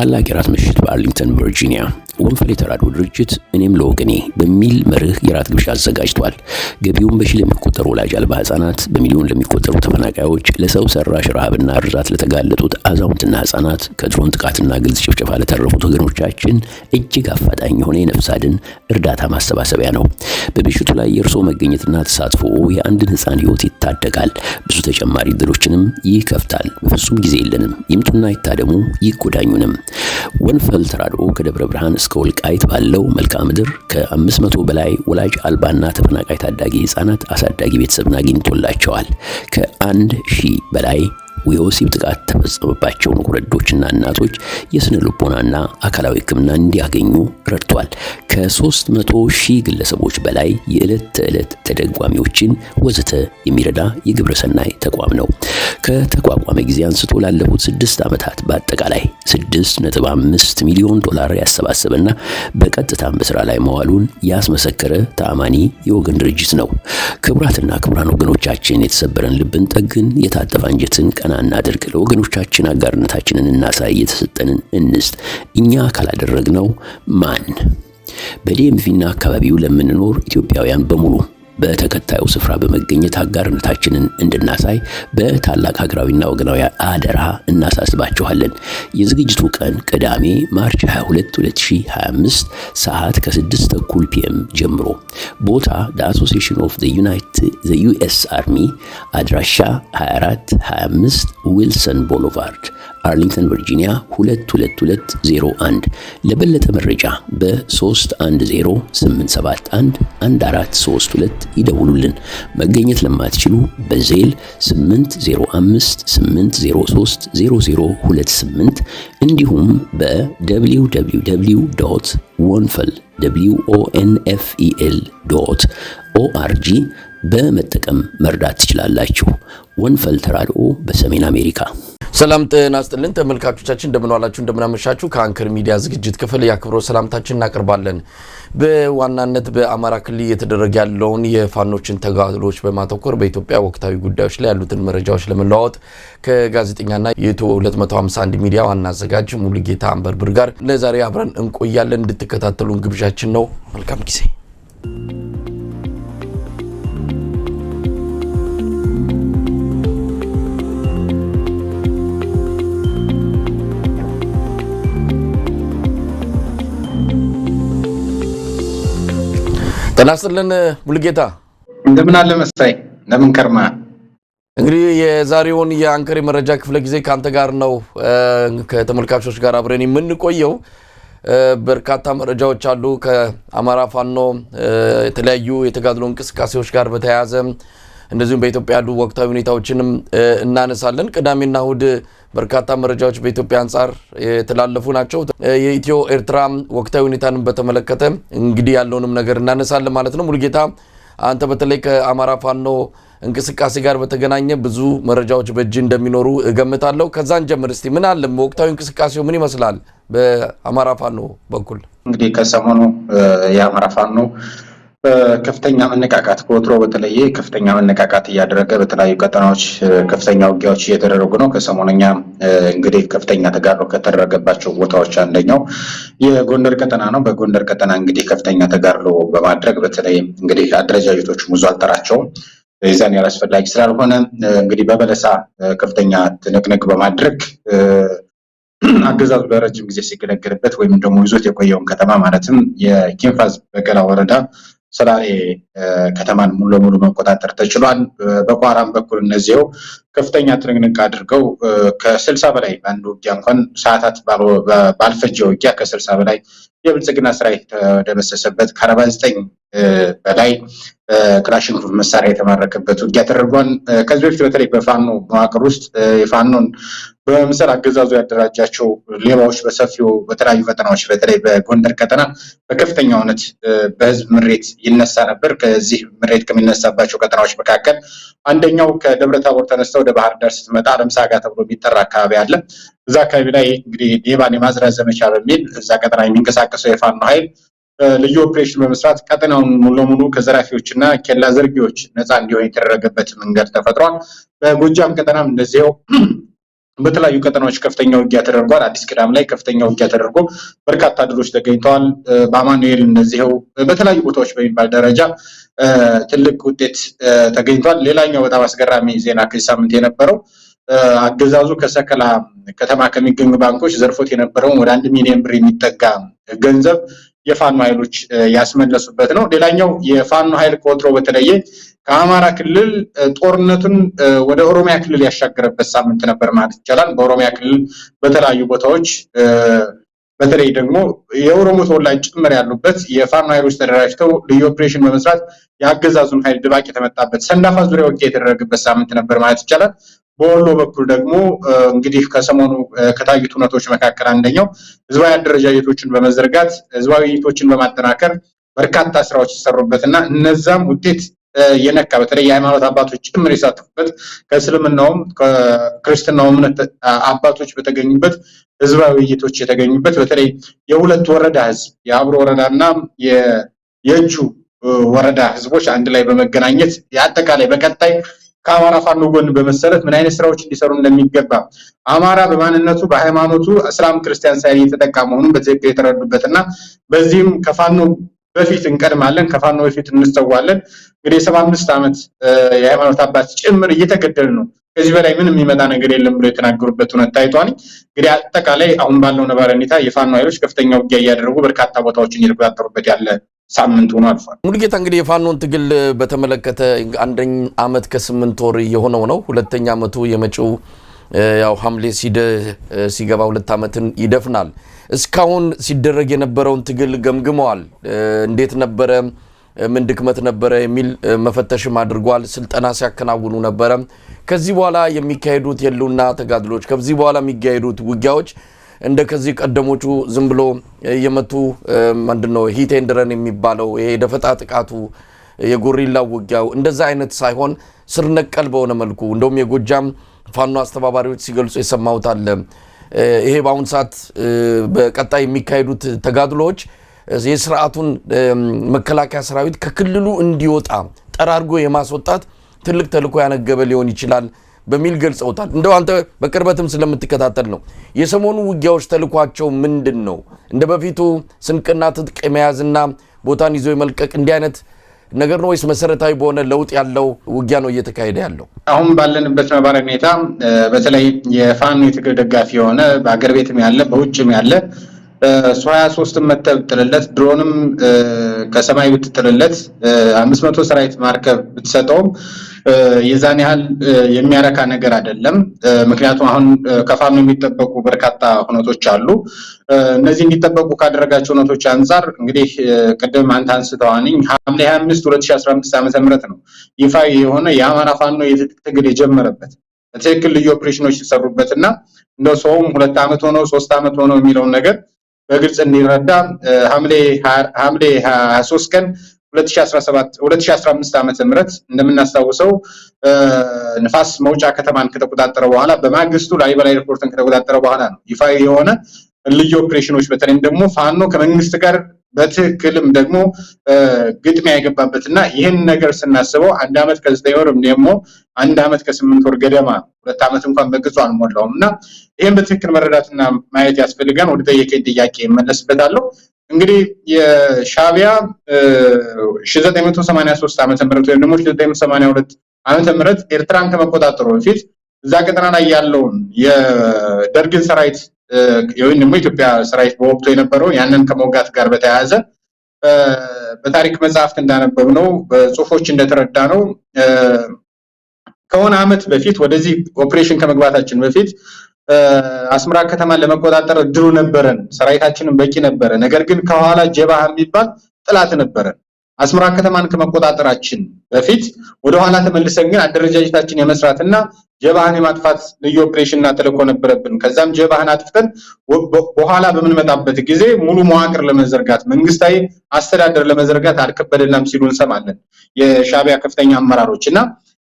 ታላቅ የራት ምሽት በአርሊንግተን ቨርጂኒያ ወንፈል የተራድኦ ድርጅት እኔም ለወገኔ በሚል መርህ የራት ግብዣ አዘጋጅቷል። ገቢውን በሺ ለሚቆጠሩ ወላጅ አልባ ህጻናት፣ በሚሊዮን ለሚቆጠሩ ተፈናቃዮች፣ ለሰው ሰራሽ ረሃብና እርዛት ለተጋለጡት አዛውንትና ህጻናት፣ ከድሮን ጥቃትና ግልጽ ጭፍጨፋ ለተረፉት ወገኖቻችን እጅግ አፋጣኝ የሆነ የነፍስ አድን እርዳታ ማሰባሰቢያ ነው። በምሽቱ ላይ የእርሶ መገኘትና ተሳትፎ የአንድን ህጻን ህይወት ይታደጋል፣ ብዙ ተጨማሪ እድሎችንም ይከፍታል። በፍጹም ጊዜ የለንም። ይምጡና ይታደሙ፣ ይጎዳኙንም። ወንፈል ተራድኦ ከደብረ ብርሃን እስከ ወልቃይት ባለው መልክዓ ምድር ከ500 በላይ ወላጅ አልባና ተፈናቃይ ታዳጊ ህጻናት አሳዳጊ ቤተሰብን አግኝቶላቸዋል። ከ1000 በላይ የወሲብ ጥቃት ተፈጸመባቸውን ወረዶችና እናቶች የስነ ልቦናና አካላዊ ህክምና እንዲያገኙ ረድቷል። ከ300,000 ግለሰቦች በላይ የዕለት ተዕለት ተደጓሚዎችን ወዘተ የሚረዳ የግብረ ሰናይ ተቋም ነው። ከተቋቋመ ጊዜ አንስቶ ላለፉት 6 ዓመታት በአጠቃላይ $6.5 ሚሊዮን ያሰባሰበና በቀጥታም በስራ ላይ መዋሉን ያስመሰከረ ተአማኒ የወገን ድርጅት ነው። ክቡራትና ክቡራን ወገኖቻችን፣ የተሰበረን ልብን ጠግን፣ የታጠፈ አንጀትን ቀና እናድርግ። ለወገኖቻችን አጋርነታችንን እናሳይ፣ የተሰጠንን እንስጥ። እኛ ካላደረግነው ማን? በዲኤምቪና አካባቢው ለምንኖር ኢትዮጵያውያን በሙሉ በተከታዩ ስፍራ በመገኘት አጋርነታችንን እንድናሳይ በታላቅ ሀገራዊና ወገናዊ አደራ እናሳስባችኋለን። የዝግጅቱ ቀን ቅዳሜ ማርች 22 2025 ሰዓት ከ6:30 ፒኤም ጀምሮ። ቦታ the Association of the US Army፣ አድራሻ 2425 ዊልሰን ቦulevard አርሊንግተን ቨርጂኒያ 22201። ለበለጠ መረጃ በ310-871-1432 ይደውሉልን። መገኘት ለማትችሉ በዜል 805-803-0028 እንዲሁም www.wonfel.org በመጠቀም መርዳት ትችላላችሁ። ወንፈል ተራድኦ በሰሜን አሜሪካ። ሰላም ጤና ይስጥልን ተመልካቾቻችን፣ እንደምን ዋላችሁ እንደምን አመሻችሁ። ከአንከር ሚዲያ ዝግጅት ክፍል የአክብሮት ሰላምታችንን እናቀርባለን። በዋናነት በአማራ ክልል እየተደረገ ያለውን የፋኖችን ተጋድሎች በማተኮር በኢትዮጵያ ወቅታዊ ጉዳዮች ላይ ያሉትን መረጃዎች ለመለዋወጥ ከጋዜጠኛና የኢትዮ 251 ሚዲያ ዋና አዘጋጅ ሙሉጌታ አንበርብር ጋር ለዛሬ አብረን እንቆያለን። እንድትከታተሉን ግብዣችን ነው። መልካም ጊዜ። ጤና ይስጥልን ሙሉጌታ። እንደምን አለ መሳይ፣ እንደምን ከርማ? እንግዲህ የዛሬውን የአንከር መረጃ ክፍለ ጊዜ ካንተ ጋር ነው ከተመልካቾች ጋር አብረን የምንቆየው። በርካታ መረጃዎች አሉ ከአማራ ፋኖ የተለያዩ የተጋድሎ እንቅስቃሴዎች ጋር በተያያዘ እንደዚሁም በኢትዮጵያ ያሉ ወቅታዊ ሁኔታዎችንም እናነሳለን። ቅዳሜና እሁድ በርካታ መረጃዎች በኢትዮጵያ አንጻር የተላለፉ ናቸው። የኢትዮ ኤርትራ ወቅታዊ ሁኔታን በተመለከተ እንግዲህ ያለውንም ነገር እናነሳለን ማለት ነው። ሙሉጌታ፣ አንተ በተለይ ከአማራ ፋኖ እንቅስቃሴ ጋር በተገናኘ ብዙ መረጃዎች በእጅ እንደሚኖሩ እገምታለሁ። ከዛን ጀምር እስቲ ምን አለ ወቅታዊ እንቅስቃሴው ምን ይመስላል በአማራ ፋኖ በኩል? እንግዲህ ከሰሞኑ የአማራ ፋኖ ከፍተኛ መነቃቃት ከወትሮ በተለየ ከፍተኛ መነቃቃት እያደረገ በተለያዩ ቀጠናዎች ከፍተኛ ውጊያዎች እየተደረጉ ነው። ከሰሞነኛ እንግዲህ ከፍተኛ ተጋድሎ ከተደረገባቸው ቦታዎች አንደኛው የጎንደር ቀጠና ነው። በጎንደር ቀጠና እንግዲህ ከፍተኛ ተጋድሎ በማድረግ በተለይ እንግዲህ አደረጃጀቶች ብዙ አልጠራቸውም የዛን ያላስፈላጊ ስላልሆነ እንግዲህ በበለሳ ከፍተኛ ትንቅንቅ በማድረግ አገዛዙ ለረጅም ጊዜ ሲገለገልበት ወይም ደግሞ ይዞት የቆየውን ከተማ ማለትም የኪንፋዝ በገላ ወረዳ ሰላሌ ከተማን ሙሉ ለሙሉ መቆጣጠር ተችሏል። በቋራም በኩል እነዚህው ከፍተኛ ትንቅንቅ አድርገው ከ60 በላይ አንድ ውጊያ እንኳን ሰዓታት ባልፈጀ ውጊያ ከ60 በላይ የብልጽግና ሰራዊት ተደመሰሰበት፣ ከ49 በላይ ክላሽንኮቭ መሳሪያ የተማረከበት ውጊያ ተደርጓል። ከዚህ በፊት በተለይ በፋኖ መዋቅር ውስጥ የፋኖን በምስል አገዛዙ ያደራጃቸው ሌባዎች በሰፊው በተለያዩ ቀጠናዎች በተለይ በጎንደር ቀጠና በከፍተኛ ሁኔታ በህዝብ ምሬት ይነሳ ነበር። ከዚህ ምሬት ከሚነሳባቸው ቀጠናዎች መካከል አንደኛው ከደብረ ታቦር ተነስተው ወደ ባህር ዳር ስትመጣ ለምሳጋ ተብሎ የሚጠራ አካባቢ አለ። እዛ አካባቢ ላይ እንግዲህ ሌባን የማዝራት ዘመቻ በሚል እዛ ቀጠና የሚንቀሳቀሰው የፋኖ ኃይል ልዩ ኦፕሬሽን በመስራት ቀጠናውን ሙሉ ለሙሉ ከዘራፊዎችና ኬላ ዘርጊዎች ነፃ እንዲሆን የተደረገበት መንገድ ተፈጥሯል። በጎጃም ቀጠናም እንደዚያው በተለያዩ ቀጠናዎች ከፍተኛ ውጊያ ተደርጓል። አዲስ ቅዳም ላይ ከፍተኛ ውጊያ ተደርጎ በርካታ ድሎች ተገኝተዋል። በአማኑኤል እነዚህው በተለያዩ ቦታዎች በሚባል ደረጃ ትልቅ ውጤት ተገኝቷል። ሌላኛው በጣም አስገራሚ ዜና ከዚህ ሳምንት የነበረው አገዛዙ ከሰከላ ከተማ ከሚገኙ ባንኮች ዘርፎት የነበረውን ወደ 1 ሚሊዮን ብር የሚጠጋ ገንዘብ የፋኖ ኃይሎች ያስመለሱበት ነው። ሌላኛው የፋኖ ኃይል ከወትሮ በተለየ ከአማራ ክልል ጦርነቱን ወደ ኦሮሚያ ክልል ያሻገረበት ሳምንት ነበር ማለት ይቻላል። በኦሮሚያ ክልል በተለያዩ ቦታዎች በተለይ ደግሞ የኦሮሞ ተወላጅ ጭምር ያሉበት የፋኖ ኃይሎች ተደራጅተው ልዩ ኦፕሬሽን በመስራት የአገዛዙን ኃይል ድባቅ የተመታበት ሰንዳፋ ዙሪያ ውጊያ የተደረገበት ሳምንት ነበር ማለት ይቻላል። በወሎ በኩል ደግሞ እንግዲህ ከሰሞኑ ከታዩት ሁነቶች መካከል አንደኛው ህዝባዊ አደረጃጀቶችን በመዘርጋት ህዝባዊ ውይይቶችን በማጠናከር በርካታ ስራዎች ይሰሩበትና እነዛም ውጤት የነካ በተለይ የሃይማኖት አባቶች ጭምር የሳተፉበት ከእስልምናውም ከክርስትናው እምነት አባቶች በተገኙበት ህዝባዊ ውይይቶች የተገኙበት በተለይ የሁለት ወረዳ ህዝብ የአብሮ ወረዳና የእጁ ወረዳ ህዝቦች አንድ ላይ በመገናኘት የአጠቃላይ በቀጣይ ከአማራ ፋኖ ጎን በመሰረት ምን አይነት ስራዎች እንዲሰሩ እንደሚገባ አማራ በማንነቱ በሃይማኖቱ እስላም ክርስቲያን ሳይል የተጠቃ መሆኑን በትክክል የተረዱበትና በዚህም ከፋኖ በፊት እንቀድማለን ከፋኖ በፊት እንሰዋለን እንግዲህ 75 ዓመት የሃይማኖት አባት ጭምር እየተገደሉ ነው ከዚህ በላይ ምንም የሚመጣ ነገር የለም ብሎ የተናገሩበት ሁኔታ ታይቷል። እንግዲህ አጠቃላይ አሁን ባለው ነባራዊ ሁኔታ የፋኖ ኃይሎች ከፍተኛ ውጊያ እያደረጉ በርካታ ቦታዎችን እየተቆጣጠሩበት ያለ ሳምንት ሆኖ አልፏል። ሙሉጌታ እንግዲህ የፋኖን ትግል በተመለከተ አንደኛ ዓመት ከ8 ወር የሆነው ነው። ሁለተኛ ዓመቱ የመጪው ያው ሐምሌ ሲገባ 2 ዓመትን ይደፍናል። እስካሁን ሲደረግ የነበረውን ትግል ገምግመዋል። እንዴት ነበረ? ምን ድክመት ነበረ የሚል መፈተሽም አድርጓል። ስልጠና ሲያከናውኑ ነበረ። ከዚህ በኋላ የሚካሄዱት የሉና ተጋድሎች ከዚህ በኋላ የሚካሄዱት ውጊያዎች እንደ ከዚህ ቀደሞቹ ዝም ብሎ የመቱ ምንድነው ሂት ኤንድ ረን የሚባለው ይሄ ደፈጣ ጥቃቱ የጎሪላ ውጊያው እንደዛ አይነት ሳይሆን ስር ነቀል በሆነ መልኩ እንደውም የጎጃም ፋኖ አስተባባሪዎች ሲገልጹ የሰማሁት አለ። ይሄ በአሁን ሰዓት በቀጣይ የሚካሄዱት ተጋድሎች የሥርዓቱን መከላከያ ሰራዊት ከክልሉ እንዲወጣ ጠራርጎ የማስወጣት ትልቅ ተልዕኮ ያነገበ ሊሆን ይችላል በሚል ገልጸውታል። እንደው አንተ በቅርበትም ስለምትከታተል ነው የሰሞኑ ውጊያዎች ተልዕኳቸው ምንድነው? እንደ በፊቱ ስንቅና ትጥቅ መያዝና ቦታን ይዞ የመልቀቅ እንዲህ አይነት ነገር ነው ወይስ መሰረታዊ በሆነ ለውጥ ያለው ውጊያ ነው እየተካሄደ ያለው? አሁን ባለንበት ነባራዊ ሁኔታ በተለይ የፋኖ የትግል ደጋፊ የሆነ በአገር ቤትም ያለ በውጭም ያለ 23 መተብ ጥልለት ድሮንም ከሰማይ ብትጥልለት 500 ሰራዊት ማርከብ ብትሰጠውም የዛን ያህል የሚያረካ ነገር አይደለም። ምክንያቱም አሁን ከፋኖ የሚጠበቁ በርካታ ሁነቶች አሉ። እነዚህ እንዲጠበቁ ካደረጋቸው ሁነቶች አንፃር እንግዲህ ቀደም አንተ አንስተዋልኝ ሐምሌ 25 2015 ዓ.ም ነው ይፋ የሆነ የአማራ ፋኖ የትጥቅ ትግል የጀመረበት በትክክል ልዩ ኦፕሬሽኖች ሲሰሩበትና እንደው ሰውም 2 ዓመት ሆነው 3 ዓመት ሆነው የሚለውን ነገር በግልጽ እንዲረዳ ሐምሌ 23 ቀን 2015 ዓመተ ምህረት እንደምናስታውሰው ንፋስ መውጫ ከተማን ከተቆጣጠረ በኋላ በማግስቱ ላሊበላ ኤርፖርትን ከተቆጣጠረ በኋላ ነው ይፋ የሆነ ልዩ ኦፕሬሽኖች በተለይም ደግሞ ፋኖ ከመንግስት ጋር በትክክልም ደግሞ ግጥሚያ የገባበትና ይህን ነገር ስናስበው 1 ዓመት ከ9 ወር ደግሞ 1 ዓመት ከ8 ወር ገደማ 2 ዓመት እንኳን በቅጹ አልሞላውምና ይሄን በትክክል መረዳትና ማየት ያስፈልጋል። ወደ ጠየቀኝ ጥያቄ መለስበታለሁ። እንግዲህ የሻቢያ 1983 ዓመተ ምህረት ወይም ደግሞ 1982 ዓመተ ምህረት ኤርትራን ከመቆጣጠሩ በፊት እዛ ቀጠና ላይ ያለውን የደርግን ሰራዊት ወይም ደግሞ ኢትዮጵያ ሰራዊት በወቅቱ የነበረው ያንን ከመውጋት ጋር በተያያዘ በታሪክ መጽሐፍት እንዳነበብነው በጽሁፎች እንደተረዳነው ከሆነ ዓመት በፊት ወደዚህ ኦፕሬሽን ከመግባታችን በፊት አስመራ ከተማን ለመቆጣጠር እድሉ ነበረን፣ ሰራዊታችንን በቂ ነበረ። ነገር ግን ከኋላ ጀባህ የሚባል ጥላት ነበረን። አስመራ ከተማን ከመቆጣጠራችን በፊት ወደ ኋላ ተመልሰን ግን አደረጃጀታችን የመስራትና ጀባህን የማጥፋት ልዩ ኦፕሬሽንና ተልዕኮ ነበረብን። ከዛም ጀባህን አጥፍተን በኋላ በምንመጣበት ጊዜ ሙሉ መዋቅር ለመዘርጋት መንግስታዊ አስተዳደር ለመዘርጋት አልከበደናም ሲሉ እንሰማለን የሻቢያ ከፍተኛ አመራሮችና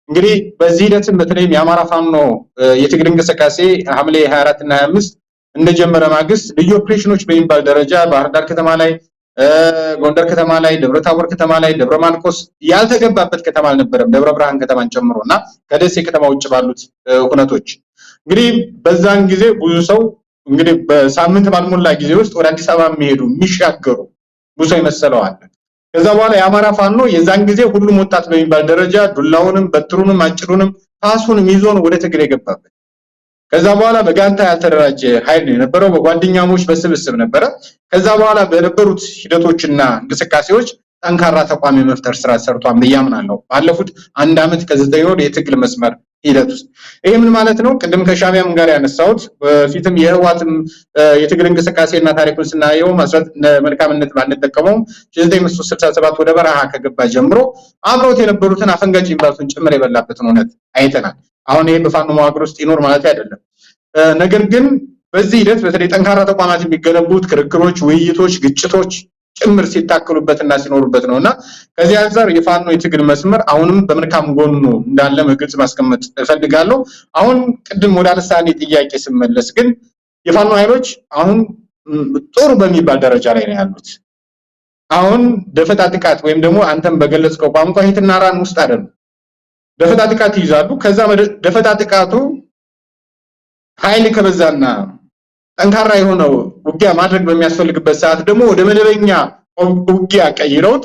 እንግዲህ በዚህ ሂደትም በተለይም የአማራ ፋኖ የትግል እንቅስቃሴ ሐምሌ 24 እና 25 እንደጀመረ ማግስት ልዩ ኦፕሬሽኖች በሚባል ደረጃ ባህር ዳር ከተማ ላይ ጎንደር ከተማ ላይ ደብረ ታቦር ከተማ ላይ ደብረ ማርቆስ ያልተገባበት ከተማ አልነበረም ደብረ ብርሃን ከተማን ጨምሮና ከደሴ ከተማ ውጭ ባሉት ሁነቶች እንግዲህ በዛን ጊዜ ብዙ ሰው እንግዲህ በሳምንት ባልሞላ ጊዜ ውስጥ ወደ አዲስ አበባ የሚሻገሩ ብዙ ሰው ይመስለው አለ። ከዛ በኋላ የአማራ ፋኖ የዛን ጊዜ ሁሉም ወጣት በሚባል ደረጃ ዱላውንም በትሩንም አጭሩንም ፓሱንም ይዞ ነው ወደ ትግል የገባበት። ከዛ በኋላ በጋንታ ያልተደራጀ ኃይል የነበረው በጓደኛሞች በስብስብ ነበረ። ከዛ በኋላ በነበሩት ሂደቶችና እንቅስቃሴዎች ጠንካራ ተቋም የመፍጠር ስራ ሰርቷል ብዬ አምናለሁ። ባለፉት 1 ዓመት ከ9 ወር የትግል መስመር ሂደት ውስጥ ይሄ ምን ማለት ነው? ቅድም ከሻቢያም ጋር ያነሳሁት በፊትም የህዋትም የትግል እንቅስቃሴና ታሪኩን ስናየው መልካምነት ባንጠቀመው 1967 ወደ በረሃ ከገባ ጀምሮ አብሮት የነበሩትን አፈንጋጭ የሚባሉትን ጭምር የበላበትን እውነት አይተናል። አሁን ይሄ በፋኖ መዋቅር ውስጥ ይኖር ማለት አይደለም። ነገር ግን በዚህ ሂደት በተለይ ጠንካራ ተቋማት የሚገነቡት ክርክሮች፣ ውይይቶች፣ ግጭቶች ጭምር ሲታከሉበትና ሲኖሩበት ነውና ከዚህ አንፃር የፋኖ የትግል መስመር አሁንም በመልካም ጎኑ እንዳለ በግልጽ ማስቀመጥ እፈልጋለሁ። አሁን ቅድም ወደ አነሳኔ ጥያቄ ስመለስ ግን የፋኖ ኃይሎች አሁን ጥሩ በሚባል ደረጃ ላይ ነው ያሉት። አሁን ደፈጣ ጥቃት ወይም ደግሞ አንተም በገለጽከው ቋንቋ ሂትና ራን ውስጥ አይደለም። ደፈጣ ጥቃት ይይዛሉ። ከዛ ደፈጣ ጥቃቱ ኃይል ከበዛና ጠንካራ የሆነው ውጊያ ማድረግ በሚያስፈልግበት ሰዓት ደግሞ ወደ መደበኛ ውጊያ ቀይረውት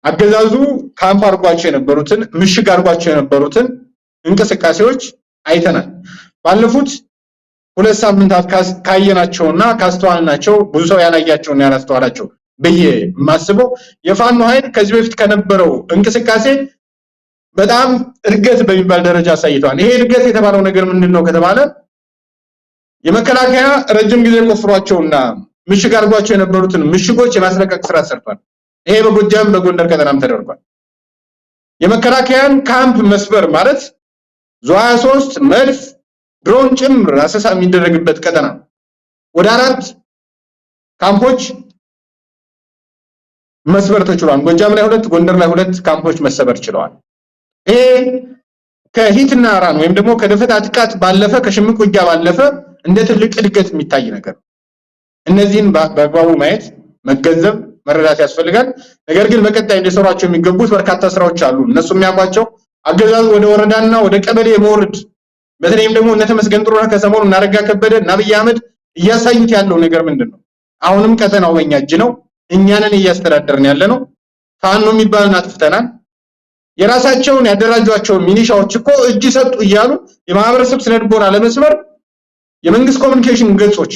አገዛዙ ካምፕ አርጓቸው የነበሩትን ምሽግ አርጓቸው የነበሩትን እንቅስቃሴዎች አይተናል። ባለፉት 2 ሳምንታት ካየናቸውና ካስተዋልናቸው ብዙ ሰው ያላያቸውና ያላስተዋላቸው በየ ማስበው የፋኖ ኃይል ከዚህ በፊት ከነበረው እንቅስቃሴ በጣም እድገት በሚባል ደረጃ አሳይቷል። ይሄ እድገት የተባለው ነገር ምንድነው ከተባለ የመከላከያ ረጅም ጊዜ ቆፍሯቸውና ምሽግ አርጓቸው የነበሩትን ምሽጎች የማስለቀቅ ስራ ሰርቷል። ይሄ በጎጃም በጎንደር ቀጠናም ተደርጓል። የመከላከያን ካምፕ መስበር ማለት ዙ23 መድፍ ድሮን ጭምር አሰሳ የሚደረግበት ቀጠና ወደ 4 ካምፖች መስበር ተችሏል። ጎጃም ላይ 2 ጎንደር ላይ 2 ካምፖች መሰበር ችለዋል። ይሄ ከሂትና ራን ወይም ደግሞ ከደፈጣ ጥቃት ባለፈ ከሽምቅ ውጊያ ባለፈ እንደ ትልቅ እድገት የሚታይ ነገር። እነዚህን በአግባቡ ማየት መገንዘብ መረዳት ያስፈልጋል። ነገር ግን በቀጣይ እንዲሰሯቸው የሚገቡት በርካታ ስራዎች አሉ። እነሱ የሚያውቋቸው አገዛዙ ወደ ወረዳና ወደ ቀበሌ መውረድ በተለይም ደግሞ እነተመስገን ጥሩነህ ከሰሞኑ እናረጋ ከበደ እና አብይ አህመድ እያሳዩት ያለው ነገር ምንድነው? አሁንም ቀጠናው በእኛ እጅ ነው። እኛንን እያስተዳደርን ያለ ነው። ፋኖ የሚባልን አጥፍተናል። የራሳቸውን ያደራጇቸው ሚሊሻዎች እኮ እጅ ሰጡ እያሉ የማህበረሰብ ስነልቦና ለመስመር የመንግስት ኮሙኒኬሽን ገጾች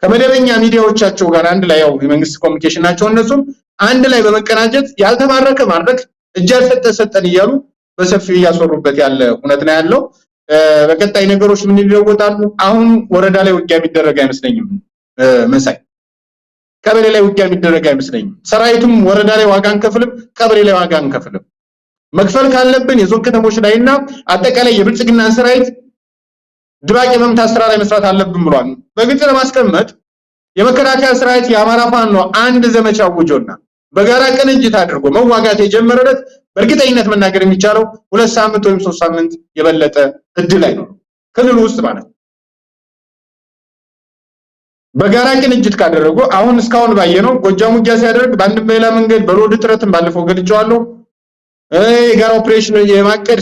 ከመደበኛ ሚዲያዎቻቸው ጋር አንድ ላይ ያው የመንግስት ኮሙኒኬሽን ናቸው እነሱም አንድ ላይ በመቀናጀት ያልተማረከ ማድረግ እጅ ያልሰጠ ሰጠን እያሉ በሰፊው እያሰሩበት ያለ እውነት ነው ያለው። በቀጣይ ነገሮች ምን ይለወጣሉ? አሁን ወረዳ ላይ ውጊያ የሚደረግ አይመስለኝም። መሳይ ቀበሌ ላይ ውጊያ የሚደረግ አይመስለኝም። ሰራዊቱም ወረዳ ላይ ዋጋ አንከፍልም፣ ቀበሌ ላይ ዋጋ አንከፍልም። መክፈል ካለብን የዞን ከተሞች ላይና አጠቃላይ የብልጽግናን ሰራዊት ድባቅ የመምታት ስራ ላይ መስራት አለብን ብሏል። በግልጽ ለማስቀመጥ የመከላከያ ሰራዊት የአማራ ፋኖ አንድ ዘመቻ አውጆና በጋራ ቅንጅት አድርጎ መዋጋት የጀመረለት በእርግጠኝነት መናገር የሚቻለው 2 ሳምንት ወይም 3 ሳምንት የበለጠ እድል ላይ ነው ክልሉ ውስጥ ማለት። በጋራ ቅንጅት ካደረጉ አሁን እስካሁን ባየነው ጎጃም ውጊያ ሲያደርግ በአንድ በሌላ መንገድ በሎድ ጥረትም ባለፈው ገልጫዋለሁ የጋራ ኦፕሬሽን የማቀድ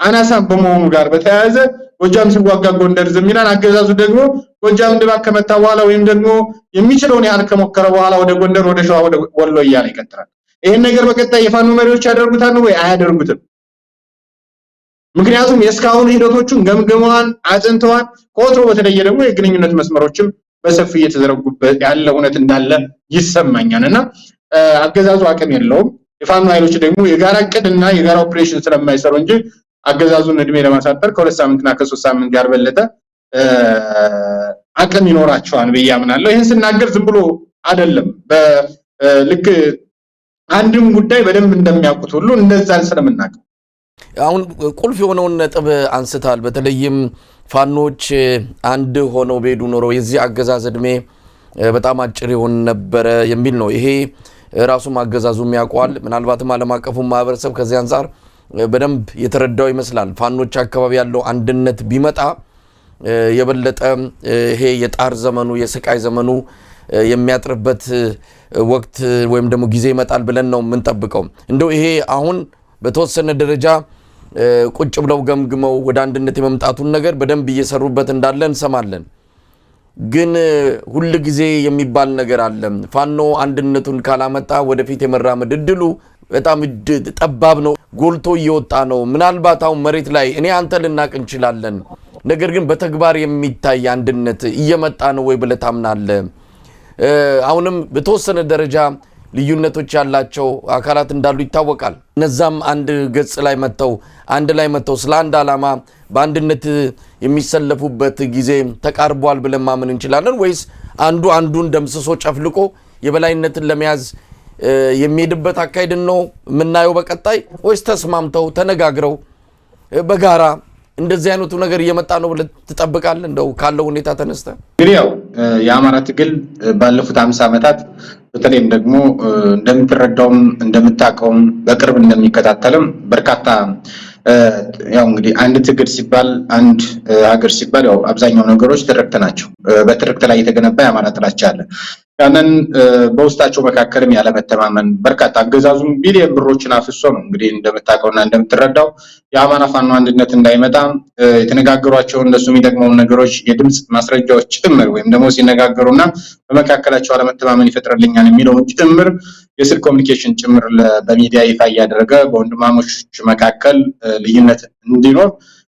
አናሳ በመሆኑ ጋር በተያያዘ ጎጃም ሲዋጋ ጎንደር ዝም ይላል። አገዛዙ ደግሞ ጎጃም ድባቅ ከመታ በኋላ ወይም ደግሞ የሚችለውን ያህል ከሞከረ በኋላ ወደ ጎንደር ወደ ሸዋ ወደ ወሎ እያለ ይቀጥላል። ይሄን ነገር በቀጣይ የፋኖ መሪዎች ያደርጉታል ወይ አያደርጉትም? ምክንያቱም የስካውን ሂደቶቹን ገምገመዋን አጥንተዋን ከወትሮ በተለየ ደግሞ የግንኙነት መስመሮችም በሰፊ እየተዘረጉበት ያለ እውነት እንዳለ ይሰማኛልና አገዛዙ አቅም የለውም። የፋኖ ኃይሎች ደግሞ የጋራ እቅድና የጋራ ኦፕሬሽን ስለማይሰሩ እንጂ አገዛዙን እድሜ ለማሳጠር ከ2 ሳምንትና ከ3 ሳምንት ያልበለጠ አቅም ይኖራቸዋል ብዬ አምናለሁ። ይሄን ስናገር ዝም ብሎ አይደለም። በልክ አንድም ጉዳይ በደንብ እንደሚያውቁት ሁሉ እንደዛን ስለምናውቀው አሁን ቁልፍ የሆነውን ነጥብ አንስታል። በተለይም ፋኖች አንድ ሆነው በሄዱ ኖሮ የዚህ አገዛዝ እድሜ በጣም አጭር ይሆን ነበር የሚል ነው። ይሄ ራሱም አገዛዙም ያውቀዋል። ምናልባትም ዓለም አቀፉ ማህበረሰብ ከዚህ አንፃር በደንብ የተረዳው ይመስላል። ፋኖች አካባቢ ያለው አንድነት ቢመጣ የበለጠ ይሄ የጣር ዘመኑ የስቃይ ዘመኑ የሚያጥርበት ወቅት ወይም ደግሞ ጊዜ ይመጣል ብለን ነው የምንጠብቀው። እንደው ይሄ አሁን በተወሰነ ደረጃ ቁጭ ብለው ገምግመው ወደ አንድነት የመምጣቱን ነገር በደንብ እየሰሩበት እንዳለ እንሰማለን። ግን ሁሉ ጊዜ የሚባል ነገር አለ። ፋኖ አንድነቱን ካላመጣ ወደፊት የመራመድ እድሉ በጣም ጠባብ ነው፣ ጎልቶ እየወጣ ነው። ምናልባት አሁን መሬት ላይ እኔ አንተ ልናቅ እንችላለን፣ ነገር ግን በተግባር የሚታይ አንድነት እየመጣ ነው ወይ ብለህ ታምናለህ? አሁንም በተወሰነ ደረጃ ልዩነቶች ያላቸው አካላት እንዳሉ ይታወቃል። እነዛም አንድ ገጽ ላይ መተው አንድ ላይ መተው ስለ አንድ ዓላማ በአንድነት የሚሰለፉበት ጊዜ ተቃርቧል ብለን ማመን እንችላለን? ወይስ አንዱ አንዱን ደምስሶ ጨፍልቆ የበላይነትን ለመያዝ የሚሄድበት አካሄድን ነው የምናየው በቀጣይ? ወይስ ተስማምተው ተነጋግረው በጋራ እንደዚህ አይነቱ ነገር እየመጣ ነው ብለህ ትጠብቃለህ? እንደው ካለው ሁኔታ ተነስተ እንግዲህ ያው የአማራ ትግል ባለፉት 50 ዓመታት በተለይም ደግሞ እንደምትረዳውም እንደምታውቀውም በቅርብ እንደሚከታተልም በርካታ ያው እንግዲህ አንድ ትግል ሲባል አንድ ሀገር ሲባል ያው አብዛኛው ነገሮች ትርክት ናቸው። በትርክት ላይ የተገነባ የአማራ ጥላቻ አለ። ያንን በውስጣቸው መካከልም ያለመተማመን በርካታ አገዛዙም ቢሊየን ብሮችን አፍሶ ነው እንግዲህ እንደምታውቀውና እንደምትረዳው የአማራ ፋኖ አንድነት እንዳይመጣ የተነጋገሯቸው እነሱ የሚጠቅመው ነገሮች የድምጽ ማስረጃዎች ጭምር ወይም ደግሞ ሲነጋገሩና በመካከላቸው አለመተማመን ይፈጥርልኛል የሚለው ጭምር የስልክ ኮሙኒኬሽን ጭምር በሚዲያ ይፋ እያደረገ በወንድማሞች መካከል ልዩነት እንዲኖር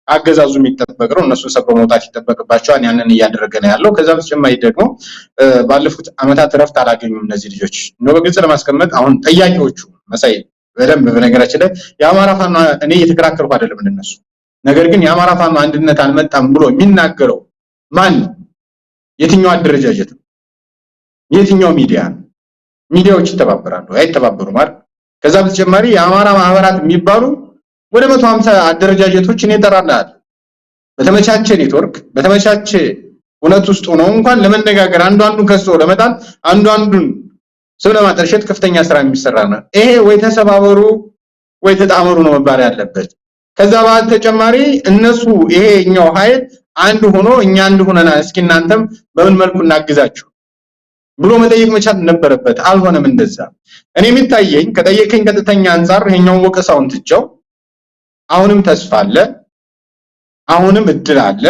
አገዛዙ የሚጠበቅ ነው። እነሱ ሰብሮ መውጣት ይጠበቅባቸዋል። ያንን እያደረገ ነው ያለው። ከዛ በተጨማሪ ደግሞ ባለፉት ዓመታት ረፍት አላገኙም እነዚህ ልጆች ነው በግልጽ ለማስቀመጥ አሁን ጠያቂዎቹ መሳይ በደንብ በነገራችን ላይ የአማራ ፋኖ እኔ እየተከራከርኩ አይደለም እንደነሱ። ነገር ግን የአማራ ፋኖ አንድነት አልመጣም ብሎ የሚናገረው ማን ነው? የትኛው አደረጃጀት ነው? የትኛው ሚዲያ ነው? ሚዲያዎች ይተባበራሉ አይተባበሩም አይደል? ከዛ በተጨማሪ የአማራ ማህበራት የሚባሉ ወደ 150 አደረጃጀቶች እኔ እጠራለሁ። በተመቻቸ ኔትወርክ በተመቻቸ እውነት ውስጥ ሆኖ እንኳን ለመነጋገር አንዱን ከሶ ለመጣል አንዱን ስለ ማጠርሸት ከፍተኛ ስራ የሚሰራ ነው። ይሄ ወይ ተሰባበሩ ወይ ተጣመሩ ነው መባል ያለበት። ከዛ በተጨማሪ እነሱ ይሄኛው ኃይል አንድ ሆኖ እኛ አንድ ሆነና እስኪ እናንተም በምን መልኩ እናግዛችሁ ብሎ መጠየቅ መቻል ነበረበት። አልሆነም እንደዛ። እኔ የሚታየኝ ከጠየቀኝ ቀጥተኛ አንፃር ይሄኛው ወቀሳውን ትቸው አሁንም ተስፋ አለ፣ አሁንም እድል አለ።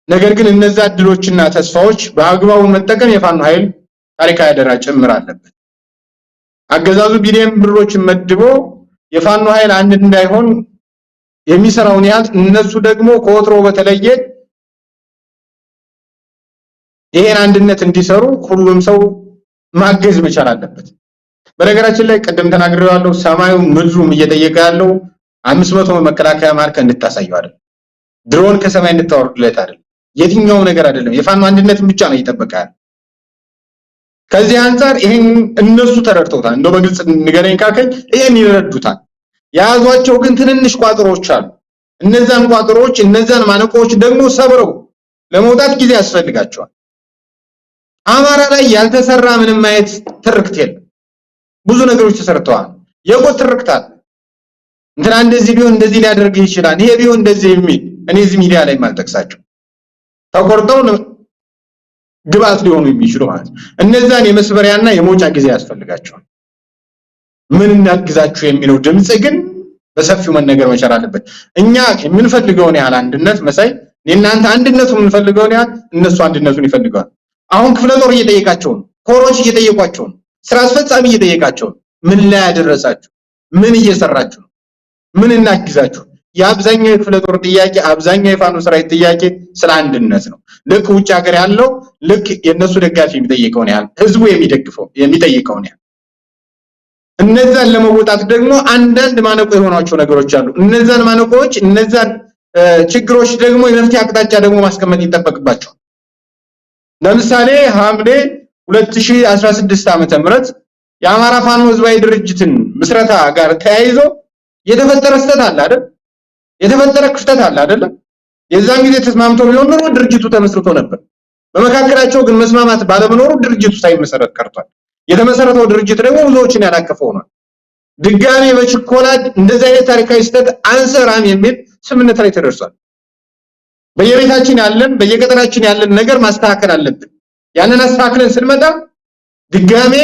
ነገር ግን እነዛ እድሎችና ተስፋዎች በአግባቡ መጠቀም የፋኖ ኃይል ታሪካዊ አደራ ጭምር አለበት። አገዛዙ ቢሊየን ብሮችን መድቦ የፋኖ ኃይል አንድ እንዳይሆን የሚሰራውን ያህል እነሱ ደግሞ ከወትሮ በተለየ ይሄን አንድነት እንዲሰሩ ሁሉም ሰው ማገዝ መቻል አለበት። በነገራችን ላይ ቀደም ተናግሬዋለሁ። ሰማዩ ምድሩም እየጠየቀ ያለው 500 መከላከያ ማርከ እንድታሳየው አይደል፣ ድሮን ከሰማይ እንድታወርድለት አይደል፣ የትኛው ነገር አይደለም። የፋኖ አንድነትን ብቻ ነው እየጠበቀ። ከዚህ አንፃር ይሄን እነሱ ተረድተውታል። እንደው በግልጽ ንገረኝ ካልከኝ ይሄን ይረዱታል። የያዟቸው ግን ትንንሽ ቋጥሮች አሉ። እነዛን ቋጥሮች እነዛን ማነቆዎች ደግሞ ሰብረው ለመውጣት ጊዜ ያስፈልጋቸዋል። አማራ ላይ ያልተሰራ ምንም አይነት ትርክት የለም። ብዙ ነገሮች ተሰርተዋል። የቆጥ ትርክት አለ። እንትና እንደዚህ ቢሆን እንደዚህ ሊያደርግ ይችላል፣ ይሄ ቢሆን እንደዚህ የሚል እኔ እዚህ ሚዲያ ላይ ማልጠቅሳቸው ተቆርጠው ግብአት ሊሆኑ የሚችሉ ማለት ነው። እነዛን የመስበሪያና የመውጫ ጊዜ ያስፈልጋቸዋል። ምን እናግዛችሁ የሚለው ድምጽ ግን በሰፊው መነገር መቻል አለበት። እኛ የምንፈልገውን ያህል አንድነት መሳይ እናንተ አንድነቱን የምንፈልገውን ያህል እነሱ አንድነቱን ይፈልጋሉ። አሁን ክፍለ ጦር እየጠየቃቸው ነው፣ ኮሮች እየጠየቋቸው ነው፣ ስራ አስፈጻሚ እየጠየቃቸው ነው። ምን ላይ ያደረሳችሁ? ምን እየሰራችሁ ነው? ምን እናግዛችሁ? የአብዛኛው የክፍለ ጦር ጥያቄ አብዛኛው የፋኖ ሰራዊት ጥያቄ ስለ አንድነት ነው። ልክ ውጭ ሀገር ያለው ልክ የነሱ ደጋፊ የሚጠይቀውን ያህል ህዝቡ የሚጠይቀውን ያህል እነዛን ለመወጣት ደግሞ አንዳንድ ማነቆ የሆኗቸው ነገሮች አሉ። እነዛን ማነቆዎች እነዛን ችግሮች ደግሞ የመፍትሄ አቅጣጫ ደግሞ ማስቀመጥ ይጠበቅባቸዋል። ለምሳሌ ሐምሌ 2016 ዓመተ ምህረት የአማራ ፋኖ ህዝባዊ ድርጅትን ምስረታ ጋር ተያይዞ የተፈጠረ ክፍተት አለ አይደል? የተፈጠረ ክፍተት አለ አይደል? የዛን ጊዜ ተስማምተው ቢሆን ኖሮ ድርጅቱ ተመስርቶ ነበር። በመካከላቸው ግን መስማማት ባለመኖሩ ድርጅቱ ሳይመሰረት ቀርቷል። የተመሰረተው ድርጅት ደግሞ ብዙዎችን ያላቀፈው ነው። ድጋሜ በችኮላ እንደዚህ አይነት ታሪካዊ ስህተት አንሰራም የሚል ስምምነት ላይ ተደርሷል። በየቤታችን ያለን በየቀጠናችን ያለን ነገር ማስተካከል አለብን። ያንን አስተካክለን ስንመጣ ድጋሜ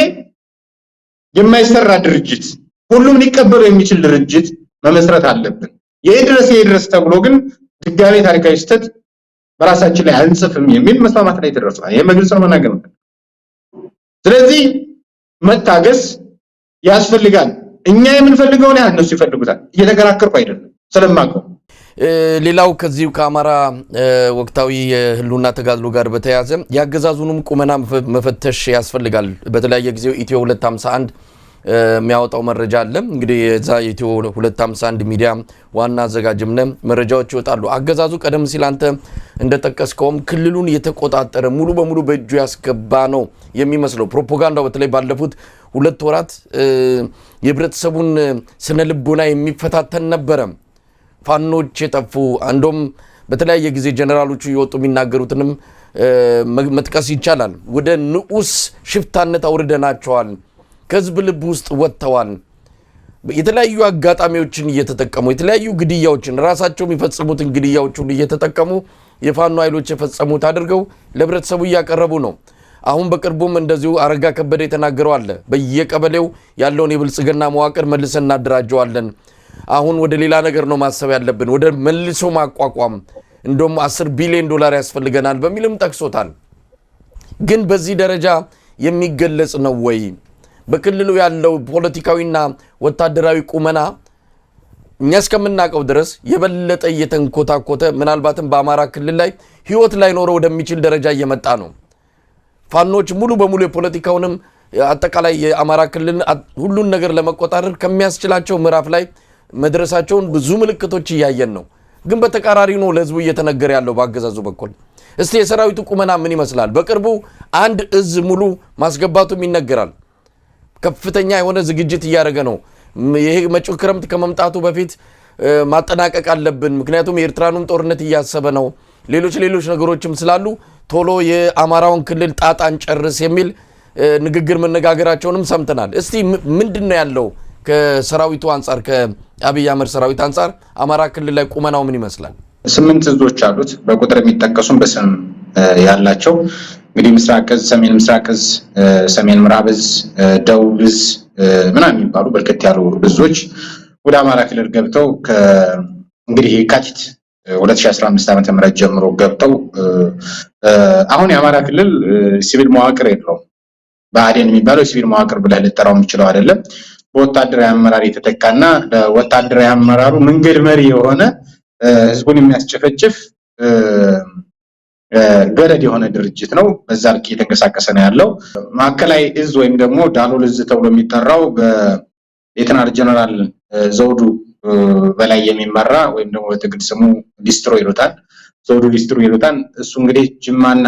የማይሰራ ድርጅት ሁሉም ሊቀበሉ የሚችል ድርጅት መመስረት አለብን። የድረስ ተብሎ ግን ድጋሜ ታሪካዊ ስህተት በራሳችን ላይ አንጽፍም የሚል መስማማት ላይ ተደርሷል። ይሄ በግልጽ ነው መናገር ነው። ስለዚህ መታገስ ያስፈልጋል። እኛ የምንፈልገውን ያህል እነሱ ይፈልጉታል። እየተከራከርኩ አይደለም ስለማውቀው። ሌላው ከዚሁ ከአማራ ወቅታዊ የህልውና ተጋድሎ ጋር በተያያዘ ያገዛዙንም ቁመና መፈተሽ ያስፈልጋል። በተለያየ ጊዜው ኢትዮ 251 የሚያወጣው መረጃ አለ። እንግዲህ የዛ ኢትዮ 251 ሚዲያ ዋና አዘጋጅም ነህ፣ መረጃዎች ይወጣሉ። አገዛዙ ቀደም ሲል አንተ እንደጠቀስከውም ክልሉን የተቆጣጠረ ሙሉ በሙሉ በእጁ ያስገባ ነው የሚመስለው። ፕሮፓጋንዳው በተለይ ባለፉት 2 ወራት የህብረተሰቡን ስነ ልቦና የሚፈታተን ነበረ። ፋኖች የጠፉ አንዶም በተለያየ ጊዜ ጀነራሎቹ እየወጡ የሚናገሩትንም መጥቀስ ይቻላል። ወደ ንዑስ ሽፍታነት አውርደናቸዋል፣ ከህዝብ ልብ ውስጥ ወጥተዋል። የተለያዩ አጋጣሚዎችን እየተጠቀሙ የተለያዩ ግድያዎችን ራሳቸው የሚፈጽሙትን ግድያዎች ሁሉ እየተጠቀሙ የፋኖ ኃይሎች የፈጸሙት አድርገው ለህብረተሰቡ እያቀረቡ ነው። አሁን በቅርቡም እንደዚሁ አረጋ ከበደ የተናገረው አለ። በየቀበሌው ያለውን የብልጽግና መዋቅር መልሰን እናደራጀዋለን። አሁን ወደ ሌላ ነገር ነው ማሰብ ያለብን፣ ወደ መልሶ ማቋቋም፣ እንደውም $10 ቢሊዮን ያስፈልገናል በሚልም ጠቅሶታል። ግን በዚህ ደረጃ የሚገለጽ ነው ወይ? በክልሉ ያለው ፖለቲካዊና ወታደራዊ ቁመና እኛ እስከምናውቀው ድረስ የበለጠ እየተንኮታኮተ ምናልባትም በአማራ ክልል ላይ ህይወት ላይ ኖሮ ወደሚችል ደረጃ እየመጣ ነው። ፋኖች ሙሉ በሙሉ የፖለቲካውንም አጠቃላይ የአማራ ክልል ሁሉን ነገር ለመቆጣጠር ከሚያስችላቸው ምዕራፍ ላይ መድረሳቸውን ብዙ ምልክቶች እያየን ነው። ግን በተቃራሪ ነው ለህዝቡ እየተነገረ ያለው በአገዛዙ በኩል። እስቲ የሰራዊቱ ቁመና ምን ይመስላል? በቅርቡ አንድ እዝ ሙሉ ማስገባቱም ይነገራል። ከፍተኛ የሆነ ዝግጅት እያደረገ ነው። ይሄ መጪው ክረምት ከመምጣቱ በፊት ማጠናቀቅ አለብን፣ ምክንያቱም የኤርትራኑም ጦርነት እያሰበ ነው፣ ሌሎች ነገሮችም ስላሉ ቶሎ የአማራውን ክልል ጣጣን ጨርስ የሚል ንግግር መነጋገራቸውንም ሰምተናል። እስቲ ምንድነው ያለው ከሰራዊቱ አንፃር፣ ከአብይ አህመድ ሰራዊት አንፃር አማራ ክልል ላይ ቁመናው ምን ይመስላል? 8 እዞች አሉት፣ በቁጥር የሚጠቀሱም በስም ያላቸው። እንግዲህ ምስራቅ እዝ፣ ሰሜን ምስራቅ እዝ፣ ሰሜን ምዕራብ እዝ፣ ደቡብ እዝ ምናምን የሚባሉ በርከት ያሉ እዞች ወደ አማራ ክልል ገብተው እንግዲህ የካቲት 2015 ዓ.ም ጀምሮ ገብተው አሁን የአማራ ክልል ሲቪል መዋቅር የለውም። ብአዴን የሚባለው ሲቪል መዋቅር ብለህ ልጠራው የምችለው አይደለም። በወታደራዊ አመራር የተተካና ለወታደራዊ አመራሩ መንገድ መሪ የሆነ ህዝቡን የሚያስጨፈጭፍ ገረድ የሆነ ድርጅት ነው። በዛ ልክ እየተንቀሳቀሰ ነው ያለው። ማዕከላዊ እዝ ወይም ደግሞ ዳሎል እዝ ተብሎ የሚጠራው በሌተናል ጀነራል ዘውዱ በላይ የሚመራ ወይም ደግሞ በትግል ስሙ ሊስትሮ ይሉታል፣ ዘውዱ ሊስትሮ ይሉታል። እሱ እንግዲህ ጅማና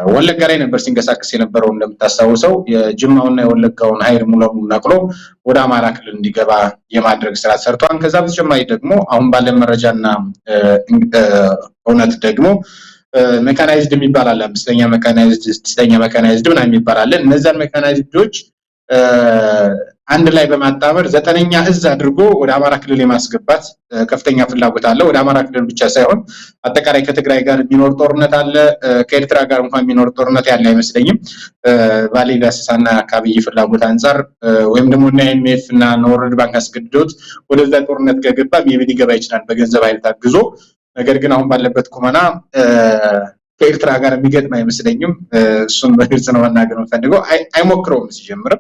ወለጋ ላይ ነበር ሲንቀሳቀስ የነበረው። እንደምታስታውሰው የጅማውና የወለጋውን ኃይል ሙሉ ለሙሉ ነቅሎ ወደ አማራ ክልል እንዲገባ የማድረግ ስራ ሰርቷል። ከዛ በተጨማሪ ደግሞ አሁን ባለን መረጃና እውነት ደግሞ ሜካናይዝድ የሚባል አለ። 5ኛ ሜካናይዝድ፣ 6ኛ ሜካናይዝድ ምናምን የሚባል አለ። እነዛን ሜካናይዝዶች አንድ ላይ በማጣመር 9ኛ እዝ አድርጎ ወደ አማራ ክልል የማስገባት ከፍተኛ ፍላጎት አለ። ወደ አማራ ክልል ብቻ ሳይሆን አጠቃላይ ከትግራይ ጋር የሚኖር ጦርነት አለ፣ ከኤርትራ ጋር እንኳን የሚኖር ጦርነት ያለ አይመስለኝም። ባሌ ዳሰሳና ከአብይ ፍላጎት አንፃር ወይም ደግሞ IMF እና ወርልድ ባንክ አስገድዶት ወደዛ ጦርነት ከገባ ሊገባ ይችላል በገንዘብ ኃይል ታግዞ። ነገር ግን አሁን ባለበት ቁመና ከኤርትራ ጋር የሚገጥም አይመስለኝም። እሱን በግልጽ ነው መናገር የምፈልገው። አይሞክረውም ሲጀምር።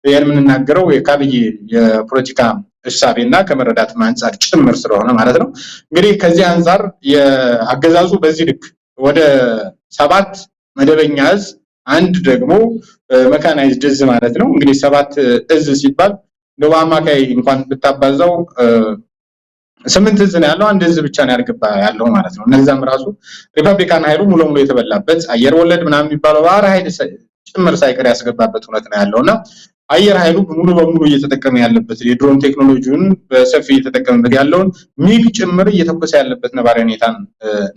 ይሄን የምንናገረው የካብይ የፖለቲካ እሳቤና ከመረዳት አንፃር ጭምር ስለሆነ ማለት ነው። እንግዲህ ከዚህ አንፃር የአገዛዙ በዚህ ልክ ወደ 7 መደበኛ እዝ፣ አንድ ደግሞ መካናይዝድ እዝ ማለት ነው። እንግዲህ 7 እዝ ሲባል በአማካይ እንኳን ብታባዛው 8 እዝ ነው ያለው፣ አንድ እዝ ብቻ ነው ያለው ማለት ነው። እነዛም ራሱ ሪፐብሊካን ኃይሉ ሙሉ ሙሉ የተበላበት አየር ወለድ ምናምን የሚባለው ባህር ኃይል ጭምር ሳይቀር ያስገባበት ሁኔታ ነው ያለውና አየር ኃይሉ ሙሉ በሙሉ እየተጠቀመ ያለበት የድሮን ቴክኖሎጂውን በሰፊ እየተጠቀመበት ያለውን ሚግ ጭምር እየተኮሰ ያለበት ነባራዊ ሁኔታን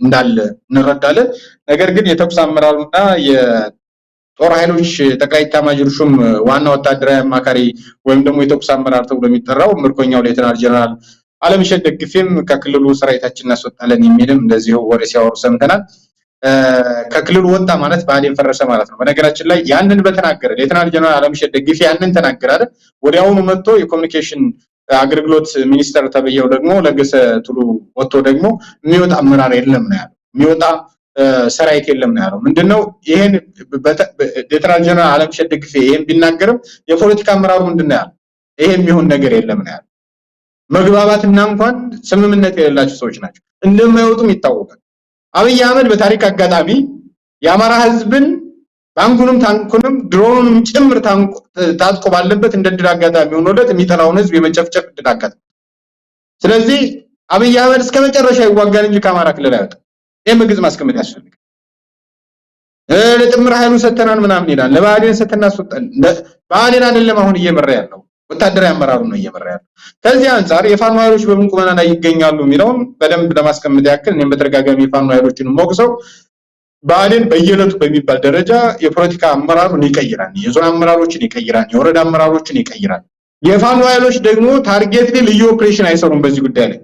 እንዳለ እንረዳለን። ነገር ግን የተኩስ አመራሩና የጦር ኃይሎች ጠቅላይ ኤታማዦር ሹም ዋና ወታደራዊ አማካሪ ወይም ደግሞ የተኩስ አመራር ተብሎ የሚጠራው ምርኮኛው ሌተናል ጀነራል አለምሸት ደግፌም ከክልሉ ሰራዊታችን እናስወጣለን የሚልም እንደዚሁ ወሬ ሲያወሩ ሰምተናል። ከክልሉ ወጣ ማለት ብአዴን ፈረሰ ማለት ነው። በነገራችን ላይ ያንን በተናገረ ሌተናል ጀነራል አለምሸት ደግፌ ያንን ተናገረ አይደል፣ ወዲያውኑ መጥቶ የኮሙኒኬሽን አገልግሎት ሚኒስተር ተብየው ደግሞ ለገሰ ቱሉ ወጥቶ ደግሞ የሚወጣ አመራር የለም ነው ያለው። የሚወጣ ሰራዊት የለም ነው ያለው። ምንድነው ይሄን ሌተናል ጀነራል አለምሸት ደግፌ ይሄን ቢናገርም የፖለቲካ አመራሩ ምንድነው ያለው? ይሄ የሚሆን ነገር የለም ነው ያለው። መግባባትና እንኳን ስምምነት የሌላቸው ሰዎች ናቸው። እንደማይወጡም ይታወቃል። አብይ አህመድ በታሪክ አጋጣሚ የአማራ ህዝብን ባንኩንም ታንኩንም ድሮኑንም ጭምር ታጥቆ ባለበት እንደ ድል አጋጣሚ ሆኖለት የሚጠላውን ህዝብ የመጨፍጨፍ ድል አጋጣሚ። ስለዚህ አብይ አህመድ እስከመጨረሻ ይዋጋል እንጂ ከአማራ ክልል አይወጣም። ይሄን በግልጽ ማስቀመጥ ያስፈልጋል። ለጥምር ኃይሉ ሰተናን ምናምን ይላል። ለባህዴን ሰተና አስወጣን። ባህዴን አይደለም አሁን እየመራ ያለው ወታደራዊ አመራሩ ነው እየመራ ያለው። ከዚህ አንፃር የፋኖ ኃይሎች በምን ቁመና ላይ ይገኛሉ የሚለውን በደንብ ለማስቀመጥ ያክል እኔም በተደጋጋሚ የፋኖ ኃይሎችን ሞቅሰው ባህዴን በየለቱ በሚባል ደረጃ የፖለቲካ አመራሩን ይቀይራል፣ የዞን አመራሮችን ይቀይራል፣ የወረዳ አመራሮችን ይቀይራል። የፋኖ ኃይሎች ደግሞ ታርጌት ልዩ ኦፕሬሽን አይሰሩም። በዚህ ጉዳይ ላይ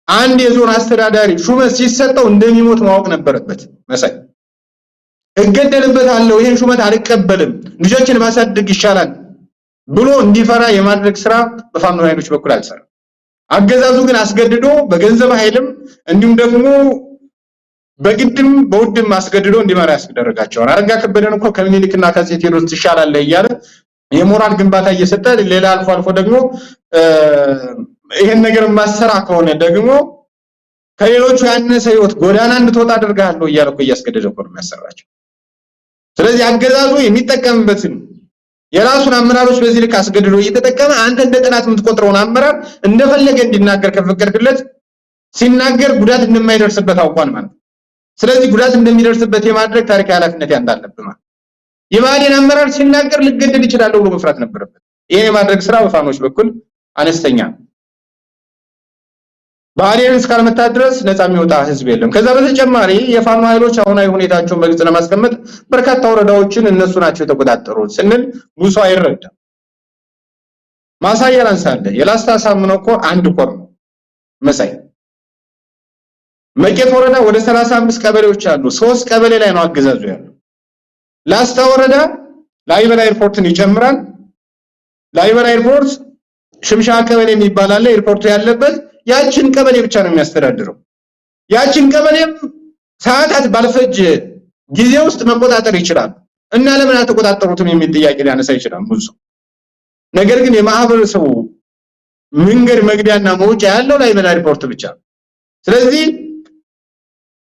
አንድ የዞን አስተዳዳሪ ሹመት ሲሰጠው እንደሚሞት ማወቅ ነበረበት። መሳይ እገደልበታለሁ፣ ይሄን ሹመት አልቀበልም፣ ልጆችን ማሳደግ ይሻላል ብሎ እንዲፈራ የማድረግ ስራ በፋኖ ኃይሎች በኩል አልሰራም። አገዛዙ ግን አስገድዶ በገንዘብ ኃይልም እንዲሁም ደግሞ በግድም በውድም አስገድዶ እንዲመራ ያስደረጋቸዋል። አረጋ ከበደን እኮ ከምኒልክና ከአፄ ቴዎድሮስ ትሻላለህ እያለ የሞራል ግንባታ እየሰጠ ሌላ አልፎ አልፎ ደግሞ ይሄን ነገር ማሰራ ከሆነ ደግሞ ከሌሎቹ ያነሰ ህይወት ጎዳና እንድትወጣ አድርጋለሁ እያለ እኮ እያስገደደ እኮ ነው የሚያሰራቸው። ስለዚህ አገዛዙ የሚጠቀምበትን የራሱን አመራሮች በዚህ ልክ አስገድዶ እየተጠቀመ አንተ እንደ ጠላት የምትቆጥረውን አመራር እንደፈለገ እንዲናገር ከፈቀድክለት ሲናገር ጉዳት እንደማይደርስበት አውቋል ማለት ነው። ስለዚህ ጉዳት እንደሚደርስበት የማድረግ ታሪካዊ ኃላፊነት ያንዳለብህ ማለት የባህዴን አመራር ሲናገር ልገደል ይችላል ብሎ መፍራት ነበረበት። ይሄን የማድረግ ስራ በፋኖች በኩል አነስተኛ ባህዴን እስካልመታ ድረስ ነፃ የሚወጣ ህዝብ የለም። ከዛ በተጨማሪ የፋኖ ኃይሎች አሁናዊ ሁኔታቸውን በግልጽ ለማስቀመጥ በርካታ ወረዳዎችን እነሱ ናቸው የተቆጣጠሩት ስንል ብዙ አይረዳም። ማሳያ ላንሳለህ። የላስታ ሳምነው ኮር አንድ ኮር ነው መሳይ። መቄት ወረዳ ወደ 35 ቀበሌዎች አሉ። 3 ቀበሌ ላይ ነው አገዛዙ ያለው። ላስታ ወረዳ ላይበላ ኤርፖርትን ይጨምራል። ላይበላ ኤርፖርት ሽምሻ ቀበሌ የሚባል አለ ኤርፖርቱ ያለበት። ያችን ቀበሌ ብቻ ነው የሚያስተዳድረው። ያችን ቀበሌም ሰዓታት ባልፈጀ ጊዜ ውስጥ መቆጣጠር ይችላል እና ለምን አልተቆጣጠሩትም የሚል ጥያቄ ሊያነሳ ይችላል ብዙ። ነገር ግን የማህበረሰቡ መንገድ መግቢያና መውጫ ያለው ላይበላ ኤርፖርት ብቻ። ስለዚህ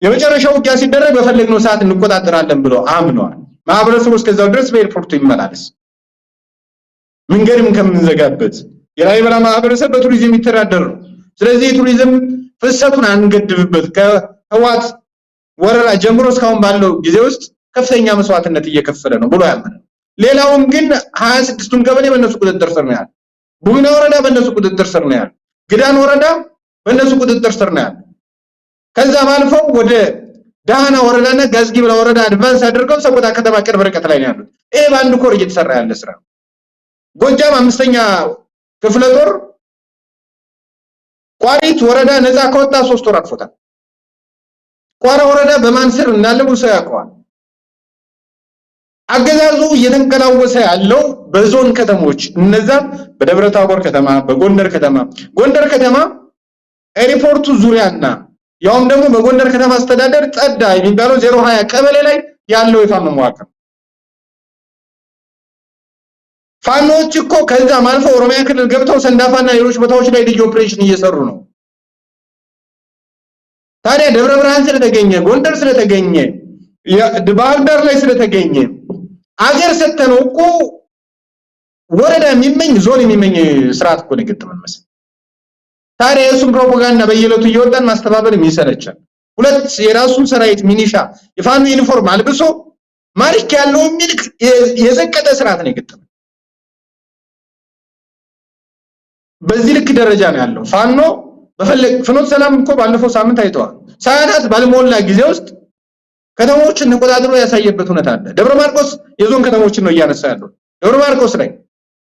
የመጨረሻው ውጊያ ሲደረግ በፈለግነው ሰዓት እንቆጣጠራለን ብሎ አምነዋል። ማህበረሰቡ እስከዛው ድረስ በኤርፖርቱ ይመላለስ፣ መንገድም ከምንዘጋበት። የላይበላ ማህበረሰብ በቱሪዝም የሚተዳደር ነው። ስለዚህ የቱሪዝም ፍሰቱን አንገድብበት። ከህዋት ወረራ ጀምሮ እስካሁን ባለው ጊዜ ውስጥ ከፍተኛ መስዋዕትነት እየከፈለ ነው ብሎ ያመነ። ሌላውም ግን 26ቱን ቀበሌ በእነሱ ቁጥጥር ስር ነው ያለው። ቡግና ወረዳ በእነሱ ቁጥጥር ስር ነው ያለው። ግዳን ወረዳ በእነሱ ቁጥጥር ስር ነው ያለው። ከዛም አልፈው ወደ ዳህና ወረዳና ጋዝጊብላ ወረዳ አድቫንስ አድርገው ሰቆጣ ከተማ ቅርብ ርቀት ላይ ነው ያሉት። ይሄ በአንድ ኮር እየተሰራ ያለ ስራ። ጎጃም 5ኛ ክፍለ ጦር ቋሪት ወረዳ ነፃ ከወጣ 3 ወር አልፎታል። ቋራ ወረዳ በማን ስር እንዳለ ብዙ ያውቀዋል። አገዛዙ እየተንቀላወሰ ያለው በዞን ከተሞች እነዛም በደብረ ታቦር ከተማ፣ በጎንደር ከተማ። ጎንደር ከተማ ኤርፖርቱ ዙሪያና ያውም ደግሞ በጎንደር ከተማ አስተዳደር ጸዳ የሚባለው 020 ቀበሌ ላይ ያለው የፋኖ መዋቅር። ፋኖች እኮ ከዛም አልፎ ኦሮሚያ ክልል ገብተው ሰንዳፋና ሌሎች ቦታዎች ላይ ልዩ ኦፕሬሽን እየሰሩ ነው። ታዲያ ደብረ ብርሃን ስለተገኘ፣ ጎንደር ስለተገኘ፣ ባህር ዳር ላይ ስለተገኘ አገር ሰተነው እኮ ወረዳ የሚመኝ ዞን የሚመኝ ስርዓት እኮ ነው የገጠመን መሰለኝ። ታዲያ የሱን ፕሮፓጋንዳ በየለቱ እየወጣን ማስተባበልም ይሰለቻል። ሁለት የራሱን ሰራዊት ሚኒሻ የፋኖ ዩኒፎርም አልብሶ ማሪክ ያለው ሚልክ የዘቀጠ ስርዓት ነው የገጠመን። በዚህ ልክ ደረጃ ነው ያለው ፋኖ። ፍኖተ ሰላም እኮ ባለፈው ሳምንት አይተዋል። ሰዓታት ባልሞላ ጊዜ ውስጥ ከተሞችን ተቆጣጥሮ ያሳየበት ሁኔታ አለ። ደብረ ማርቆስ የዞን ከተሞችን ነው እያነሳ ያለው። ደብረ ማርቆስ ላይ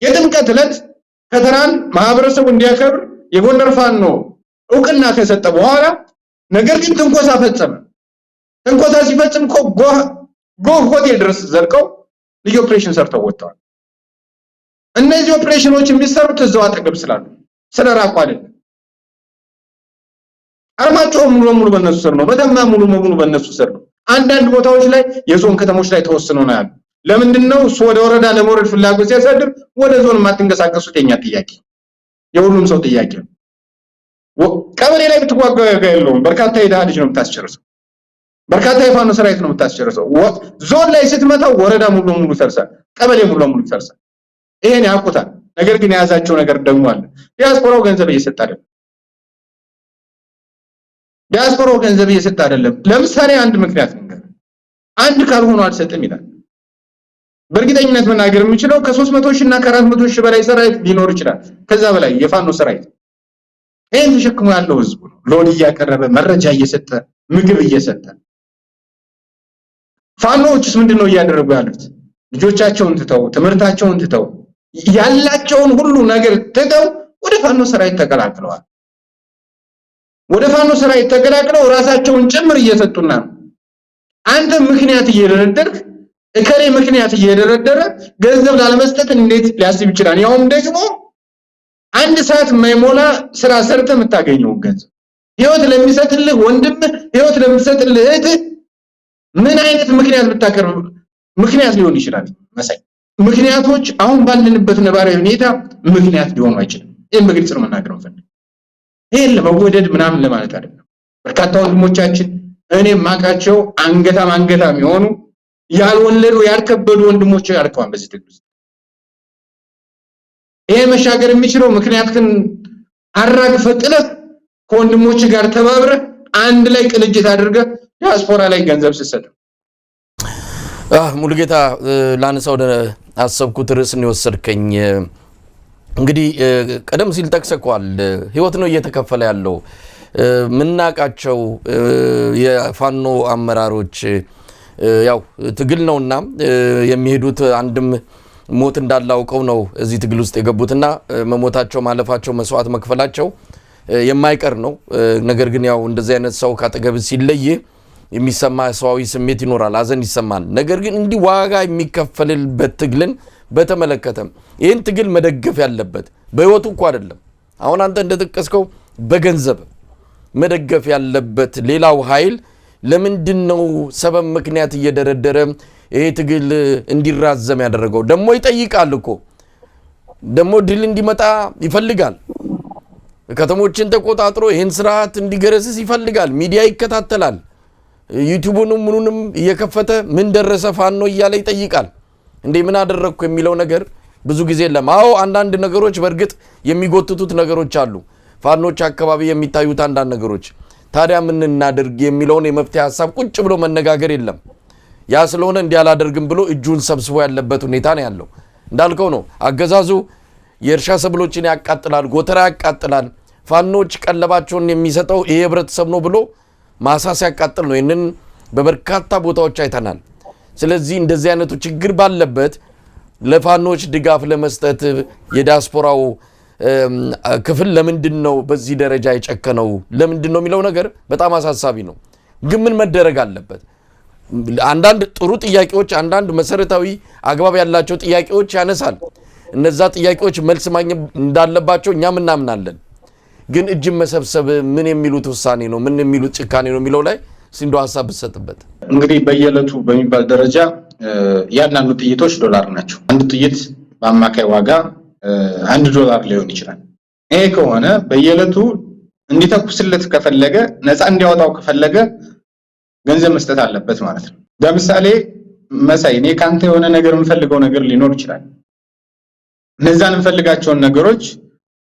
የጥምቀት ዕለት ከተራን ማህበረሰቡ እንዲያከብር የጎንደር ፋኖ እውቅና ከሰጠ በኋላ ነገር ግን ትንኮሳ ፈጸመ። ትንኮሳ ሲፈጽም እኮ ጎህ ሆቴል ድረስ ዘልቀው ልዩ ኦፕሬሽን ሰርተው ወጥተዋል። እነዚህ ኦፕሬሽኖች የሚሰሩት እዛው አጠገብ ስላሉ ስለራቁ አይደለም። አርማጭሆ ሙሉ ሙሉ በእነሱ ስር ነው። መተማ ሙሉ ሙሉ በእነሱ ስር ነው። አንዳንድ ቦታዎች ላይ የዞን ከተሞች ላይ ተወስኖ ነው ያለው። ለምንድነው እሱ ወደ ወረዳ ለመውረድ ፍላጎት ሲያሳድር ወደ ዞን ማትንቀሳቀሱት? የኛ ጥያቄ የሁሉም ሰው ጥያቄ ነው። ቀበሌ ላይ ብትዋጋው ያለውን በርካታ የድሃ ልጅ ነው የምታስጨርሰው። በርካታ የፋኖ ሰራዊት ነው የምታስጨርሰው። ዞን ላይ ስትመታው ወረዳ ሙሉ ሙሉ ይፈርሳል፣ ቀበሌ ሙሉ ሙሉ ይፈርሳል። ይሄን ያውቁታል። ነገር ግን የያዛቸው ነገር ደግሞ አለ። ዲያስፖራው ገንዘብ እየሰጠ አይደለም። ዲያስፖራው ገንዘብ እየሰጠ አይደለም። ለምሳሌ አንድ ምክንያት ነገር አንድ ካልሆነ አልሰጥም ይላል። በእርግጠኝነት መናገር የምችለው ከ300 ሺህ እና ከ400 ሺህ በላይ ሰራዊት ሊኖር ይችላል። ከዛ በላይ የፋኖ ሰራዊት ይሄን ተሸክሞ ያለው ህዝቡ ነው። ሎድ እያቀረበ መረጃ እየሰጠ ምግብ እየሰጠ ፋኖዎችስ ምንድነው እያደረጉ ያሉት? ልጆቻቸውን ትተው ትምህርታቸውን ትተው ያላቸውን ሁሉ ነገር ትተው ወደ ፋኖ ሰራዊት ተቀላቅለዋል። ወደ ፋኖ ሰራዊት ተቀላቅለው ራሳቸውን ጭምር እየሰጡና ነው። አንተ ምክንያት እየደረደርክ እከሌ ምክንያት እየደረደረ ገንዘብ ላለመስጠት እንዴት ሊያስብ ይችላል? ያውም ደግሞ አንድ ሰዓት የማይሞላ ስራ ሰርተ የምታገኘው ገንዘብ ህይወት ለሚሰጥልህ ወንድም ህይወት ለሚሰጥልህ እህት ምን አይነት ምክንያት ብታቀርብ ምክንያት ሊሆን ይችላል? መሳይ ምክንያቶች አሁን ባለንበት ነባራዊ ሁኔታ ምክንያት ሊሆኑ አይችልም። ይሄን በግልጽ ነው መናገር እንፈልግ። ይሄን ለመወደድ ምናምን ለማለት አይደለም። በርካታ ወንድሞቻችን እኔ ማቃቸው አንገታም የሆኑ ያልወለዱ ያልከበዱ ወንድሞች ያልከዋን በዚህ ትግል ውስጥ ይሄ መሻገር የሚችለው ምክንያትን አራግፈ ጥለህ ከወንድሞች ጋር ተባብረ አንድ ላይ ቅንጅት አድርገ ዲያስፖራ ላይ ገንዘብ ስትሰጥ ሙሉጌታ ላነሳው አሰብኩት ርዕስ ነው የወሰድከኝ። እንግዲህ ቀደም ሲል ተከሰኳል ህይወት ነው እየተከፈለ ያለው ምናቃቸው የፋኖ አመራሮች ያው ትግል ነውና የሚሄዱት አንድም ሞት እንዳላውቀው ነው እዚህ ትግል ውስጥ የገቡትና መሞታቸው ማለፋቸው መስዋዕት መክፈላቸው የማይቀር ነው። ነገር ግን ያው እንደዚህ አይነት ሰው ካጠገብ ሲለይ የሚሰማ ሰዋዊ ስሜት ይኖራል፣ አዘን ይሰማል። ነገር ግን እንዲህ ዋጋ የሚከፈልበት ትግልን በተመለከተ ይህን ትግል መደገፍ ያለበት በህይወቱ እንኳን አይደለም። አሁን አንተ እንደተጠቀስከው በገንዘብ መደገፍ ያለበት ሌላው ኃይል ለምንድነው ሰበብ ምክንያት እየደረደረ ይሄ ትግል እንዲራዘም ያደረገው? ደሞ ይጠይቃል እኮ ደሞ ድል እንዲመጣ ይፈልጋል። ከተሞችን ተቆጣጥሮ ይሄን ስርዓት እንዲገረስስ ይፈልጋል። ሚዲያ ይከታተላል። ዩቲዩብንም ምኑንም እየከፈተ ምን ደረሰ ፋኖ እያለ ይጠይቃል። እንዴ ምን አደረኩ የሚለው ነገር ብዙ ጊዜ የለም። አዎ አንዳንድ ነገሮች በርግጥ የሚጎትቱት ነገሮች አሉ። ፋኖች አካባቢ የሚታዩት አንዳንድ ነገሮች ታዲያ ምን እናድርግ የሚለውን የመፍትሄ ሐሳብ ቁጭ ብሎ መነጋገር የለም። ያ ስለሆነ እንዲያላደርግም ብሎ እጁን ሰብስቦ ያለበት ሁኔታ ነው ያለው። እንዳልከው ነው አገዛዙ የእርሻ ሰብሎችን ያቃጥላል፣ ጎተራ ያቃጥላል። ፋኖች ቀለባቸውን የሚሰጠው ይሄ ህብረተሰብ ነው ብሎ ማሳስ ያቃጥል ነው። ይሄንን በበርካታ ቦታዎች አይተናል። ስለዚህ እንደዚህ አይነቱ ችግር ባለበት ለፋኖች ድጋፍ ለመስጠት የዲያስፖራው ክፍል ለምንድነው በዚህ ደረጃ የጨከነው ለምንድነው የሚለው ነገር በጣም አሳሳቢ ነው። ግን ምን መደረግ አለበት? አንዳንድ ጥሩ ጥያቄዎች አንዳንድ መሰረታዊ አግባብ ያላቸው ጥያቄዎች ያነሳል። እነዛ ጥያቄዎች መልስ ማግኘት እንዳለባቸው እኛም እናምናለን። ግን እጅ መሰብሰብ ምን የሚሉት ውሳኔ ነው ምን የሚሉት ጭካኔ ነው የሚለው ላይ ሲንዶ ሐሳብ ብትሰጥበት። እንግዲህ በየለቱ በሚባል ደረጃ ያንዳንዱ ጥይቶች ዶላር ናቸው። አንድ ጥይት በአማካይ ዋጋ $1 ሊሆን ይችላል። ይሄ ከሆነ በየለቱ እንዲተኩስለት ከፈለገ ነፃ እንዲያወጣው ከፈለገ ገንዘብ መስጠት አለበት ማለት ነው። ለምሳሌ መሳይ እኔ ካንተ የሆነ ነገር የምፈልገው ነገር ሊኖር ይችላል። እነዛን የምፈልጋቸውን ነገሮች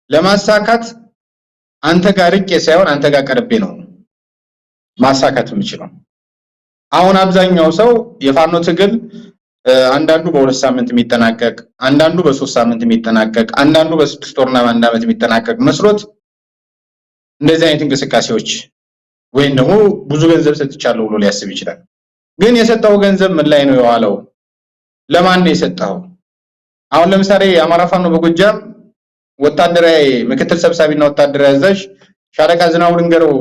ለማሳካት አንተ ጋር ርቄ ሳይሆን አንተ ጋር ቀርቤ ነው ማሳካት የምችለው። አሁን አብዛኛው ሰው የፋኖ ትግል አንዳንዱ በ2 ሳምንት የሚጠናቀቅ አንዳንዱ በ3 ሳምንት የሚጠናቀቅ አንዳንዱ በ6 ወርና በ1 ዓመት የሚጠናቀቅ መስሎት እንደዚህ አይነት እንቅስቃሴዎች ወይም ደግሞ ብዙ ገንዘብ ሰጥቻለሁ ብሎ ሊያስብ ይችላል። ግን የሰጠው ገንዘብ ምን ላይ ነው የዋለው? ለማን ነው የሰጠው? አሁን ለምሳሌ የአማራ ፋኖ በጎጃም ወታደራዊ ምክትል ሰብሳቢና ወታደራዊ አዛዥ ሻለቃ ዝናቡ ድንገረው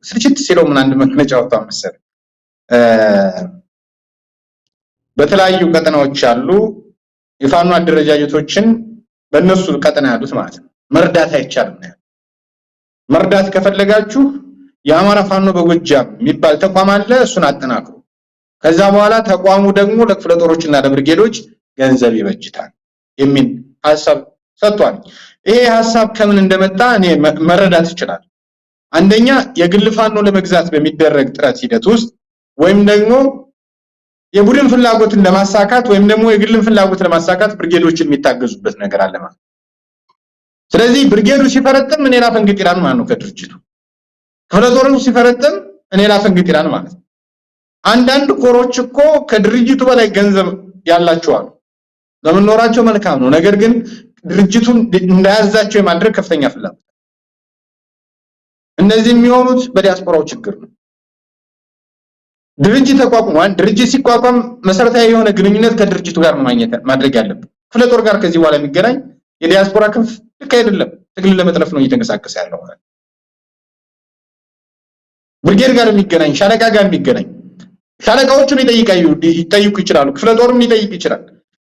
ስልችት ሲለው ምን አንድ መግለጫ ወጣው መሰለ በተለያዩ ቀጠናዎች ያሉ የፋኖ አደረጃጀቶችን በእነሱ ቀጠና ያሉት ማለት ነው መርዳት አይቻልም ነው። መርዳት ከፈለጋችሁ የአማራ ፋኖ በጎጃም የሚባል ተቋም አለ፣ እሱን አጠናክሩ። ከዛ በኋላ ተቋሙ ደግሞ ለክፍለ ጦሮችና ለብርጌዶች ገንዘብ ይበጅታል የሚል ሐሳብ ሰጥቷል። ይሄ ሐሳብ ከምን እንደመጣ እኔ መረዳት ይችላል። አንደኛ የግል ፋኖ ለመግዛት በሚደረግ ጥረት ሂደት ውስጥ ወይም ደግሞ የቡድን ፍላጎትን ለማሳካት ወይም ደግሞ የግልን ፍላጎት ለማሳካት ብርጌዶችን የሚታገዙበት ነገር አለ ማለት። ስለዚህ ብርጌዱ ሲፈረጥም እኔ ላፈንግጥ ይላል ማለት ነው ከድርጅቱ። ክፍለ ጦሩ ሲፈረጥም እኔ ላፈንግጥ ይላል ማለት። አንዳንድ ኮሮች እኮ ከድርጅቱ በላይ ገንዘብ ያላቸው አሉ። ለምንኖራቸው መልካም ነው። ነገር ግን ድርጅቱን እንዳያዛቸው የማድረግ ከፍተኛ ፍላጎት። እነዚህ የሚሆኑት በዲያስፖራው ችግር ነው። ድርጅት ተቋቁሟል። ድርጅት ሲቋቋም መሰረታዊ የሆነ ግንኙነት ከድርጅቱ ጋር ማድረግ ያለበት። ክፍለ ጦር ጋር ከዚህ በኋላ የሚገናኝ የዲያስፖራ ክንፍ ልክ አይደለም። ትግል ለመጥለፍ ነው እየተንቀሳቀሰ ያለው። ብርጌድ ጋር የሚገናኝ ሻለቃ ጋር የሚገናኝ ሻለቃዎቹን ይጠይቁ ይችላሉ። ክፍለ ጦርም ሊጠይቅ ይችላል።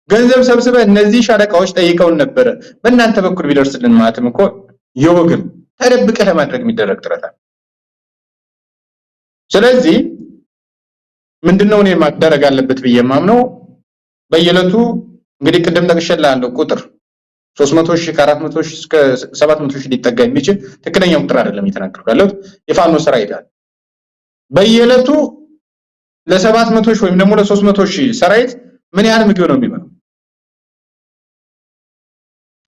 ገንዘብ ሰብስበ እነዚህ ሻለቃዎች ጠይቀውን ነበር በእናንተ በኩል ቢደርስልን ማለትም እኮ የወግን ተደብቀ ለማድረግ የሚደረግ ጥረት አለ። ስለዚህ ምንድነው እኔ ማደረግ አለበት ብዬ የማምነው በየለቱ እንግዲህ ቅድም ጠቅሼልሃለሁ ቁጥር 300,000 ከ400,000 እስከ 700,000 ሊጠጋ የሚችል ትክክለኛው ቁጥር አይደለም እየተናገርኩ ያለሁት የፋኖ ስራ ይላል። በየለቱ ለ700,000 ወይም ደግሞ ለ300,000 ሰራዊት ምን ያህል ምግብ ነው የሚበላው?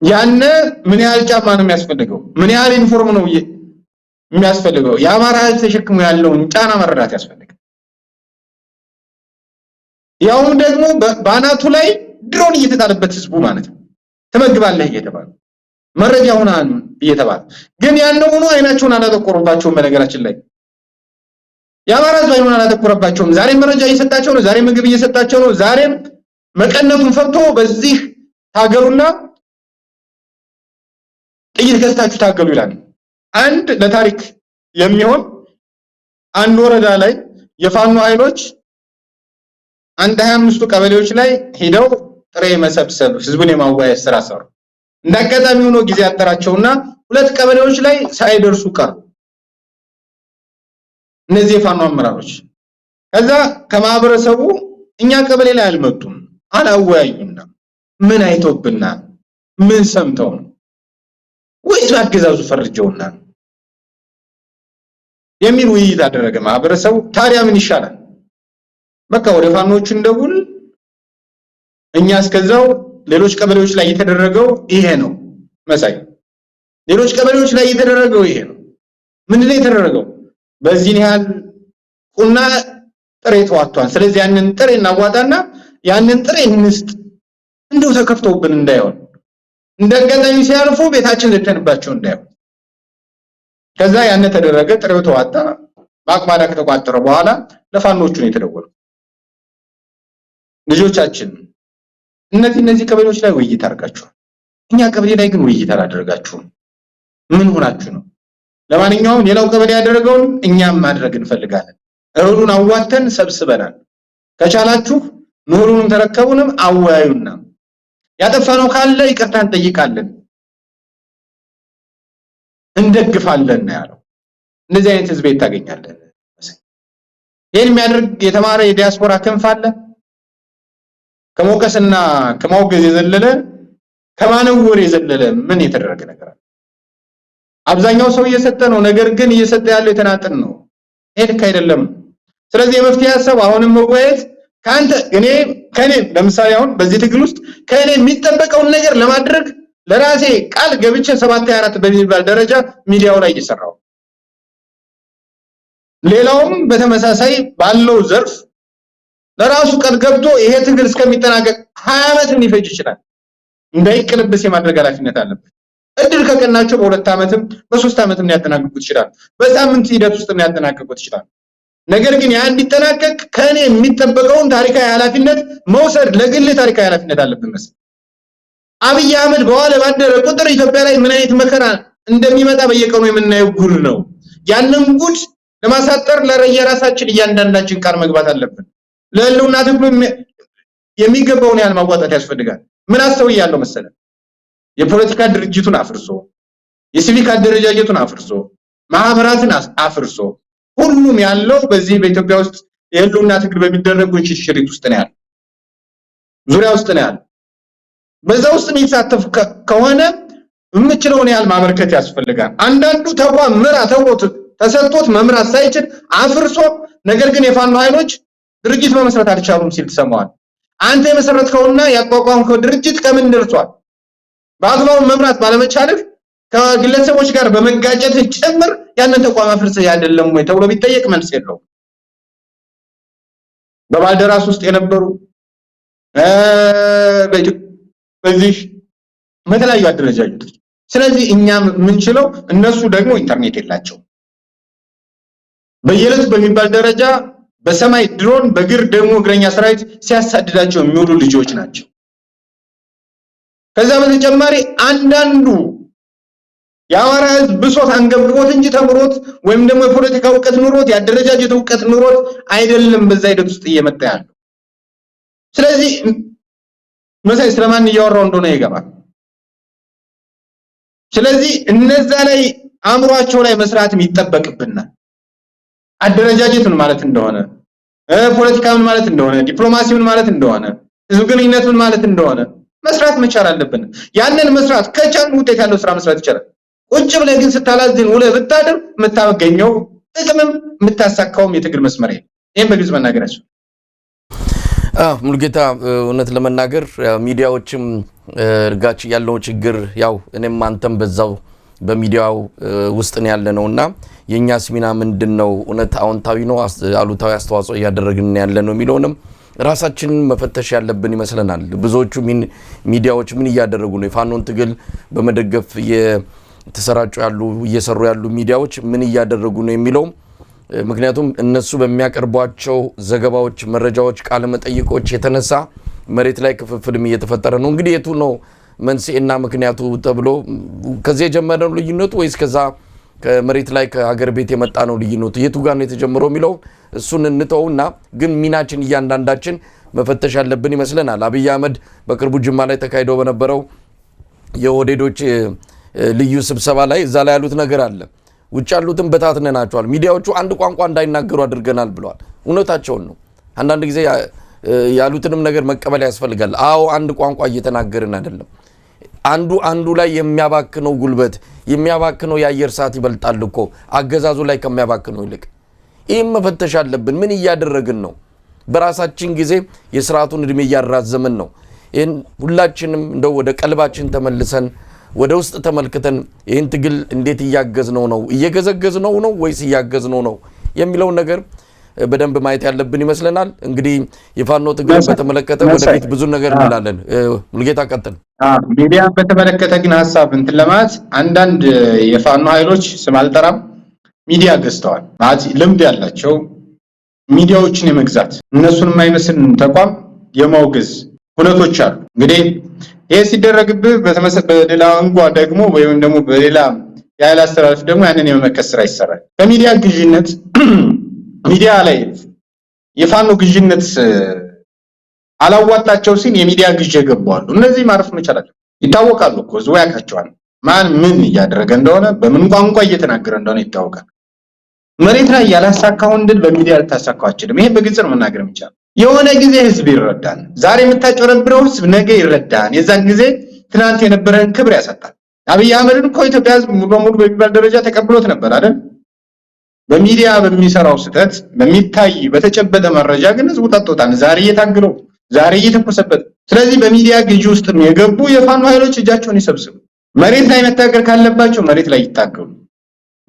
ያነ ምን ያህል ጫማ ነው የሚያስፈልገው? ምን ያህል ዩኒፎርም ነው የሚያስፈልገው? የአማራ ህዝብ ተሸክሞ ያለውን ጫና መረዳት ያስፈልጋል። ያውም ደግሞ ባናቱ ላይ ድሮን እየተጣለበት ህዝቡ ማለት ነው ተመግባለህ እየተባለ መረጃ ሆናን እየተባለ ግን ያንኑ ሆኖ አይናቸውን አላተቆረባቸውም። በነገራችን ላይ የአማራ ህዝብ አይኑን አላተቆረባቸውም። ዛሬ መረጃ እየሰጣቸው ነው። ዛሬ ምግብ እየሰጣቸው ነው። ዛሬም መቀነቱን ፈርቶ በዚህ ታገሉና ጥይት ገዝታችሁ ታገሉ ይላል። አንድ ለታሪክ የሚሆን አንድ ወረዳ ላይ የፋኖ ኃይሎች አንድ 25 ቀበሌዎች ላይ ሄደው ጥሬ መሰብሰብ ህዝቡን የማዋየት ስራ ሰሩ። እንዳጋጣሚ ሆኖ ጊዜ አጠራቸውና 2 ቀበሌዎች ላይ ሳይደርሱ ቀሩ እነዚህ የፋኖ አመራሮች። ከዛ ከማህበረሰቡ እኛ ቀበሌ ላይ አልመጡም አላወያዩና ምን አይቶብና ምን ሰምተው ወይስ አገዛዙ ፈርጀውና የሚል ውይይት አደረገ ማህበረሰቡ። ታዲያ ምን ይሻላል? በቃ ወደ ፋኖቹ እንደውል እኛ እስከዛው ሌሎች ቀበሌዎች ላይ የተደረገው ይሄ ነው መሳይ። ሌሎች ቀበሌዎች ላይ የተደረገው ይሄ ነው። ምንድነው የተደረገው? በዚህ ያህል ቁና ጥሬ ተዋጥቷል። ስለዚህ ያንን ጥሬ እናዋጣና ያንን ጥሬ እንስጥ እንደው ተከፍቶብን እንዳይሆን እንደገናኝ ሲያልፉ ቤታችን ዘተንባቸው እንዳይሆን። ከዛ ያን ተደረገ። ጥሬው ተዋጣ። በአቅማዳ ከተቋጠረ በኋላ ለፋኖቹ ነው የተደወለው። ልጆቻችን እነዚህ ቀበሌዎች ላይ ውይይት አድርጋችኋል። እኛ ቀበሌ ላይ ግን ውይይት አላደረጋችሁም። ምን ሆናችሁ ነው? ለማንኛውም ሌላው ቀበሌ ያደረገውን እኛም ማድረግ እንፈልጋለን። እህሉን አዋተን ሰብስበናል። ከቻላችሁ ኑሩንም ተረከቡንም አወያዩና ያጠፋነው ካለ ይቅርታ እንጠይቃለን እንደግፋለን ያለው። እንደዚህ አይነት ህዝብ ታገኛለን። ይሄን የሚያደርግ የተማረ የዲያስፖራ ክንፍ አለ። ከሞቀስና ከማውገዝ የዘለለ ከማነወር የዘለለ ምን የተደረገ ነገር አለ? አብዛኛው ሰው እየሰጠ ነው። ነገር ግን እየሰጠ ያለው የተናጠን ነው። ይሄ ልክ አይደለም። ስለዚህ የመፍትሄ ሐሳብ አሁንም መወያየት ከኔ ለምሳሌ አሁን በዚህ ትግል ውስጥ ከኔ የሚጠበቀውን ነገር ለማድረግ ለራሴ ቃል ገብቼ 724 በሚባል ደረጃ ሚዲያው ላይ እየሰራው ሌላውም በተመሳሳይ ባለው ዘርፍ ለራሱ ቃል ገብቶ ይሄ ትግል እስከሚጠናቀቅ 20 ዓመት ሊፈጅ ይችላል እንዳይቀለበስ የማድረግ ኃላፊነት አለበት። እድል ከቀናቸው በ2 ዓመትም በ3 ዓመትም ሊያጠናቅቁት ይችላል። በሳምንት ሂደት ውስጥ ሊያጠናቅቁት ይችላል። ነገር ግን ያ እንዲጠናቀቅ ከኔ የሚጠበቀውን ታሪካዊ ኃላፊነት መውሰድ ለግል ታሪካዊ ኃላፊነት አለብን። አብይ አህመድ በኋላ ባደረ ቁጥር ኢትዮጵያ ላይ ምን አይነት መከራ እንደሚመጣ በየቀኑ የምናየው ጉድ ነው። ያንን ጉድ ለማሳጠር ለየራሳችን እያንዳንዳችን ቃል መግባት አለብን። ለህልውና ትግሉ የሚገባውን ያህል ማዋጣት ያስፈልጋል። ምን አስተውያለሁ መሰለ? የፖለቲካ ድርጅቱን አፍርሶ የሲቪክ አደረጃጀቱን አፍርሶ ማህበራትን አፍርሶ ሁሉም ያለው በዚህ በኢትዮጵያ ውስጥ የህልውና ትግል በሚደረጉ ሽሽሪት ውስጥ ነው ያለው ዙሪያ ውስጥ ነው ያለው በዛ ውስጥ የሚሳተፍ ከሆነ የምችለውን ያህል ማበርከት ያስፈልጋል አንዳንዱ ተቋም ምራ ተሰጥቶት መምራት ሳይችል አፍርሶ ነገር ግን የፋኖ ኃይሎች ድርጅት መመስረት አልቻሉም ሲል ተሰማዋል አንተ የመሰረትከውና ያቋቋምከው ድርጅት ከምን ደርሷል በአግባቡ መምራት ባለመቻልህ ከግለሰቦች ጋር በመጋጨት ጭምር ያንን ተቋም አፍርሰ ያደለም ወይ ተብሎ ቢጠየቅ መልስ የለው በባልደራስ ውስጥ የነበሩ በዚህ በተለያዩ አደረጃጀቶች ስለዚህ እኛም ምንችለው እነሱ ደግሞ ኢንተርኔት የላቸው በየለቱ በሚባል ደረጃ በሰማይ ድሮን በግር ደግሞ እግረኛ ሰራዊት ሲያሳድዳቸው የሚውሉ ልጆች ናቸው ከዛ በተጨማሪ አንዳንዱ የአማራ ህዝብ ብሶት አንገብግቦት እንጂ ተምሮት ወይም ደግሞ የፖለቲካ ዕውቀት ኑሮት ያደረጃጀት ዕውቀት ኑሮት አይደለም በዛ ሂደት ውስጥ እየመጣ ያለው ስለዚህ መሳይ ስለማን እያወራው እንደሆነ ይገባል ስለዚህ እነዛ ላይ አምሯቸው ላይ መስራትም ይተበቅብናል አደረጃጀት ምን ማለት እንደሆነ ፖለቲካ ምን ማለት እንደሆነ ዲፕሎማሲ ምን ማለት እንደሆነ ህዝብ ግንኙነት ምን ማለት እንደሆነ መስራት መቻል አለብን ያንን መስራት ከቻልን ውጤት ያለው ስራ መስራት ይችላል ቁጭ ብለህ ግን ስታላዝን ውለህ ብታድር የምታገኘው ጥቅምም የምታሳካውም የትግል መስመር ይሄን በግልጽ መናገር ያስፈልጋል ሙሉጌታ እውነት ለመናገር ሚዲያዎችም እርጋች ያለው ችግር ያው እኔም አንተም በዛው በሚዲያው ውስጥ ነው ያለነውና የኛስ ሚና ምንድነው እውነት አዎንታዊ ነው አሉታዊ አስተዋጽኦ ያደረግን ያለነው የሚለውንም ራሳችንን መፈተሽ ያለብን ይመስለናል ብዙዎቹ ሚዲያዎች ምን ያደረጉ ነው የፋኖን ትግል በመደገፍ የተሰራጩ ያሉ እየሰሩ ያሉ ሚዲያዎች ምን ያደረጉ ነው የሚለው ምክንያቱም እነሱ በሚያቀርቧቸው ዘገባዎች መረጃዎች ቃለ መጠይቆች የተነሳ መሬት ላይ ክፍፍልም እየተፈጠረ ነው እንግዲህ የቱ ነው መንስኤና ምክንያቱ ተብሎ ከዚህ የጀመረው ልዩነቱ ወይስ ከዛ ከመሬት ላይ ከሀገር ቤት የመጣ ነው ልዩነቱ የቱ ጋር ነው የተጀመረው የሚለው እሱን እንተውና ግን ሚናችን እያንዳንዳችን መፈተሽ ያለብን ይመስለናል አብይ አህመድ በቅርቡ ጅማ ላይ ተካሂዶ በነበረው የኦህዴዶች ልዩ ስብሰባ ላይ እዛ ላይ ያሉት ነገር አለ ውጭ ያሉትን በታትነናቸዋል ሚዲያዎቹ አንድ ቋንቋ እንዳይናገሩ አድርገናል ብለዋል እውነታቸውን ነው አንዳንድ ጊዜ ያሉትንም ነገር መቀበል ያስፈልጋል አዎ አንድ ቋንቋ እየተናገርን አይደለም አንዱ ላይ የሚያባክነው ጉልበት የሚያባክነው የአየር ሰዓት ይበልጣል እኮ አገዛዙ ላይ ከሚያባክነው ይልቅ ይሄን መፈተሽ አለብን ምን እያደረግን ነው በራሳችን ጊዜ የሥርዓቱን እድሜ እያራዘመን ነው ይሄን ሁላችንም እንደው ወደ ቀልባችን ተመልሰን ወደ ውስጥ ተመልክተን ይሄን ትግል እንዴት እያገዝነው ነው እየገዘገዝነው ነው ወይስ እያገዝነው ነው የሚለው ነገር በደንብ ማየት ያለብን ይመስለናል እንግዲህ የፋኖ ትግል በተመለከተ ወደፊት ብዙ ነገር እንላለን ሙሉጌታ ቀጥል ሚዲያ በተመለከተ ግን ሐሳብ እንትን ለማለት አንዳንድ የፋኖ ኃይሎች ስም አልጠራም ሚዲያ ገዝተዋል ማለት ልምድ ያላቸው ሚዲያዎችን የመግዛት እነሱን የማይመስል ተቋም የማውገዝ ሁነቶች አሉ እንግዲህ ይሄ ሲደረግብህ በሌላ እንኳ ደግሞ ወይም ደግሞ በሌላ የኃይል አስተላልፍ ደግሞ ያንን የመመከት ስራ ይሰራል በሚዲያ ግዥነት ሚዲያ ላይ የፋኖ ግዥነት አላዋጣቸው ሲል የሚዲያ ግዥ የገባዋሉ እነዚህ ማረፍ መቻላል ይታወቃሉ እኮ ህዝቡ ያውቃቸዋል ማን ምን እያደረገ እንደሆነ በምን ቋንቋ እየተናገረ እንደሆነ ይታወቃል መሬት ላይ ያላሳካውን ድል በሚዲያ ልታሳካው አትችልም ይሄ በግልጽ ነው መናገር የሚቻለው የሆነ ጊዜ ህዝብ ይረዳል ዛሬ የምታጨረብረው ህዝብ ነገ ይረዳል የዛን ጊዜ ትናንት የነበረን ክብር ያሰጣል አብይ አህመድን እኮ ኢትዮጵያ ህዝብ በሙሉ በሚባል ደረጃ ተቀብሎት ነበር አይደል በሚዲያ በሚሰራው ስህተት በሚታይ በተጨበጠ መረጃ ግን ህዝቡ ተጣጣን ዛሬ እየታገለው ዛሬ እየተኮሰበት ስለዚህ በሚዲያ ግዢ ውስጥ የገቡ የፋኖ ኃይሎች እጃቸውን ይሰብስቡ መሬት ላይ መታገል ካለባቸው መሬት ላይ ይታገሉ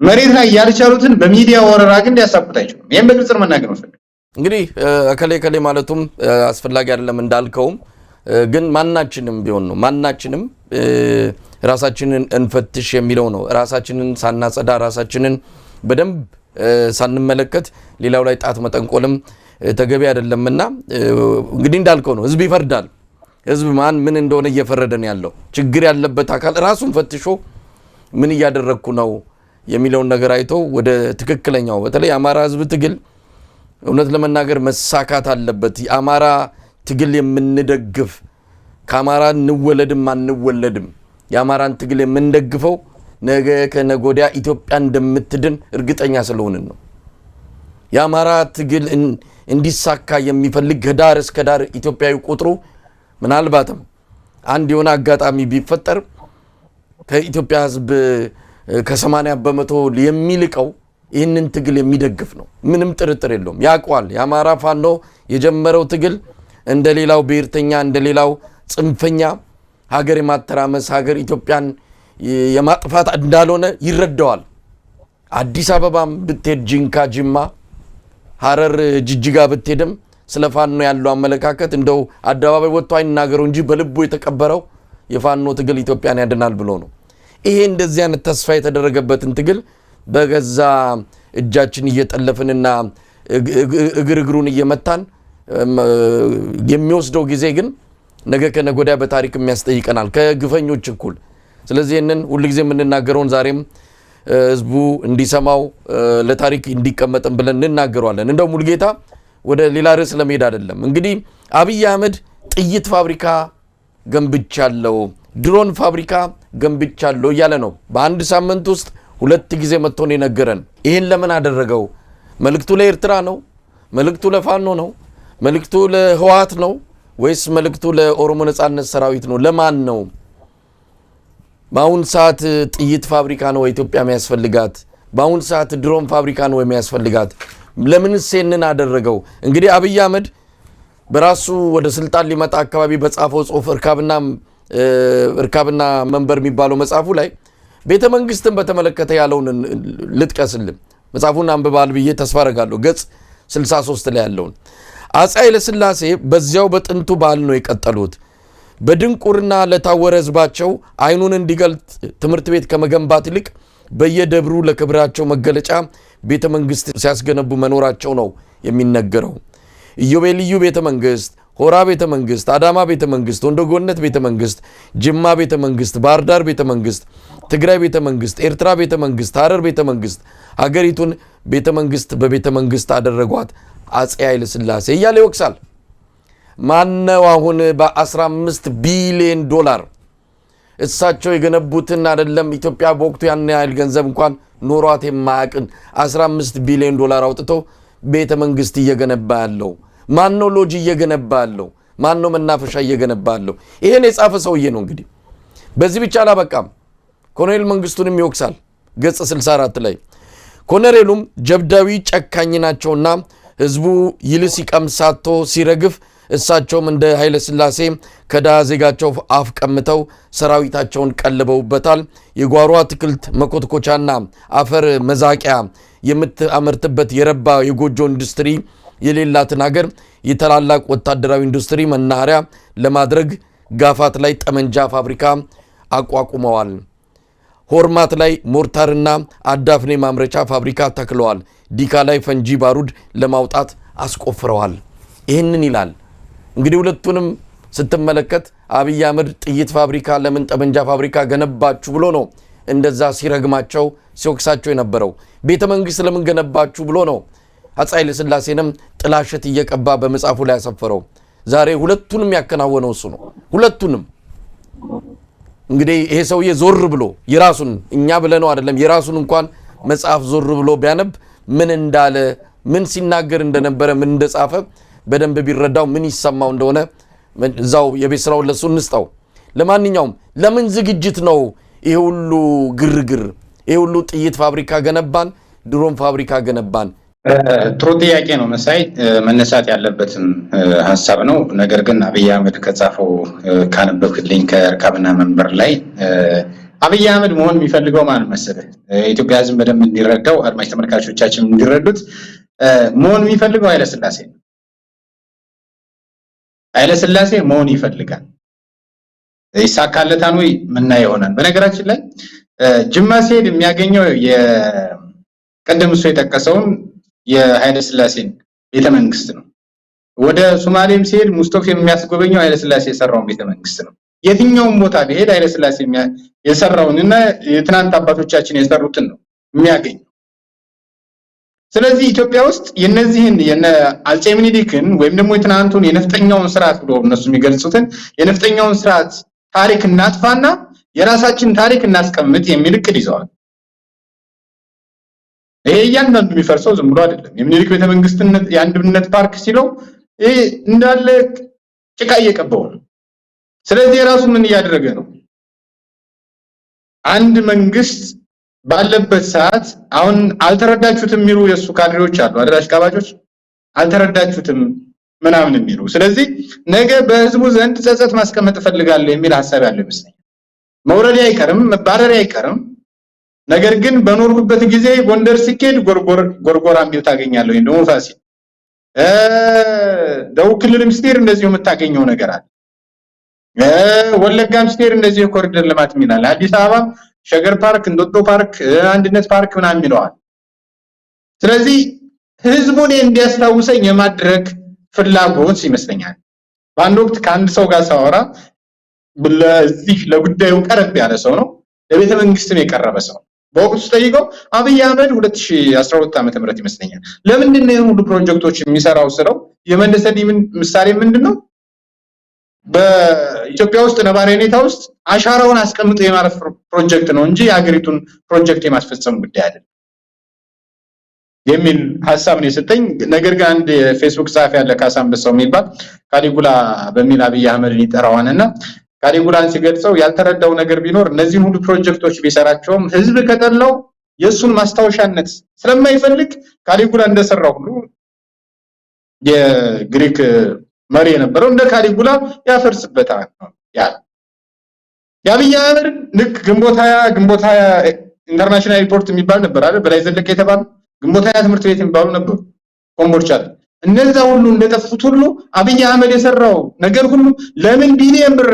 መሬት ላይ ያልቻሉትን በሚዲያ ወረራ ግን ሊያሳቁት አይችሉም ይሄን በግልጽ መናገር ነው እንግዲህ ከሌ ማለቱም አስፈላጊ አይደለም እንዳልከውም ግን ማናችንም ቢሆን ነው ማናችንም ራሳችንን እንፈትሽ የሚለው ነው ራሳችንን ሳናጸዳ ራሳችንን በደንብ ሳንመለከት ሌላው ላይ ጣት መጠንቆልም ተገቢ አይደለምና እንግዲህ እንዳልከው ነው ህዝብ ይፈርዳል ህዝብ ማን ምን እንደሆነ እየፈረደን ያለው ችግር ያለበት አካል ራሱን ፈትሾ ምን እያደረኩ ነው የሚለውን ነገር አይቶ ወደ ትክክለኛው በተለይ አማራ ህዝብ ትግል እውነት ለመናገር መሳካት አለበት የአማራ ትግል የምንደግፍ ከአማራ እንወለድም አንወለድም የአማራን ትግል የምንደግፈው ነገ ከነጎዲያ ኢትዮጵያ እንደምትድን እርግጠኛ ስለሆንን ነው። የአማራ ትግል እንዲሳካ የሚፈልግ ከዳር እስከ ዳር ኢትዮጵያዊ ቁጥሩ ምናልባትም አንድ የሆነ አጋጣሚ ቢፈጠር ከኢትዮጵያ ሕዝብ ከ80 በመቶ የሚልቀው ይህንን ትግል የሚደግፍ ነው። ምንም ጥርጥር የለውም። ያቋል የአማራ ፋኖ የጀመረው ትግል እንደሌላው ብሔርተኛ እንደሌላው ጽንፈኛ ሀገር የማተራመስ ሀገር ኢትዮጵያን የማጥፋት እንዳልሆነ ይረዳዋል። አዲስ አበባም ብትሄድ ጂንካ፣ ጅማ፣ ሐረር፣ ጅጅጋ ብትሄድም ስለ ፋኖ ያለው አመለካከት እንደው አደባባይ ወጥቶ አይናገረው እንጂ በልቡ የተቀበረው የፋኖ ትግል ኢትዮጵያን ያድናል ብሎ ነው። ይሄ እንደዚህ አይነት ተስፋ የተደረገበትን ትግል በገዛ እጃችን እየጠለፍንና እግሩን እየመታን የሚወስደው ጊዜ ግን ነገ ከነጎዳ በታሪክ የሚያስጠይቀናል ከግፈኞች እኩል። ስለዚህ እነን ሁሉ ጊዜ የምንናገረውን ዛሬም ህዝቡ እንዲሰማው ለታሪክ እንዲቀመጥም ብለን እንናገራለን። እንደው ሙልጌታ ወደ ሌላ ርዕስ ለመሄድ አይደለም። እንግዲህ አብይ አህመድ ጥይት ፋብሪካ ገንብቻለሁ፣ ድሮን ፋብሪካ ገንብቻለሁ እያለ ነው። በአንድ ሳምንት ውስጥ 2 ጊዜ መጥቶ ነው የነገረን። ይሄን ለምን አደረገው? መልእክቱ ለኤርትራ ነው? መልእክቱ ለፋኖ ነው? መልእክቱ ለህወሓት ነው ወይስ መልእክቱ ለኦሮሞ ነጻነት ሰራዊት ነው? ለማን ነው? በአሁን ሰዓት ጥይት ፋብሪካ ነው ኢትዮጵያ የሚያስፈልጋት? በአሁን ሰዓት ድሮን ፋብሪካ ነው የሚያስፈልጋት? ለምን ሰንን አደረገው? እንግዲህ አብይ አህመድ በራሱ ወደ ስልጣን ሊመጣ አካባቢ በጻፈው ጽሁፍ እርካብና መንበር የሚባለው መጽሐፉ ላይ ቤተ መንግስትን በተመለከተ ያለውን ልጥቀስልን። መጽሐፉን አንብባል ብዬ ተስፋ አደርጋለሁ። ገጽ 63 ላይ ያለውን አፄ ኃይለ ሥላሴ በዚያው በጥንቱ ባህል ነው የቀጠሉት። በድንቁርና ለታወረ ህዝባቸው አይኑን እንዲገልጥ ትምህርት ቤት ከመገንባት ይልቅ በየደብሩ ለክብራቸው መገለጫ ቤተ መንግስት ሲያስገነቡ መኖራቸው ነው የሚነገረው። ኢዮቤልዩ ቤተ መንግስት፣ ሆራ ቤተ መንግስት፣ አዳማ ቤተ መንግስት፣ ወንዶጎነት ቤተ መንግስት፣ ጅማ ቤተ መንግስት፣ ባህር ዳር ቤተ መንግስት፣ ትግራይ ቤተ መንግስት፣ ኤርትራ ቤተ መንግስት፣ ሐረር ቤተ መንግስት፣ ሀገሪቱን ቤተ መንግስት በቤተ መንግስት አደረጓት አፄ ኃይለ ሥላሴ እያለ ይወቅሳል። ማነው አሁን በ15 ቢሊዮን ዶላር እሳቸው የገነቡትን አይደለም ኢትዮጵያ በወቅቱ ያን ያህል ገንዘብ እንኳን ኖሯት የማያቅን 15 ቢሊዮን ዶላር አውጥተው ቤተ መንግስት እየገነባ ያለው ማነው? ሎጂ እየገነባ ያለው ማነው? መናፈሻ እየገነባ ያለው ይሄን የጻፈ ሰውዬ ነው። እንግዲህ በዚህ ብቻ አላበቃም። ኮሎኔል መንግስቱንም ይወቅሳል። ገጽ 64 ላይ ኮሎኔሉም ጀብዳዊ ጨካኝ ናቸውና ህዝቡ ይልስ ይቀምሳቶ ሲረግፍ እሳቸውም እንደ ኃይለ ሥላሴ ከዳ ዜጋቸው አፍ ቀምተው ሰራዊታቸውን ቀልበውበታል። የጓሮ አትክልት መኮትኮቻና አፈር መዛቂያ የምታመርትበት የረባ የጎጆ ኢንዱስትሪ የሌላትን ሀገር የታላላቅ ወታደራዊ ኢንዱስትሪ መናኸሪያ ለማድረግ ጋፋት ላይ ጠመንጃ ፋብሪካ አቋቁመዋል። ሆርማት ላይ ሞርታርና አዳፍኔ ማምረቻ ፋብሪካ ተክለዋል። ዲካ ላይ ፈንጂ ባሩድ ለማውጣት አስቆፍረዋል። ይህንን ይላል። እንግዲህ ሁለቱንም ስትመለከት አብይ አህመድ ጥይት ፋብሪካ ለምን ጠመንጃ ፋብሪካ ገነባችሁ ብሎ ነው እንደዛ ሲረግማቸው ሲወቅሳቸው የነበረው። ቤተ መንግስት ለምን ገነባችሁ ብሎ ነው አፄ ኃይለ ሥላሴንም ጥላሸት እየቀባ በመጽሐፉ ላይ ያሰፈረው። ዛሬ ሁለቱንም ያከናወነው እሱ ነው። ሁለቱንም እንግዲህ ይሄ ሰውዬ ዞር ብሎ የራሱን እኛ ብለነው አይደለም የራሱን እንኳን መጽሐፍ ዞር ብሎ ቢያነብ ምን እንዳለ ምን ሲናገር እንደነበረ ምን እንደጻፈ በደንብ ቢረዳው ምን ይሰማው እንደሆነ እዛው የቤት ስራውን ለሱ እንስጣው። ለማንኛውም ለምን ዝግጅት ነው ይሄ ሁሉ ግርግር? ይሄ ሁሉ ጥይት ፋብሪካ ገነባን፣ ድሮን ፋብሪካ ገነባን? ጥሩ ጥያቄ ነው መሳይ፣ መነሳት ያለበትም ሀሳብ ነው። ነገር ግን አብይ አህመድ ከጻፈው ካነበብክልኝ ከእርካብና መንበር ላይ አብይ አህመድ መሆን የሚፈልገው ማን መሰለህ? ኢትዮጵያ ህዝብ በደንብ እንዲረዳው አድማጭ ተመልካቾቻችን እንዲረዱት መሆን የሚፈልገው ኃይለ ሥላሴ ነው። ኃይለ ሥላሴ መሆን ይፈልጋል። ይሳካለታን ወይ ምናየው ይሆናል። በነገራችን ላይ ጅማ ሲሄድ የሚያገኘው የቀደም እሱ የጠቀሰውን የኃይለ ሥላሴን ቤተ መንግስት ነው። ወደ ሶማሌም ሲሄድ ሙስጠፋ የሚያስጎበኘው ኃይለ ሥላሴ የሰራውን ቤተ መንግስት ነው። የትኛውም ቦታ ቢሄድ ኃይለ ሥላሴ የሰራውንና የትናንት አባቶቻችን የሰሩትን ነው የሚያገኘው። ስለዚህ ኢትዮጵያ ውስጥ የነዚህን የነ አፄ ምኒልክን ወይም ደግሞ የትናንቱን የነፍጠኛውን ስርዓት ብሎ እነሱ የሚገልጹትን የነፍጠኛውን ስርዓት ታሪክ እናጥፋና የራሳችን ታሪክ እናስቀምጥ የሚል እቅድ ይዘዋል። ይሄ እያንዳንዱ የሚፈርሰው ዝም ብሎ አይደለም። የሚኒሊክ ቤተመንግስትነት የአንድነት ፓርክ ሲለው ይሄ እንዳለ ጭቃ እየቀባው ነው። ስለዚህ የራሱ ምን እያደረገ ነው? አንድ መንግስት ባለበት ሰዓት አሁን አልተረዳችሁትም የሚሉ የሱ ካድሬዎች አሉ አይደል? አሽቃባጮች አልተረዳችሁትም ምናምን የሚሉ። ስለዚህ ነገ በህዝቡ ዘንድ ጸጸት ማስቀመጥ ፈልጋለሁ የሚል ሐሳብ ያለው ይመስለኛል። መውረድ አይቀርም፣ መባረር አይቀርም። ነገር ግን በኖርኩበት ጊዜ ጎንደር ሲኬድ ጎርጎራ የሚል ታገኛለህ ወይ? ደግሞ ፋሲል ደቡብ ክልል ምስጢር እንደዚህ የምታገኘው ነገር አለ። ወለጋ ምስጢር እንደዚህ ኮሪደር ልማት የሚላል። አዲስ አበባ ሸገር ፓርክ፣ እንጦጦ ፓርክ፣ አንድነት ፓርክ ምናምን ይለዋል። ስለዚህ ህዝቡን እንዲያስታውሰኝ የማድረግ ፍላጎት ይመስለኛል። በአንድ ወቅት ከአንድ ሰው ጋር ሳወራ ለዚህ ለጉዳዩ ቀረብ ያለ ሰው ነው፣ ለቤተ መንግስትም የቀረበ ሰው። በወቅቱ ጠይቀው አብይ አህመድ 2012 ዓ.ም ይመስለኛል ለምንድን ነው ሁሉ ፕሮጀክቶች የሚሰራው ስለው የመለሰልኝ ምሳሌ ምንድነው በኢትዮጵያ ውስጥ ነባራዊ ሁኔታ ውስጥ አሻራውን አስቀምጦ የማረፍ ፕሮጀክት ነው እንጂ የሀገሪቱን ፕሮጀክት የማስፈጸም ጉዳይ አይደለም የሚል ሐሳብ ነው የሰጠኝ። ነገር ግን አንድ የፌስቡክ ጻፊ ያለ ካሳንበሳው የሚባል ካሊጉላ በሚል አብይ አህመድን ይጠራዋልና ካሊጉላን ሲገልጸው ያልተረዳው ነገር ቢኖር እነዚህን ሁሉ ፕሮጀክቶች ቢሰራቸውም ህዝብ ከጠላው የሱን ማስታወሻነት ስለማይፈልግ ካሊጉላ እንደሰራው ሁሉ የግሪክ መሪ የነበረው እንደ ካሊጉላ ያፈርስበታል ያለ የአብይ አህመድ ልክ ግንቦት 20 ኢንተርናሽናል ኤርፖርት የሚባል ነበር አይደል? በላይ ዘለቀ የተባለ ግንቦት 20 ትምህርት ቤት የሚባሉ ነበሩ ኮምቦልቻ። እነዛ ሁሉ እንደጠፉት ሁሉ አብይ አህመድ የሰራው ነገር ሁሉ ለምን ቢሊየን ብር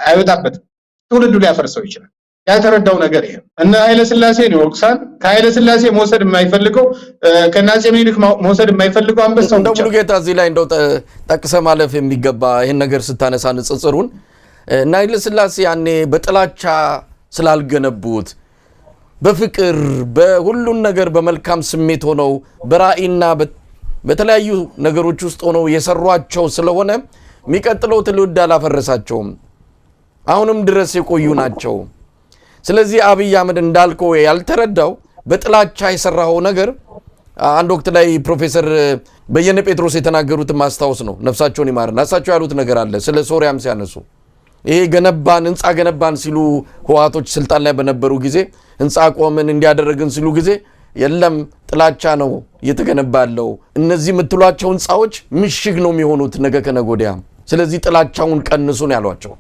አይወጣበትም? ትውልዱ ሊያፈርሰው ይችላል። ያልተረዳው ነገር ይሄ እና ኃይለ ሥላሴ ነው ወቅሳን ከኃይለ ሥላሴ መውሰድ የማይፈልገው ከናጼ ምኒልክ መውሰድ የማይፈልገው አንበሳው እንደው ሙሉጌታ እዚህ ላይ እንደው ጠቅሰ ማለፍ የሚገባ ይሄን ነገር ስታነሳ ንጽጽሩን እና ኃይለ ሥላሴ ያኔ በጥላቻ ስላልገነቡት በፍቅር በሁሉን ነገር በመልካም ስሜት ሆነው በራእይና በተለያዩ ነገሮች ውስጥ ሆነው የሰሯቸው ስለሆነ የሚቀጥለው ትውልድ አላፈረሳቸውም። አሁንም ድረስ የቆዩ ናቸው። ስለዚህ አብይ አህመድ እንዳልከው ያልተረዳው በጥላቻ የሰራው ነገር አንድ ወቅት ላይ ፕሮፌሰር በየነ ጴጥሮስ የተናገሩትን ማስታወስ ነው። ነፍሳቸውን ይማርና እሳቸው ያሉት ነገር አለ ስለ ሶሪያም ሲያነሱ ይሄ ገነባን ህንጻ ገነባን ሲሉ ህወሓቶች ስልጣን ላይ በነበሩ ጊዜ ህንጻ ቆምን እንዲያደረግን ሲሉ ጊዜ የለም ጥላቻ ነው እየተገነባለው እነዚህ የምትሏቸው ህንጻዎች ምሽግ ነው የሚሆኑት ነገ ከነገ ወዲያ። ስለዚህ ጥላቻውን ቀንሱን ያሏቸው።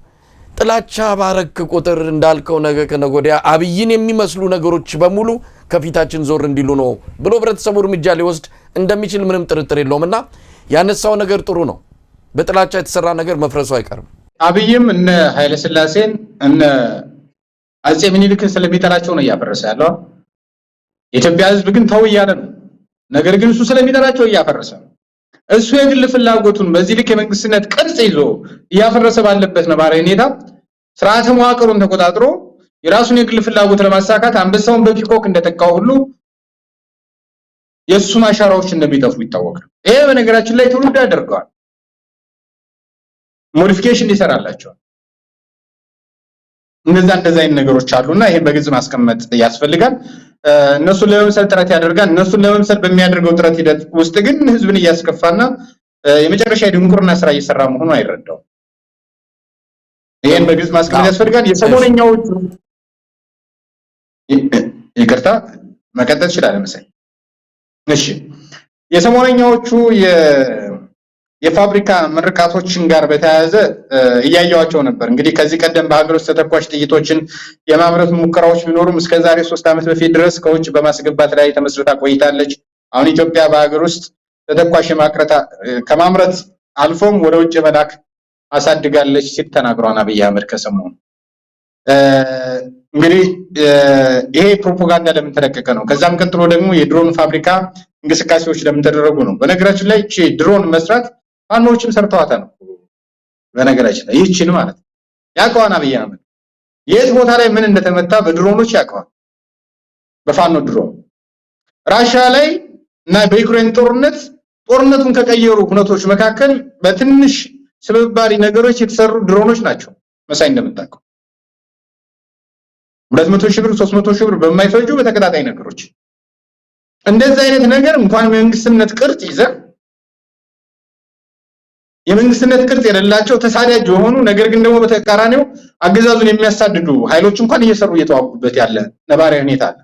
ጥላቻ ባረክ ቁጥር እንዳልከው ነገ ከነገ ወዲያ አብይን የሚመስሉ ነገሮች በሙሉ ከፊታችን ዞር እንዲሉ ነው ብሎ ህብረተሰቡ እርምጃ ሊወስድ እንደሚችል ምንም ጥርጥር የለውምና ያነሳው ነገር ጥሩ ነው። በጥላቻ የተሰራ ነገር መፍረሱ አይቀርም። አብይም እነ ኃይለ ሥላሴን እነ አጼ ምኒልክን ስለሚጠላቸው ነው እያፈረሰ ያለው። የኢትዮጵያ ህዝብ ግን ተው እያለ ነው። ነገር ግን እሱ ስለሚጠላቸው እያፈረሰ ነው። እሱ የግል ፍላጎቱን በዚህ ልክ የመንግስትነት ቅርጽ ይዞ እያፈረሰ ባለበት ነባራዊ ሁኔታ ስርዓተ መዋቅሩን ተቆጣጥሮ የራሱን የግል ፍላጎት ለማሳካት አንበሳውን በፒኮክ እንደተካው ሁሉ የሱ ማሻራዎች እንደሚጠፉ ይታወቃል። ይሄ በነገራችን ላይ ትውልድ ያደርገዋል፣ ሞዲፊኬሽን ይሰራላቸዋል። እንደዛ አይነት ነገሮች አሉና ይሄን በግልጽ ማስቀመጥ ያስፈልጋል። እነሱን ለመምሰል ጥረት ያደርጋል። እነሱን ለመምሰል በሚያደርገው ጥረት ሂደት ውስጥ ግን ህዝብን እያስከፋና የመጨረሻ የድንቁርና ስራ እየሰራ መሆኑ አይረዳው። ይሄን በግልጽ ማስቀመጥ ያስፈልጋል። የሰሞነኛዎቹ ይቅርታ መቀጠል ይችላል መሰለኝ። እሺ የሰሞነኛዎቹ የፋብሪካ ምርቃቶችን ጋር በተያያዘ እያያዋቸው ነበር። እንግዲህ ከዚህ ቀደም በሀገር ውስጥ ተተኳሽ ጥይቶችን የማምረት ሙከራዎች ቢኖሩም እስከ ዛሬ 3 ዓመት በፊት ድረስ ከውጭ በማስገባት ላይ ተመስርታ ቆይታለች። አሁን ኢትዮጵያ በሀገር ውስጥ ተተኳሽ ከማምረት አልፎም ወደ ውጭ መላክ አሳድጋለች ሲል ተናግሯል አብይ አህመድ ከሰሞኑ። እንግዲህ ይሄ ፕሮፓጋንዳ ለምን ተለቀቀ ነው። ከዛም ቀጥሎ ደግሞ የድሮን ፋብሪካ እንቅስቃሴዎች ለምን ተደረጉ ነው። በነገራችን ላይ እቺ ድሮን መስራት ፋኖዎችም ሰርተዋታል ነው። በነገራችን ላይ ይህችን ማለት ያውቀዋል አብይ አህመድ የት ቦታ ላይ ምን እንደተመታ በድሮኖች ያውቀዋል። በፋኖ ድሮን ራሻ ላይ እና በዩክሬን ጦርነቱን ከቀየሩ ሁነቶች መካከል በትንሽ ስብባሪ ነገሮች የተሰሩ ድሮኖች ናቸው። መሳይ እንደምታውቀው 200,000 ብር 300,000 ብር በማይፈጁ በተከታታይ ነገሮች እንደዚህ አይነት ነገር እንኳን መንግስትነት ቅርጽ ይዘህ የመንግስትነት ቅርጽ የሌላቸው ተሳዳጅ የሆኑ ነገር ግን ደግሞ በተቃራኒው አገዛዙን የሚያሳድዱ ኃይሎች እንኳን እየሰሩ እየተዋጉበት ያለ ነባራዊ ሁኔታ አለ።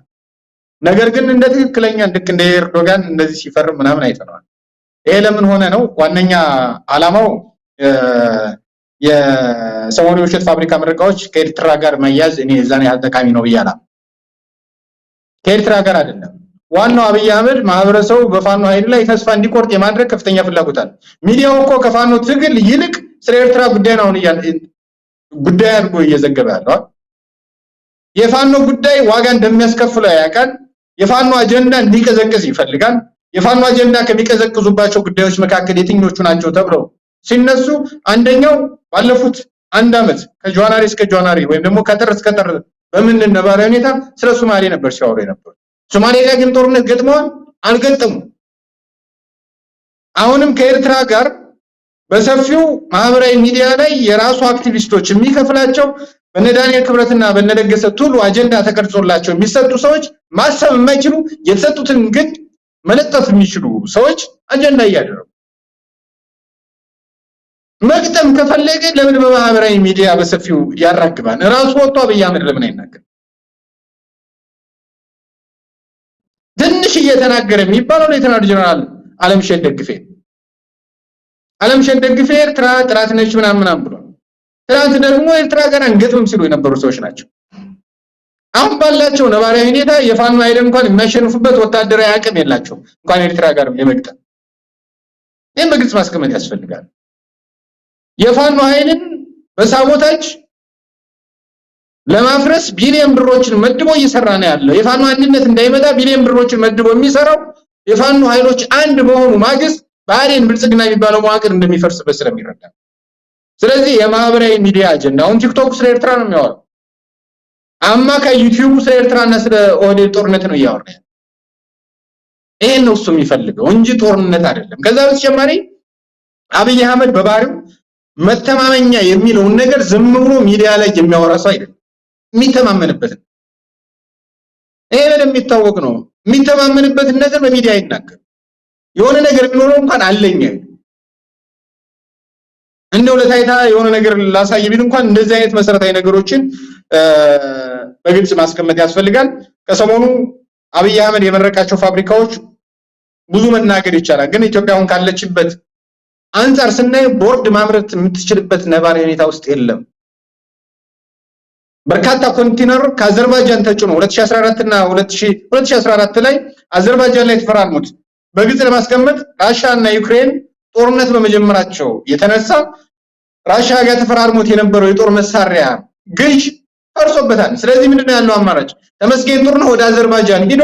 ነገር ግን እንደ ትክክለኛ እንደ ኤርዶጋን እንደዚህ ሲፈርም ምናምን አይተናል። ይሄ ለምን ሆነ ነው ዋነኛ ዓላማው የሰሞኑ የውሸት ፋብሪካ ምርቃዎች ከኤርትራ ጋር መያዝ እኔ እዛኔ ያልጠቃሚ ነው ብያላ ከኤርትራ ጋር አይደለም። ዋናው አብይ አህመድ ማህበረሰቡ በፋኖ ኃይል ላይ ተስፋ እንዲቆርጥ የማድረግ ከፍተኛ ፍላጎት አለ። ሚዲያው እኮ ከፋኖ ትግል ይልቅ ስለ ኤርትራ ጉዳይ ነው ጉዳይ አድርጎ እየዘገበ ያለው። የፋኖ ጉዳይ ዋጋ እንደሚያስከፍለው ያውቃል። የፋኖ አጀንዳ እንዲቀዘቅዝ ይፈልጋል። የፋኖ አጀንዳ ከሚቀዘቅዙባቸው ጉዳዮች መካከል የትኞቹ ናቸው ተብለው ሲነሱ አንደኛው ባለፉት አንድ አመት ከጃንዋሪ እስከ ጃንዋሪ ወይም ደግሞ ከጥር እስከ ጥር በምን ነባራዊ ሁኔታ ስለ ሶማሌ ነበር ሲያወሩ የነበረው። ሶማሌ ጋር ግን ጦርነት ገጥመዋል አልገጠሙም። አሁንም ከኤርትራ ጋር በሰፊው ማህበራዊ ሚዲያ ላይ የራሱ አክቲቪስቶች የሚከፍላቸው በነዳንኤል ክብረትና በነደገሰ ቱሉ አጀንዳ ተቀርጾላቸው የሚሰጡ ሰዎች ማሰብ የማይችሉ የተሰጡትን ግን መለጠፍ የሚችሉ ሰዎች አጀንዳ እያደረጉ መግጠም ከፈለገ ለምን በማህበራዊ ሚዲያ በሰፊው ያራግባል? ራሱ ወጥቶ አብይ አህመድ ለምን አይናገር? ትንሽ እየተናገረ የሚባለው ሌተናል ጀነራል አለምሸት ደግፌ ኤርትራ ጥራት ነች ምናምን ብሎ ትናንት ደግሞ ኤርትራ ጋር አንገጥም ሲሉ የነበሩ ሰዎች ናቸው። አሁን ባላቸው ነባራዊ ሁኔታ የፋኖ ኃይል እንኳን የሚያሸንፉበት ወታደራዊ አቅም የላቸው እንኳን ኤርትራ ጋር የመግጠም ይሄን በግልጽ ማስቀመጥ ያስፈልጋል። የፋኖ ኃይልን በሳቦታጅ ለማፍረስ ቢሊየን ብሮችን መድቦ እየሰራ ነው ያለው። የፋኖ አንድነት እንዳይመጣ ቢሊየን ብሮችን መድቦ የሚሰራው የፋኖ ኃይሎች አንድ በሆኑ ማግስት ባሬን ብልጽግና የሚባለው መዋቅር እንደሚፈርስበት ስለሚረዳ ስለዚህ የማህበራዊ ሚዲያ አጀንዳውን ቲክቶክ ስለ ኤርትራ ነው የሚያወራው። አማካይ ዩቲዩብ ስለ ኤርትራና ስለ ኦህዴድ ጦርነት ነው እያወራ ያለው። ይሄን ነው እሱ የሚፈልገው እንጂ ጦርነት አይደለም። ከዛ በተጨማሪ አብይ አህመድ በባህሪው መተማመኛ የሚለውን ነገር ዝም ብሎ ሚዲያ ላይ የሚያወራ ሰው አይደለም። የሚተማመንበት ይሄ በደንብ የሚታወቅ ነው። የሚተማመንበትን ነገር በሚዲያ አይናገር። የሆነ ነገር ቢኖረው እንኳን አለኝ እንደው ለታይታ የሆነ ነገር ላሳይ ቢል እንኳን እንደዚህ አይነት መሰረታዊ ነገሮችን በግልጽ ማስቀመጥ ያስፈልጋል። ከሰሞኑ አብይ አህመድ የመረቃቸው ፋብሪካዎች ብዙ መናገር ይቻላል። ግን ኢትዮጵያውን ካለችበት አንፃር ስናይ ቦርድ ማምረት የምትችልበት ነባራዊ ሁኔታ ውስጥ የለም። በርካታ ኮንቴነር ከአዘርባይጃን ተጭኖ 2014 እና 2014 ላይ አዘርባይጃን ላይ ተፈራርሙት በግልጽ ለማስቀመጥ ራሽያ እና ዩክሬን ጦርነት በመጀመራቸው የተነሳ ራሽያ ጋር ተፈራርሙት የነበረው የጦር መሳሪያ ግዥ ፈርሶበታል። ስለዚህ ምንድነው ያለው አማራጭ? ተመስገን ጥሩነህ ወደ አዘርባይጃን ሄዶ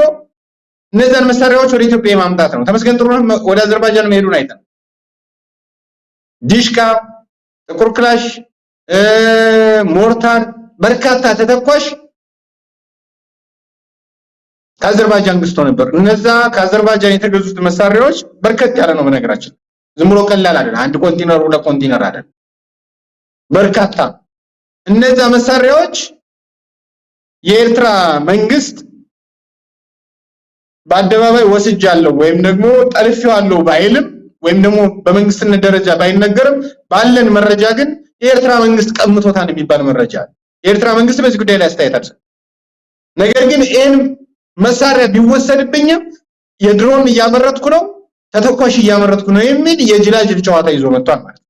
እነዛን መሳሪያዎች ወደ ኢትዮጵያ ማምጣት ነው። ተመስገን ጥሩነህ ወደ አዘርባይጃን መሄዱን አይተን ዲሽካ፣ ጥቁር ክላሽ፣ ሞርታር በርካታ ተተኳሽ ከአዘርባይጃን ገዝቶ ነበር። እነዛ ከአዘርባይጃን የተገዙት መሳሪያዎች በርከት ያለ ነው። በነገራችን ዝም ብሎ ቀላል አይደለም። አንድ ኮንቴነር ሁለት ኮንቴነር አይደለም፣ በርካታ እነዛ መሳሪያዎች የኤርትራ መንግስት በአደባባይ ወስጃለሁ ወይም ደግሞ ጠልፌዋለሁ ባይልም ወይም ደግሞ በመንግስትነት ደረጃ ባይነገርም ባለን መረጃ ግን የኤርትራ መንግስት ቀምቶታል የሚባል መረጃ አለ። የኤርትራ መንግስት በዚህ ጉዳይ ላይ አስተያየት አልሰጠም። ነገር ግን ይሄን መሳሪያ ቢወሰድብኝም የድሮን እያመረትኩ ነው ተተኳሽ እያመረትኩ ነው የሚል የጅላጅል ጨዋታ ይዞ መጥቷል ማለት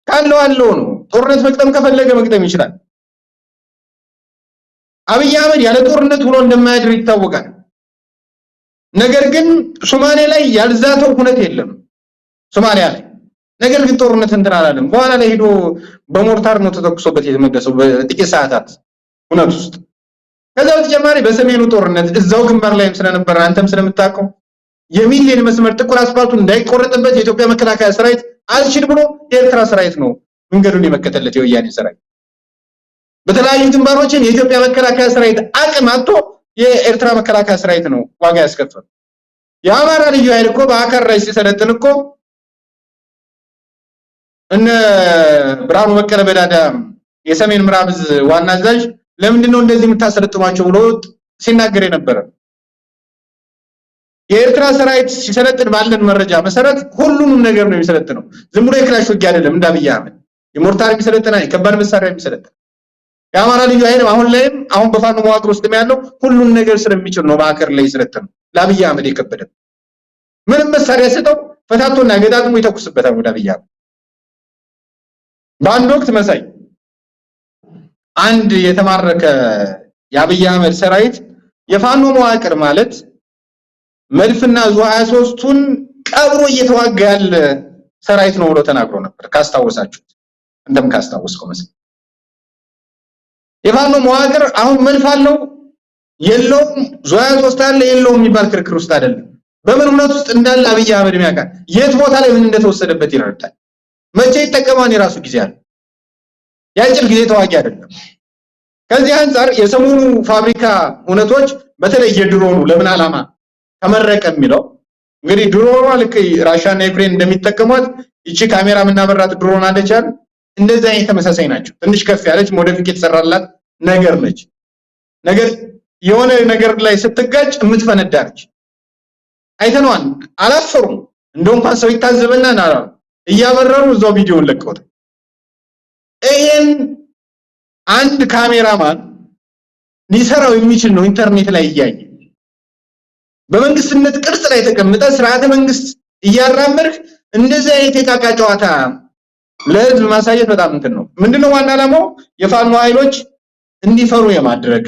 ካለው አለው ነው። ጦርነት መቅጠም ከፈለገ መቅጠም ይችላል። አብይ አህመድ ያለ ጦርነት ሆኖ እንደማያድር ይታወቃል። ነገር ግን ሶማሌ ላይ ያልዛተው ሁነት የለም ሶማሊያ ላይ። ነገር ግን ጦርነት እንትን አላለም። በኋላ ላይ ሄዶ በሞርታር ነው ተተኩሶበት የተመለሰው በጥቂት ሰዓታት ሁነት ውስጥ። ከዛ በተጨማሪ በሰሜኑ ጦርነት እዛው ግንባር ላይም ስለነበር አንተም ስለምታውቀው የሚሊየን መስመር ጥቁር አስፋልቱ እንዳይቆረጥበት የኢትዮጵያ መከላከያ ሰራዊት አልችል ብሎ የኤርትራ ሰራዊት ነው መንገዱን የመከተለት የወያኔ ሰራዊት። በተለያዩ ግንባሮችን የኢትዮጵያ መከላከያ ሰራዊት አቅም አጥቶ የኤርትራ መከላከያ ሰራዊት ነው ዋጋ ያስከፈለው። የአማራ ልዩ ኃይል እኮ በአካር ላይ ሲሰለጥን እኮ እነ ብርሃኑ በቀለ በዳዳ የሰሜን ምዕራብ ዕዝ ዋና አዛዥ ለምንድነው እንደዚህ የምታሰለጥኗቸው ብሎ ሲናገር የነበረ የኤርትራ ሰራዊት ሲሰለጥን ባለን መረጃ መሰረት ሁሉንም ነገር ነው የሚሰለጥነው። ዝም ብሎ የክላሽ ውጊያ አይደለም። እንደ አብይ አህመድ የሞርታር የሚሰለጥና የከባድ መሳሪያ የሚሰለጥን የአማራ ልዩ ኃይል አሁን በፋኖ መዋቅር ውስጥ ያለው ሁሉን ነገር ስለሚችል ነው በአከር ላይ ይሰለጥነው። ለአብይ አህመድ የከበደ ምንም መሳሪያ ሰጠው ፈታቶና ገዳጥሞ ይተኩስበታል ወደ አብይ አህመድ። በአንድ ወቅት መሳይ አንድ የተማረከ የአብይ አህመድ ሰራዊት የፋኖ መዋቅር ማለት መድፍና ዙ 23ቱን ቀብሮ እየተዋጋ ያለ ሰራዊት ነው ብሎ ተናግሮ ነበር። ካስታወሳችሁት እንደም ካስታወስከው መሰለኝ የፋኖ መዋቅር አሁን መድፍ አለው የለውም ዙ 23 አለ የለውም የሚባል ክርክር ውስጥ አይደለም። በምን ሁኔታ ውስጥ እንዳለ አብይ አህመድ የሚያውቃል። የት ቦታ ላይ ምን እንደተወሰደበት ይረዳል። መቼ ይጠቀማን የራሱ ጊዜ አለ። ያጭር ጊዜ ተዋጊ አይደለም። ከዚህ አንፃር የሰሞኑ ፋብሪካ ሁነቶች በተለይ የድሮኑ ለምን ዓላማ ተመረቀ የሚለው እንግዲህ ድሮኗ ልክ ራሻና ዩክሬን እንደሚጠቀሟት እቺ ካሜራ ምናበራት ድሮን አለች አይደል? እንደዚህ አይነት ተመሳሳይ ናቸው። ትንሽ ከፍ ያለች ሞዲፊኬት የተሰራላት ነገር ነች። ነገር የሆነ ነገር ላይ ስትጋጭ የምትፈነዳች አይተነዋል። አላፈሩም። እንደውም እንኳን ሰው ይታዘበና ናራ እያበረሩ እዛው ቪዲዮን ለቀውት ይሄን አንድ ካሜራማን ሊሰራው የሚችል ነው። ኢንተርኔት ላይ እያየ በመንግስትነት ቅርጽ ላይ ተቀምጠ ስርዓተ መንግስት እያራመድክ እንደዚህ አይነት የቃቃ ጨዋታ ለህዝብ ማሳየት በጣም እንትን ነው። ምንድነው ዋና ዓላማው? የፋኖ ኃይሎች እንዲፈሩ የማድረግ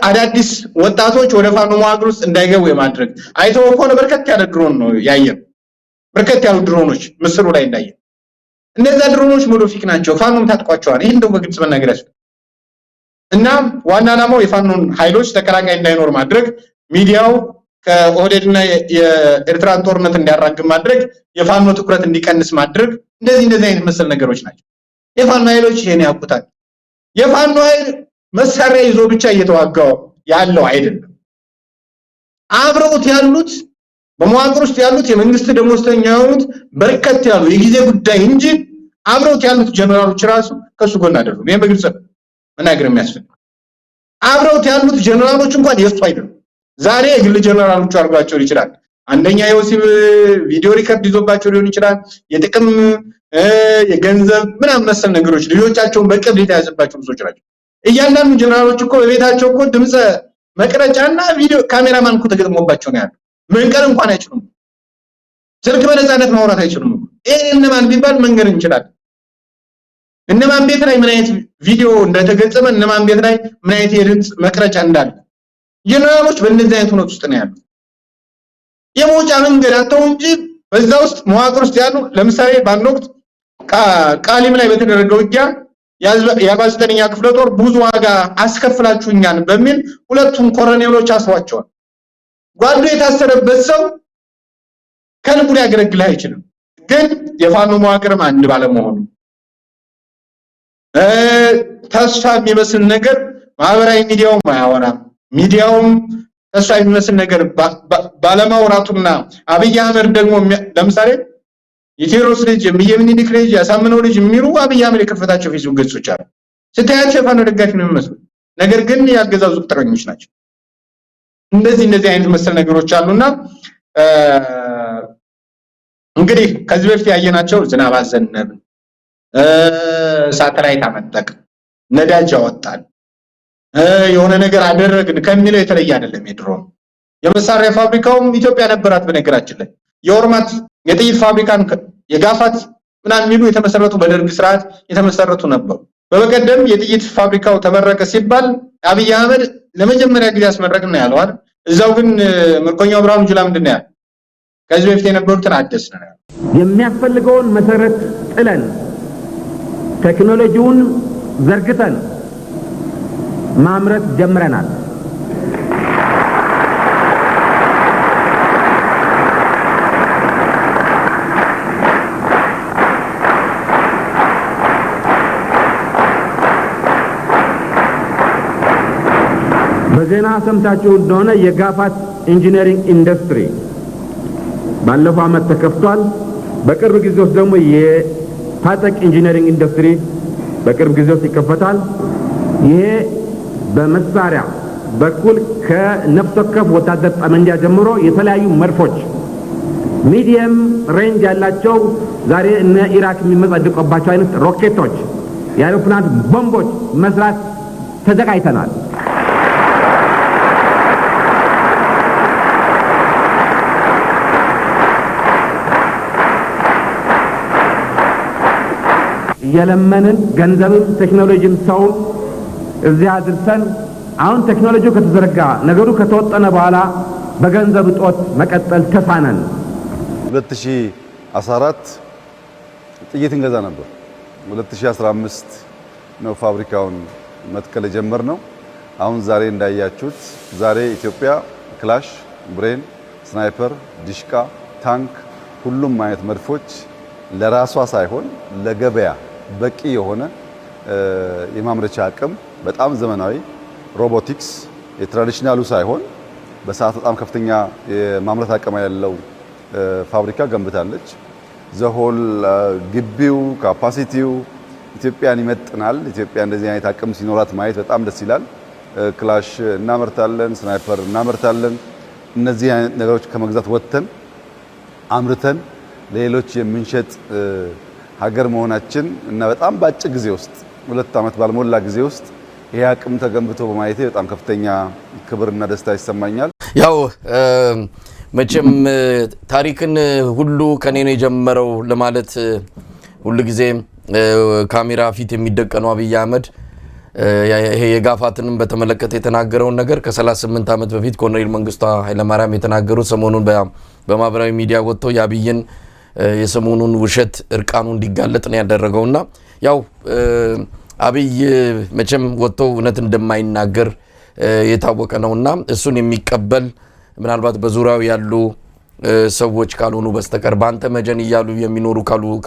አዳዲስ ወጣቶች ወደ ፋኖ መዋቅር ውስጥ እንዳይገቡ የማድረግ አይተው ከሆነ በርከት ያለ ድሮን ነው ያየን። በርከት ያሉ ድሮኖች ምስሉ ላይ እንዳየን እነዛ ድሮኖች ሞዲፊክ ናቸው። ፋኖም ታጥቋቸዋል። ይሄን ደግሞ በግልጽ መናገር ያስፈልጋል። እና ዋና ዓላማው የፋኖን ኃይሎች ተቀላቃይ እንዳይኖር ማድረግ፣ ሚዲያው ከኦህዴድና የኤርትራን ጦርነት እንዲያራግም ማድረግ፣ የፋኖ ትኩረት እንዲቀንስ ማድረግ፣ እንደዚህ አይነት መሰል ነገሮች ናቸው። የፋኖ ኃይሎች ይሄን ያውቁታል። የፋኖ ኃይል መሳሪያ ይዞ ብቻ እየተዋጋው ያለው አይደለም። አብረውት ያሉት በመዋቅር ውስጥ ያሉት የመንግስት ደሞዝተኛ የሆኑት በርከት ያሉ የጊዜ ጉዳይ እንጂ አብረውት ያሉት ጀነራሎች ራሱ ከሱ ጎን አይደሉም። ይሄን በግልጽ መናገር የሚያስፈልግ አብረውት ያሉት ጀነራሎች እንኳን የሱ አይደሉም። ዛሬ የግል ጀነራሎች አድርጓቸው ይችላል። አንደኛ የወሲብ ቪዲዮ ሪከርድ ይዞባቸው ሊሆን ይችላል። የጥቅም የገንዘብ ምናምን መሰል ነገሮች ልጆቻቸውን በቅርብ የተያዘባቸው ብዙዎች ናቸው። እያንዳንዱ ጀነራሎች እኮ በቤታቸው እኮ ድምጽ መቅረጫና ቪዲዮ ካሜራማን እኮ ተገጥሞባቸው ነው ያለው። መንቀር እንኳን አይችሉም። ስልክ በነፃነት ማውራት አይችሉም። ይሄ እነማን ቢባል መንገር እንችላለን። እነማን ቤት ላይ ምን አይነት ቪዲዮ እንደተገጸመ እነማን ቤት ላይ ምን አይነት የድምጽ መቅረጫ እንዳለ ጀነራሎች በእነዚህ አይነት ሁኔታ ውስጥ ነው ያሉት። የመውጫ መንገድ አጥተው እንጂ በዛ ውስጥ መዋቅር ውስጥ ያሉ ለምሳሌ በአንድ ወቅት ቃሊም ላይ በተደረገው ውጊያ የ49ኛ ክፍለ ጦር ብዙ ዋጋ አስከፍላችሁኛል በሚል ሁለቱም ኮሎኔሎች አስሯቸዋል። ጓዱ የታሰረበት ሰው ከልቡ ሊያገለግል አይችልም። ግን የፋኖ መዋቅርም አንድ ባለመሆኑ ተስፋ የሚመስል ነገር ማህበራዊ ሚዲያውም አያወራም። ሚዲያውም ተስፋ የሚመስል ነገር ባለማውራቱና አብይ አህመድ ደግሞ ለምሳሌ የቴዎድሮስ ልጅ የሚኒሊክ ልጅ ያሳምነው ልጅ የሚሉ አብይ አህመድ የከፈታቸው ፌስቡክ ገጾች አሉ። ስታያቸው የፋኖ ደጋፊ ነው የሚመስሉ፣ ነገር ግን ያገዛዙ ቅጥረኞች ናቸው። እንደዚህ አይነት መሰል ነገሮች አሉና እንግዲህ ከዚህ በፊት ያየናቸው ዝናብ አዘነብ፣ ሳተላይት አመጠቅ፣ ነዳጅ አወጣን፣ የሆነ ነገር አደረግን ከሚለው የተለየ አይደለም። የድሮን የመሳሪያ ፋብሪካውም ኢትዮጵያ ነበራት። በነገራችን ላይ የኦርማት የጥይት ፋብሪካን የጋፋት ምናምን የሚሉ የተመሰረቱ በደርግ ስርዓት የተመሰረቱ ነበሩ። በበቀደም የጥይት ፋብሪካው ተመረቀ ሲባል አብይ አህመድ ለመጀመሪያ ጊዜ አስመረቅን ነው ያለው አይደል? እዛው ግን ምርኮኛው ብርሃኑ ጁላ ምንድን ነው ያለው? ከዚህ በፊት የነበሩትን አደስን ነው ያለው። የሚያስፈልገውን መሰረት ጥለን ቴክኖሎጂውን ዘርግተን ማምረት ጀምረናል። በዜና ሰምታችሁ እንደሆነ የጋፋት ኢንጂነሪንግ ኢንዱስትሪ ባለፈው ዓመት ተከፍቷል። በቅርብ ጊዜ ውስጥ ደግሞ የታጠቅ ኢንጂነሪንግ ኢንዱስትሪ በቅርብ ጊዜ ውስጥ ይከፈታል። ይሄ በመሳሪያ በኩል ከነፍስ ወከፍ ወታደር ጠመንጃ ጀምሮ የተለያዩ መድፎች ሚዲየም ሬንጅ ያላቸው ዛሬ እነ ኢራቅ የሚመጻደቁባቸው አይነት ሮኬቶች የአውሮፕላን ቦምቦች መስራት ተዘጋጅተናል። የለመንን ገንዘብም ቴክኖሎጂም ሰው እዚያ አድርሰን አሁን ቴክኖሎጂው ከተዘረጋ ነገሩ ከተወጠነ በኋላ በገንዘብ እጦት መቀጠል ተሳነን። 2014 ጥይት እንገዛ ነበር። 2015 ነው ፋብሪካውን መትከል ጀመርነው። አሁን ዛሬ እንዳያችሁት ዛሬ ኢትዮጵያ ክላሽ፣ ብሬን፣ ስናይፐር፣ ዲሽቃ፣ ታንክ ሁሉም አይነት መድፎች ለራሷ ሳይሆን ለገበያ በቂ የሆነ የማምረቻ አቅም በጣም ዘመናዊ ሮቦቲክስ የትራዲሽናሉ ሳይሆን በሰዓት በጣም ከፍተኛ የማምረት አቅም ያለው ፋብሪካ ገንብታለች። ዘሆል ግቢው ካፓሲቲው ኢትዮጵያን ይመጥናል። ኢትዮጵያ እንደዚህ አይነት አቅም ሲኖራት ማየት በጣም ደስ ይላል። ክላሽ እናመርታለን፣ ስናይፐር እናመርታለን። እነዚህ አይነት ነገሮች ከመግዛት ወጥተን አምርተን ለሌሎች የምንሸጥ ሀገር መሆናችን እና በጣም በአጭር ጊዜ ውስጥ 2 ዓመት ባልሞላ ጊዜ ውስጥ ይሄ አቅም ተገንብቶ በማየቴ በጣም ከፍተኛ ክብርና ደስታ ይሰማኛል። ያው መቼም ታሪክን ሁሉ ከኔ ነው የጀመረው ለማለት ሁሉ ጊዜ ካሜራ ፊት የሚደቀነው አብይ አህመድ ይሄ የጋፋትንም በተመለከተ የተናገረውን ነገር ከ38 ዓመት በፊት ኮሎኔል መንግስቱ ኃይለማርያም የተናገሩት ሰሞኑን በማህበራዊ ሚዲያ ወጥቶ የአብይን የሰሞኑን ውሸት እርቃኑ እንዲጋለጥ ነው ያደረገውና ያው አብይ መቼም ወጥቶ እውነት እንደማይናገር የታወቀ ነውና እሱን የሚቀበል ምናልባት በዙሪያው ያሉ ሰዎች ካልሆኑ በስተቀር ባንተ መጀን ይያሉ የሚኖሩ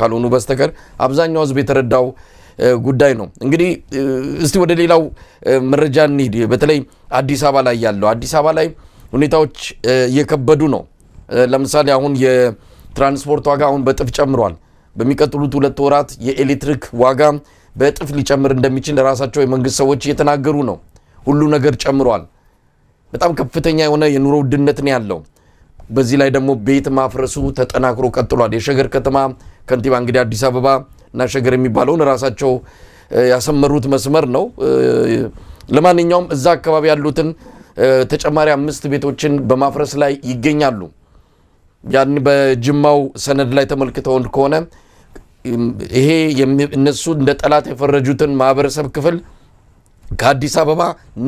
ካልሆኑ በስተቀር አብዛኛው ህዝብ የተረዳው ጉዳይ ነው። እንግዲህ እስቲ ወደ ሌላው መረጃ እንሂድ። በተለይ አዲስ አበባ ላይ ያለው አዲስ አበባ ላይ ሁኔታዎች እየከበዱ ነው። ለምሳሌ አሁን የትራንስፖርት ዋጋ አሁን በጥፍ ጨምሯል። በሚቀጥሉት 2 ወራት የኤሌክትሪክ ዋጋ በጥፍ ሊጨምር እንደሚችል ራሳቸው የመንግስት ሰዎች እየተናገሩ ነው። ሁሉ ነገር ጨምሯል። በጣም ከፍተኛ የሆነ የኑሮ ውድነት ነው ያለው። በዚህ ላይ ደግሞ ቤት ማፍረሱ ተጠናክሮ ቀጥሏል። የሸገር ከተማ ከንቲባ እንግዲህ አዲስ አበባ እና ሸገር የሚባለውን ራሳቸው ያሰመሩት መስመር ነው። ለማንኛውም እዛ አካባቢ ያሉትን ተጨማሪ 5 ቤቶችን በማፍረስ ላይ ይገኛሉ። ያን በጅማው ሰነድ ላይ ተመልክተው ከሆነ ይሄ እነሱ እንደ ጠላት የፈረጁትን ማህበረሰብ ክፍል ከአዲስ አበባ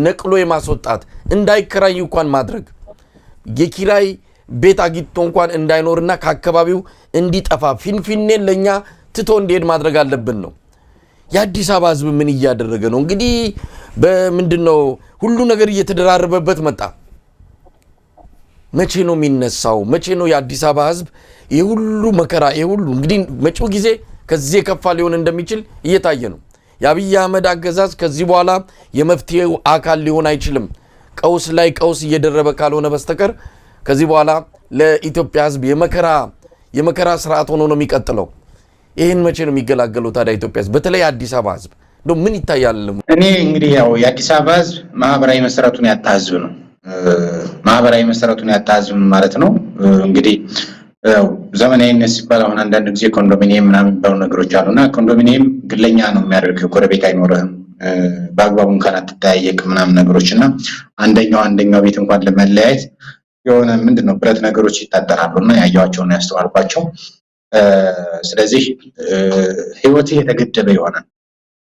ነቅሎ የማስወጣት እንዳይከራይ እንኳን ማድረግ የኪራይ ቤት አግኝቶ እንኳን እንዳይኖርና ከአካባቢው እንዲጠፋ ፊንፊኔን ለኛ ትቶ እንዲሄድ ማድረግ አለብን ነው። የአዲስ አበባ ህዝብ ምን እያደረገ ነው? እንግዲህ በምንድነው ሁሉ ነገር እየተደራረበበት መጣ። መቼ ነው የሚነሳው? መቼ ነው የአዲስ አበባ ህዝብ የሁሉ መከራ የሁሉ እንግዲህ መጪው ጊዜ ከዚህ ከፋ ሊሆን እንደሚችል እየታየ ነው። የአብይ አህመድ አገዛዝ ከዚህ በኋላ የመፍትሄው አካል ሊሆን አይችልም። ቀውስ ላይ ቀውስ እየደረበ ካልሆነ በስተቀር ከዚህ በኋላ ለኢትዮጵያ ህዝብ የመከራ ስርዓት ሆኖ ነው የሚቀጥለው። ይህን መቼ ነው የሚገላገለው ታዲያ ኢትዮጵያ ህዝብ በተለይ አዲስ አበባ ህዝብ እንደው ምን ይታያል? እኔ እንግዲህ ያው የአዲስ አበባ ህዝብ ማህበራዊ መሰረቱን ያጣ ህዝብ ነው። ማህበራዊ መሰረቱን ያጣ ህዝብ ማለት ነው። እንግዲህ ዘመናዊነት ሲባል አሁን አንዳንድ ጊዜ ኮንዶሚኒየም ምናምን የሚባሉ ነገሮች አሉና ኮንዶሚኒየም ግለኛ ነው የሚያደርግ። ጎረቤት አይኖርህም፣ በአግባቡ እንኳን አትጠያየቅ ምናምን ነገሮች እና አንደኛው ቤት እንኳን ለመለያየት የሆነ ምንድነው ብረት ነገሮች ይታጠራሉና ያያቸውና ያስተዋልኳቸው። ስለዚህ ህይወት የተገደበ ይሆናል።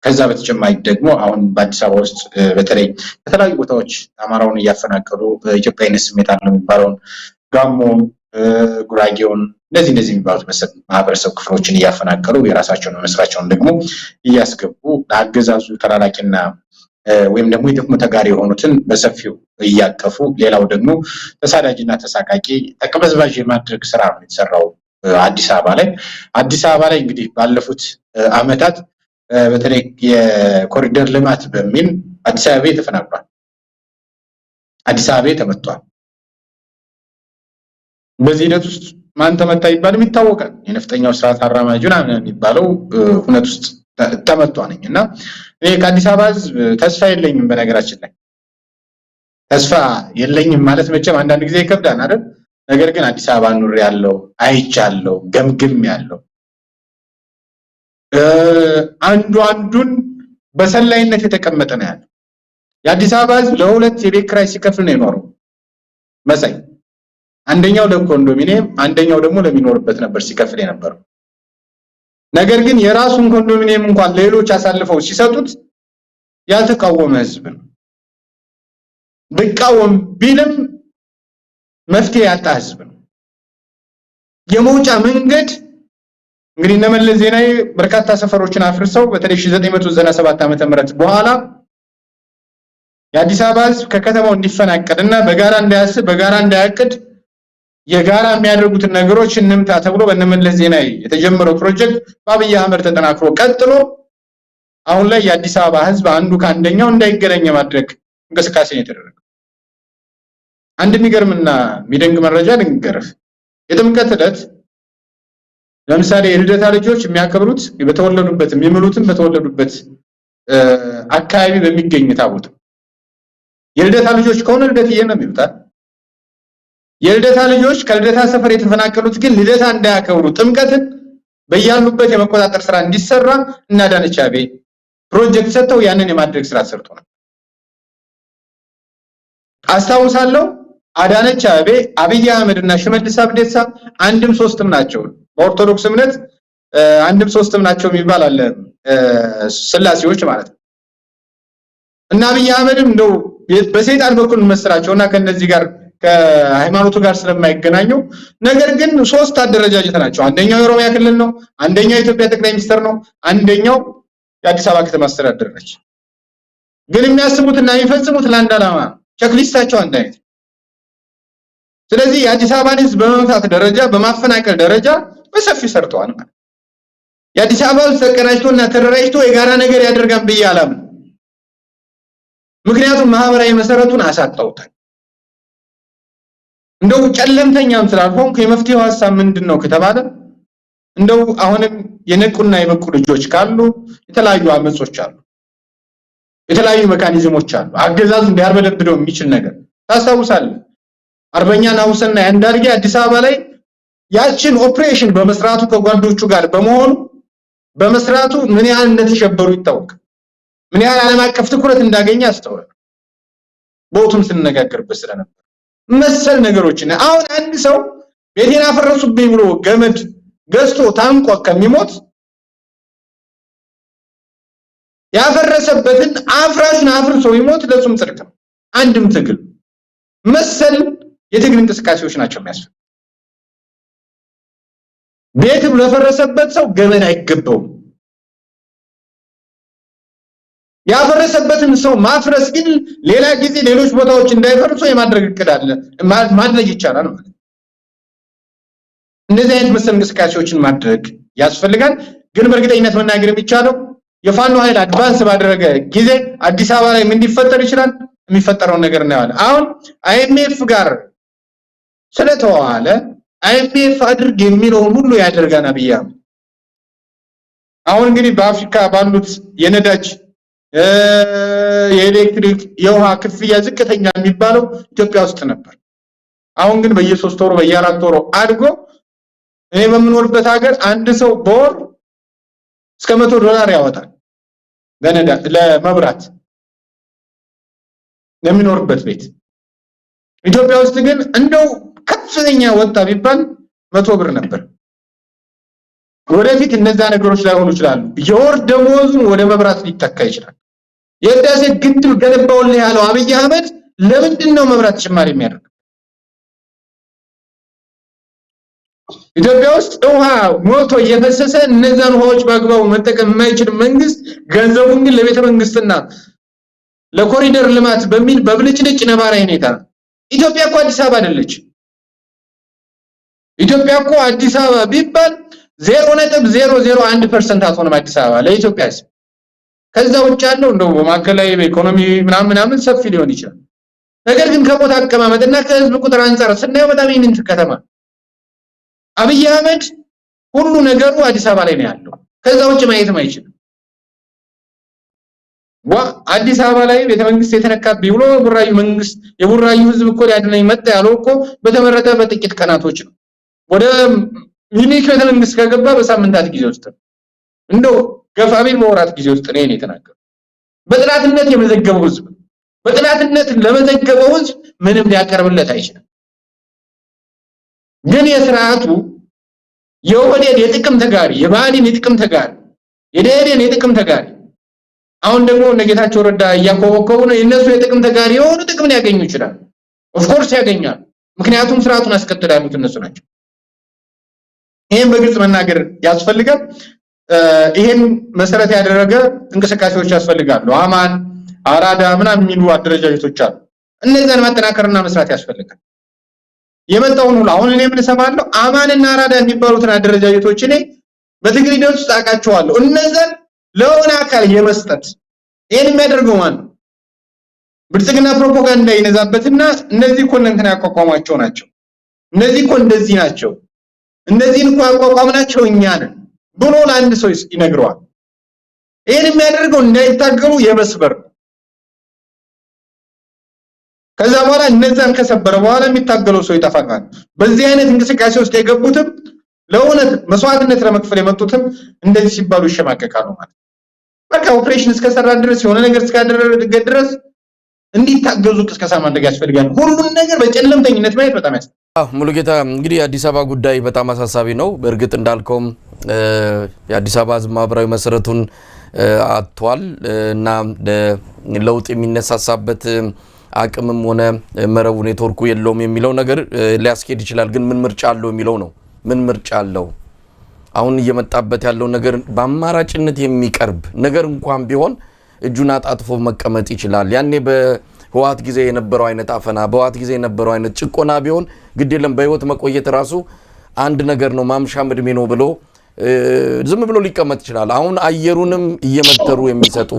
ከዛ በተጨማሪ ደግሞ አሁን በአዲስ አበባ ውስጥ በተለይ በተለያዩ ቦታዎች አማራውን እያፈናቀሉ ኢትዮጵያዊነት ስሜት አለው የሚባለውን ጋሞን፣ ጉራጌውን እንደዚህ የሚባሉት ማህበረሰብ ክፍሎችን እያፈናቀሉ የራሳቸውን መስራቸውን ደግሞ እያስገቡ ለአገዛዙ ተላላኪና ወይም ደግሞ የጥቅሙ ተጋሪ የሆኑትን በሰፊው እያቀፉ ሌላው ደግሞ ተሳዳጅና ተሳቃቂ ተቀበዝባዥ የማድረግ ስራ ነው የተሰራው አዲስ አበባ ላይ እንግዲህ ባለፉት አመታት በተለይ የኮሪደር ልማት በሚል አዲስ አበባ ተፈናቅሏል። አዲስ አበባ ተመቷል። በዚህ ሂደት ውስጥ ማን ተመታ ይባልም ይታወቃል። የነፍጠኛው ስርዓት አራማጅ ምናምን የሚባለው ሁነት ውስጥ ተመቷ ነኝና እኔ ከአዲስ አበባ ህዝብ ተስፋ የለኝም። በነገራችን ላይ ተስፋ የለኝም ማለት መቼም አንዳንድ ጊዜ ይከብዳል አይደል? ነገር ግን አዲስ አበባ ኑር ያለው አይቻለው ገምግም ያለው አንዱን በሰላይነት የተቀመጠ ነው ያለው። የአዲስ አበባ ህዝብ ለሁለት የቤት ኪራይ ሲከፍል ነው የኖረው መሳይ። አንደኛው ለኮንዶሚኒየም አንደኛው ደግሞ ለሚኖርበት ነበር ሲከፍል የነበረው። ነገር ግን የራሱን ኮንዶሚኒየም እንኳን ሌሎች አሳልፈው ሲሰጡት ያልተቃወመ ህዝብ ነው። ቢቃወም ቢልም መፍትሄ ያጣ ህዝብ ነው። የመውጫ መንገድ እንግዲህ እነመለስ ዜናዊ በርካታ ሰፈሮችን አፍርሰው በተለይ 1997 ዓመተ ምህረት በኋላ የአዲስ አበባ ህዝብ ከከተማው እንዲፈናቀልና በጋራ እንዳያስብ በጋራ እንዳያቅድ የጋራ የሚያደርጉትን ነገሮች እንምታ ተብሎ በእነመለስ ዜናዊ የተጀመረው ፕሮጀክት በአብይ አህመድ ተጠናክሮ ቀጥሎ አሁን ላይ የአዲስ አበባ ህዝብ አንዱ ከአንደኛው እንዳይገናኝ ማድረግ እንቅስቃሴ ነው የተደረገው። አንድ የሚገርምና የሚደንቅ መረጃ ልንገርህ። የጥምቀት ዕለት ለምሳሌ የልደታ ልጆች የሚያከብሩት በተወለዱበት የሚምሉትም በተወለዱበት አካባቢ በሚገኝ ታቦት የልደታ ልጆች ከሆነ ልደትዬ ነው የሚሉት። የልደታ ልጆች ከልደታ ሰፈር የተፈናቀሉት ግን ልደታ እንዳያከብሩ ጥምቀትን በያሉበት የመቆጣጠር ስራ እንዲሰራ እና አዳነች አቤቤ ፕሮጀክት ሰጥተው ያንን የማድረግ ስራ ሰርቶ ነው። አስታውሳለሁ አዳነች አቤቤ አብይ አህመድ እና ሽመልስ አብዲሳ አንድም ሶስትም ናቸው። በኦርቶዶክስ እምነት አንድም ሶስትም ናቸው የሚባል አለ ስላሴዎች ማለት ነው። እና አብይ አህመድም እንደው በሰይጣን በኩል መስራቸውና ከነዚህ ጋር ከሃይማኖቱ ጋር ስለማይገናኙ ነገር ግን ሶስት አደረጃጀት ናቸው። አንደኛው የኦሮሚያ ክልል ነው፣ አንደኛው የኢትዮጵያ ጠቅላይ ሚኒስትር ነው፣ አንደኛው የአዲስ አበባ ከተማ አስተዳደር ነች። ግን የሚያስቡትና የሚፈጽሙት ለአንድ ዓላማ ቸክሊስታቸው አንድ አይነት። ስለዚህ የአዲስ አበባን ህዝብ በመምታት ደረጃ በማፈናቀል ደረጃ በሰፊው ሰርተዋል ማለት። የአዲስ አበባ ህዝብ ተቀናጅቶና ተደራጅቶ የጋራ ነገር ያደርጋል ብዬ አላምንም። ምክንያቱም ማህበራዊ መሰረቱን አሳጣውታል። እንደው ጨለምተኛም ስላልሆንኩ የመፍትሄው ሐሳብ ምንድነው ከተባለ እንደው አሁንም የነቁና የበቁ ልጆች ካሉ የተለያዩ አመጾች አሉ፣ የተለያዩ ሜካኒዝሞች አሉ። አገዛዙ እንዲያርበደብደው የሚችል ነገር ታስታውሳለህ። አርበኛ ናሁሰና ያንዳርጌ አዲስ አበባ ላይ ያችን ኦፕሬሽን በመስራቱ ከጓዶቹ ጋር በመሆኑ በመስራቱ ምን ያህል እንደተሸበሩ ይታወቃል። ምን ያህል ዓለም አቀፍ ትኩረት እንዳገኘ አስተውል። በወቱም ስንነጋገርበት ስለነበር መሰል ነገሮችን አሁን አንድ ሰው ቤቴን አፈረሱብኝ ብሎ ገመድ ገዝቶ ታንቆ ከሚሞት ያፈረሰበትን አፍራሹን አፍርሶ ይሞት ለሱም ጽድቅ ነው። አንድም ትግል መሰል የትግል እንቅስቃሴዎች ናቸው የሚያስፈልጉ። ቤት ለፈረሰበት ሰው ገመድ አይገባውም። ያፈረሰበትን ሰው ማፍረስ ግን ሌላ ጊዜ ሌሎች ቦታዎች እንዳይፈርሱ የማድረግ እቅድ አለ ማድረግ ይቻላል ማለት ነው። እነዚህ አይነት መሰል እንቅስቃሴዎችን ማድረግ ያስፈልጋል። ግን በእርግጠኝነት መናገር የሚቻለው የፋኖ ኃይል አድቫንስ ባደረገ ጊዜ አዲስ አበባ ላይ ምን ሊፈጠር ይችላል የሚፈጠረውን ነገር እናያለን። አሁን አይኤምኤፍ ጋር ስለተዋለ አይኤምኤፍ አድርግ የሚለውን ሁሉ ያደርጋና ብያ አሁን እንግዲህ በአፍሪካ ባሉት የነዳጅ የኤሌክትሪክ የውሃ ክፍያ ዝቅተኛ የሚባለው ኢትዮጵያ ውስጥ ነበር። አሁን ግን በየ3 ወሩ በየ4 ወሩ አድጎ እኔ በምኖርበት ሀገር አንድ ሰው በወር እስከ $100 ያወጣል ለመብራት ለሚኖርበት ቤት። ኢትዮጵያ ውስጥ ግን እንደው ከፍተኛ ወጣ ቢባል 100 ብር ነበር። ወደፊት እነዛ ነገሮች ላይ ሆኑ ይችላሉ። የወር ደሞዙን ወደ መብራት ሊተካ ይችላል። የህዳሴ ግድብ ገነባውልህ ያለው አብይ አህመድ ለምንድን ነው መብራት ጭማሪ የሚያደርግ? ኢትዮጵያ ውስጥ ውሃ ሞቶ እየፈሰሰ እነዛን ውሃዎች በአግባቡ መጠቀም የማይችል መንግስት ገንዘቡን ግን ለቤተ መንግስትና ለኮሪደር ልማት በሚል በብልጭልጭ ነባራዊ ሁኔታ ኢትዮጵያ እኮ አዲስ አበባ አይደለች። ኢትዮጵያ እኮ አዲስ አበባ ቢባል 0.001% አትሆንም አዲስ አበባ ለኢትዮጵያ ህዝብ። ከዛ ውጭ ያለው እንደው በማከላዊ በኢኮኖሚ ምናምን ሰፊ ሊሆን ይችላል። ነገር ግን ከቦታ አቀማመጥና ከህዝብ ቁጥር አንፃር ስናየው በጣም ይንት ከተማ አብይ አህመድ ሁሉ ነገሩ አዲስ አበባ ላይ ነው ያለው። ከዛ ውጭ ማየትም አይችልም። አዲስ አበባ ላይ ቤተ መንግስት የተነካብኝ ብሎ ቡራዩ መንግስት የቡራዩ ህዝብ እኮ ሊያድነኝ መጣ ያለው እኮ በተመረጠ በጥቂት ቀናቶች ነው። ወደ ሚኒክ ቤተ መንግስት ከገባ በሳምንታት ጊዜ ውስጥ እንደው ገፋቢል በወራት ጊዜ ውስጥ ነው የተናገረው። በጥላትነት የመዘገበው ህዝብ በጥላትነት ለመዘገበው ህዝብ ምንም ሊያቀርብለት አይችልም። ግን የሥርዓቱ የወዴድ የጥቅም ተጋሪ የባህሊን የጥቅም ተጋሪ የደሄደን የጥቅም ተጋሪ አሁን ደግሞ ነገታቸው ረዳ ያቆወቀው ነው የነሱ የጥቅም ተጋሪ የሆኑ ጥቅምን ያገኙ ይችላል። ኦፍ ኮርስ ያገኛል። ምክንያቱም ስርዓቱን አስከትላሉት እነሱ ናቸው። ይሄን በግልጽ መናገር ያስፈልጋል። ይሄን መሰረት ያደረገ እንቅስቃሴዎች ያስፈልጋሉ። አማን አራዳ ምናምን የሚሉ አደረጃጀቶች አሉ። እነዛን ማጠናከርና መስራት ያስፈልጋል። የመጣውን ሁሉ አሁን እኔ ምን ሰማለሁ አማንና አራዳ የሚባሉትን አደረጃጀቶች እኔ በትግል ሂደት ውስጥ አውቃቸዋለሁ። እነዛን ለሆነ አካል የመስጠት ይሄን የሚያደርገው ማን ነው? ብልጽግና ፕሮፓጋንዳ ይነዛበትና እነዚህ እኮ እንትን ያቋቋሟቸው ናቸው፣ እነዚህ እኮ እንደዚህ ናቸው፣ እነዚህን እኮ ያቋቋምናቸው እኛ ነን ብሎ ለአንድ ሰው ይነግረዋል። ይሄን የሚያደርገው እንዳይታገሉ የመስበር ነው። ከዛ በኋላ እነዛን ከሰበረ በኋላ የሚታገለው ሰው ይጠፋል። በዚህ አይነት እንቅስቃሴ ውስጥ የገቡትም ለእውነት መስዋዕትነት ለመክፈል የመጡትም እንደዚህ ሲባሉ ይሸማቀቃሉ ማለት ነው። በቃ ኦፕሬሽን እስከሰራ ድረስ የሆነ ነገር እስካደረገ ድረስ እንዲታገዙ ቅስቀሳ ማድረግ ያስፈልጋል። ሁሉን ነገር በጨለምተኝነት ማየት በጣም ያስፈልጋል። ሙሉጌታ እንግዲህ የአዲስ አበባ ጉዳይ በጣም አሳሳቢ ነው። በእርግጥ እንዳልከውም የአዲስ አበባ ህዝብ ማህበራዊ መሰረቱን አጥቷል እና ለውጥ የሚነሳሳበት አቅምም ሆነ መረቡ ኔትወርኩ የለውም የሚለው ነገር ሊያስኬድ ይችላል። ግን ምን ምርጫ አለው የሚለው ነው። ምን ምርጫ አለው? አሁን እየመጣበት ያለው ነገር በአማራጭነት የሚቀርብ ነገር እንኳን ቢሆን እጁን አጣጥፎ መቀመጥ ይችላል። ያኔ በህወሓት ጊዜ የነበረው አይነት አፈና በህወሓት ጊዜ የነበረው አይነት ጭቆና ቢሆን ግድ የለም በህይወት መቆየት ራሱ አንድ ነገር ነው፣ ማምሻም እድሜ ነው ብሎ ዝም ብሎ ሊቀመጥ ይችላል። አሁን አየሩንም እየመተሩ የሚሰጡ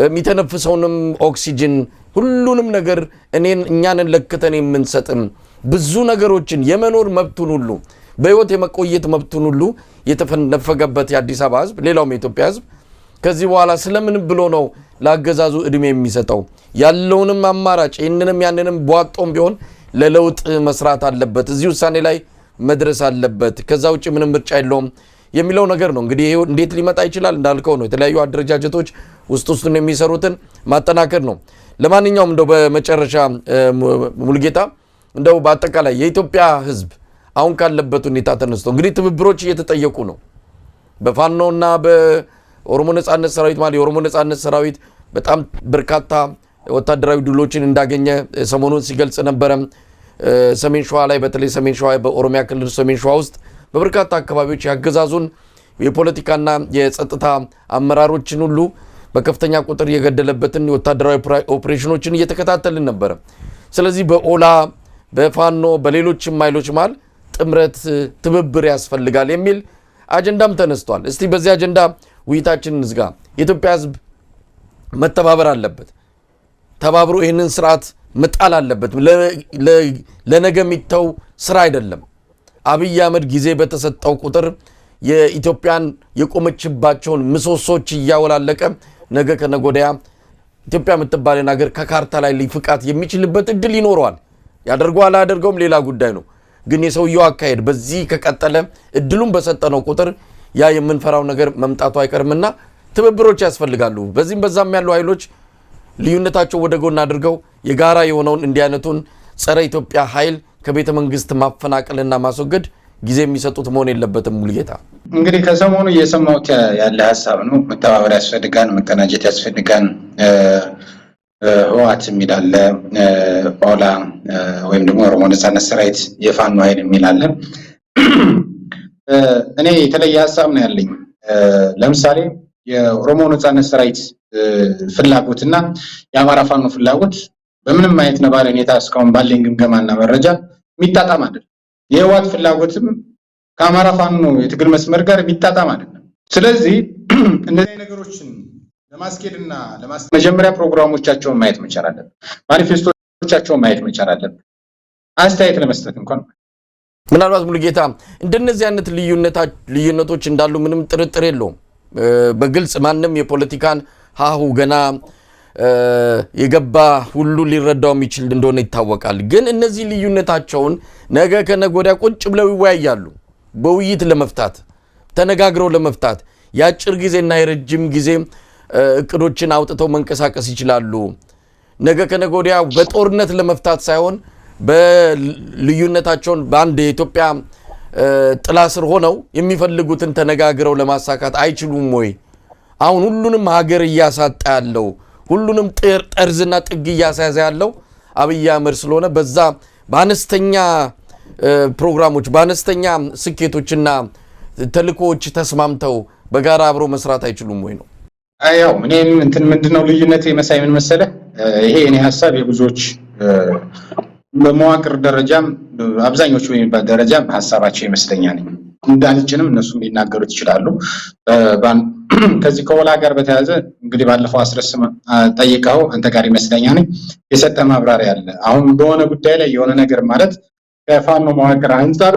የሚተነፍሰውንም ኦክሲጅን ሁሉንም ነገር እኛንን ለክተን የምንሰጥም ብዙ ነገሮችን የመኖር መብቱን ሁሉ በህይወት የመቆየት መብቱን ሁሉ የተፈነፈገበት የአዲስ አበባ ህዝብ ሌላውም የኢትዮጵያ ህዝብ ከዚህ በኋላ ስለምን ብሎ ነው ለአገዛዙ እድሜ የሚሰጠው? ያለውንም አማራጭ ይህንንም ያንንም ቧጦም ቢሆን ለለውጥ መስራት አለበት፣ እዚህ ውሳኔ ላይ መድረስ አለበት፣ ከዛ ውጭ ምንም ምርጫ የለውም የሚለው ነገር ነው። እንግዲህ ይሄ እንዴት ሊመጣ ይችላል? እንዳልከው ነው የተለያዩ አደረጃጀቶች ውስጡን የሚሰሩትን ማጠናከር ነው። ለማንኛውም እንደው በመጨረሻ ሙሉጌታ እንደው በአጠቃላይ የኢትዮጵያ ህዝብ አሁን ካለበት ሁኔታ ተነስቶ እንግዲህ ትብብሮች እየተጠየቁ ነው። በፋኖና በኦሮሞ ነጻነት ሰራዊት ማለት የኦሮሞ ነጻነት ሰራዊት በጣም በርካታ ወታደራዊ ድሎችን እንዳገኘ ሰሞኑን ሲገልጽ ነበረ። ሰሜን ሸዋ ላይ በተለይ ሰሜን ሸዋ በኦሮሚያ ክልል ሰሜን ሸዋ ውስጥ በበርካታ አካባቢዎች ያገዛዙን የፖለቲካና የጸጥታ አመራሮችን ሁሉ በከፍተኛ ቁጥር የገደለበትን ወታደራዊ ኦፕሬሽኖችን እየተከታተልን ነበረ። ስለዚህ በኦላ በፋኖ በሌሎችም ኃይሎች መሃል ጥምረት ትብብር ያስፈልጋል የሚል አጀንዳም ተነስቷል። እስቲ በዚህ አጀንዳ ውይይታችንን እንዝጋ። የኢትዮጵያ ህዝብ መተባበር አለበት። ተባብሮ ይህንን ስርዓት መጣል አለበት። ለነገ የሚተው ስራ አይደለም። አብይ አህመድ ጊዜ በተሰጠው ቁጥር የኢትዮጵያን የቆመችባቸውን ምሰሶች እያወላለቀ ነገ ከነገ ወዲያ ኢትዮጵያ የምትባልን ሀገር ከካርታ ላይ ሊፍቃት የሚችልበት እድል ይኖረዋል። ያደርገዋል አያደርገውም ሌላ ጉዳይ ነው። ግን የሰውየው አካሄድ በዚህ ከቀጠለ እድሉን በሰጠነው ቁጥር ያ የምንፈራው ነገር መምጣቱ አይቀርምና ትብብሮች ያስፈልጋሉ። በዚህም በዛም ያሉ ኃይሎች ልዩነታቸው ወደ ጎን አድርገው የጋራ የሆነውን እንዲህ አይነቱን ጸረ ኢትዮጵያ ኃይል ከቤተ መንግስት ማፈናቀልና ማስወገድ ጊዜ የሚሰጡት መሆን የለበትም። ሙሉጌታ እንግዲህ ከሰሞኑ እየሰማሁት ያለ ሀሳብ ነው። መተባበር ያስፈልጋል፣ መቀናጀት ያስፈልጋል። ህወሓት የሚል አለ፣ ኦላ ወይም ደግሞ ኦሮሞ ነጻነት ሰራዊት የፋኖ ኃይል የሚል አለ። እኔ የተለየ ሀሳብ ነው ያለኝ። ለምሳሌ የኦሮሞ ነጻነት ሰራዊት ፍላጎትና የአማራ ፋኖ ፍላጎት በምንም አይነት ነባራዊ ሁኔታ እስካሁን ባለኝ ግምገማና መረጃ የሚጣጣም አይደለም። የህወሓት ፍላጎትም ከአማራ ፋኖ የትግል መስመር ጋር የሚጣጣም አይደለም። ስለዚህ እነዚህ ነገሮችን ለማስኬድና መጀመሪያ ፕሮግራሞቻቸውን ማየት መቻል አለብን። ማኒፌስቶቻቸውን ማየት መቻል አለብን። አስተያየት ለመስጠት እንኳን ምናልባት ሙሉጌታ እንደነዚህ አይነት ልዩነቶች እንዳሉ ምንም ጥርጥር የለውም። በግልጽ ማንም የፖለቲካን ሃሁ ገና የገባ ሁሉ ሊረዳው የሚችል እንደሆነ ይታወቃል። ግን እነዚህ ልዩነታቸውን ነገ ከነገ ወዲያ ቁጭ ብለው ይወያያሉ። በውይይት ለመፍታት ተነጋግረው ለመፍታት የአጭር ጊዜና የረጅም ጊዜ እቅዶችን አውጥተው መንቀሳቀስ ይችላሉ። ነገ ከነገ ወዲያ በጦርነት ለመፍታት ሳይሆን በልዩነታቸውን በአንድ የኢትዮጵያ ጥላ ስር ሆነው የሚፈልጉትን ተነጋግረው ለማሳካት አይችሉም ወይ? አሁን ሁሉንም ሀገር እያሳጣ ያለው ሁሉንም ጠርዝና ጥግ እያሳያዘ ያለው አብይ አህመድ ስለሆነ በዛ በአነስተኛ ፕሮግራሞች በአነስተኛ ስኬቶችና ተልኮዎች ተስማምተው በጋራ አብሮ መስራት አይችሉም ወይ ነው? ያው እኔም ምንድነው ልዩነት የመሳይ ምን መሰለህ ይሄ እኔ ሐሳብ የብዙዎች በመዋቅር ደረጃም አብዛኞቹ የሚባል ደረጃም ሐሳባቸው ይመስለኛል። እንዳልችንም እነሱም ሊናገሩት ይችላሉ። ከዚህ ከወላ ጋር በተያያዘ እንግዲህ ባለፈው አስረስም ጠይቀው አንተ ጋር ይመስለኛል የሰጠ ማብራሪያ አለ። አሁን በሆነ ጉዳይ ላይ የሆነ ነገር ማለት ከፋኖ መዋቅር አንፃር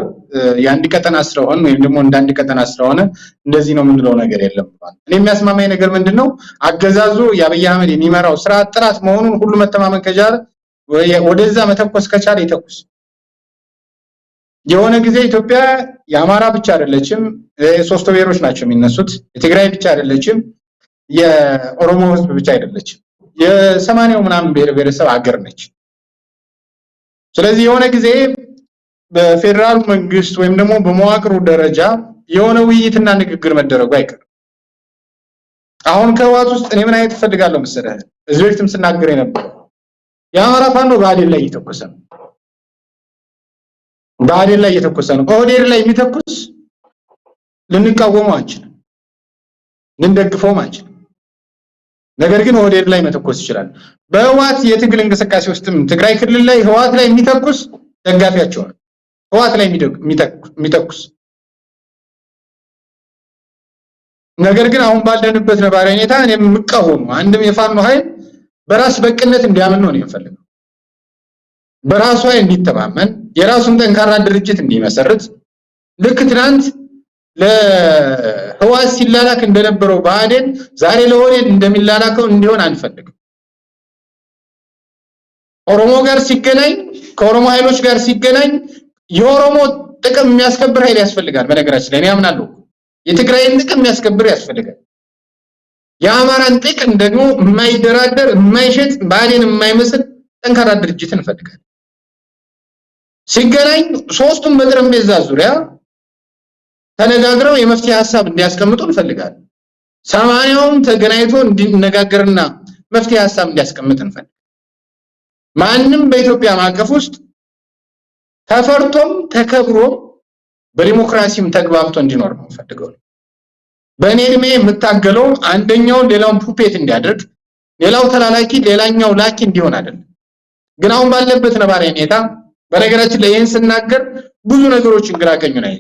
የአንድ ቀጠና ስለሆነ ወይም ደግሞ እንዳንድ ቀጠና ስለሆነ እንደዚህ ነው የምንለው ነገር የለም። እኔ የሚያስማማኝ ነገር ምንድነው አገዛዙ የአብይ አህመድ የሚመራው ስራ ጥራት መሆኑን ሁሉ መተማመን ከቻለ ወደዛ መተኮስ ከቻለ ይተኩስ። የሆነ ጊዜ ኢትዮጵያ የአማራ ብቻ አይደለችም፣ ሶስት ብሔሮች ናቸው የሚነሱት። የትግራይ ብቻ አይደለችም፣ የኦሮሞ ህዝብ ብቻ አይደለችም፣ የ80 ምናምን ብሔረሰብ ሀገር ነች። ስለዚህ የሆነ ጊዜ በፌደራል መንግስት ወይም ደግሞ በመዋቅሩ ደረጃ የሆነ ውይይትና ንግግር መደረጉ አይቀርም። አሁን ከህወሓት ውስጥ እኔ ምን አይነት እፈልጋለሁ መሰለህ እዚህ በፊትም ስናገር የነበረው የአማራ ፋኖ በአዴን ላይ እየተኮሰ ነው። በአዴን ላይ እየተኮሰ ነው። ኦህዴድ ላይ የሚተኩስ ልንቃወመው አንችልም፣ ልንደግፈውም አንችልም። ነገር ግን ኦህዴድ ላይ መተኮስ ይችላል። በህወሓት የትግል እንቅስቃሴ ውስጥም ትግራይ ክልል ላይ ህወሓት ላይ የሚተኩስ ደጋፊያቸው ነው። ህወሓት ላይ የሚተኩስ ነገር ግን አሁን ባለንበት ነባራዊ ሁኔታ እኔም የምቃወሙ አንድም የፋኖ ኃይል በራስ በቅነት እንዲያምን ነው የሚፈልገው። በራሱ ኃይል እንዲተማመን የራሱን ጠንካራ ድርጅት እንዲመሰርት ልክ ትናንት ለህወሓት ሲላላክ እንደነበረው ብአዴን ዛሬ ለኦህዴድ እንደሚላላከው እንዲሆን አንፈልግም። ኦሮሞ ጋር ሲገናኝ ከኦሮሞ ኃይሎች ጋር ሲገናኝ የኦሮሞ ጥቅም የሚያስከብር ኃይል ያስፈልጋል። በነገራችን ላይ እኔ አምናለሁ የትግራይን ጥቅም የሚያስከብር ያስፈልጋል። የአማራን ጥቅም ደግሞ የማይደራደር የማይሸጥ ብአዴን የማይመስል ጠንካራ ድርጅት እንፈልጋለን። ሲገናኝ ሶስቱም በጠረጴዛ ዙሪያ ተነጋግረው የመፍትሄ ሐሳብ እንዲያስቀምጡ እንፈልጋለን። 80ውም ተገናኝቶ እንዲነጋገርና መፍትሄ ሐሳብ እንዲያስቀምጥ እንፈልጋለን። ማንም በኢትዮጵያ ማዕቀፍ ውስጥ ተፈርቶም ተከብሮ በዲሞክራሲም ተግባብቶ እንዲኖር ነው ፈልገው። በእኔ እድሜ የምታገለው አንደኛውን ሌላውን ፑፔት እንዲያደርግ ሌላው ተላላኪ ሌላኛው ላኪ እንዲሆን አይደለም። ግን አሁን ባለበት ነባራዊ ሁኔታ በነገራችን ላይ ይሄን ስናገር ብዙ ነገሮችን ግራቀኙ ነው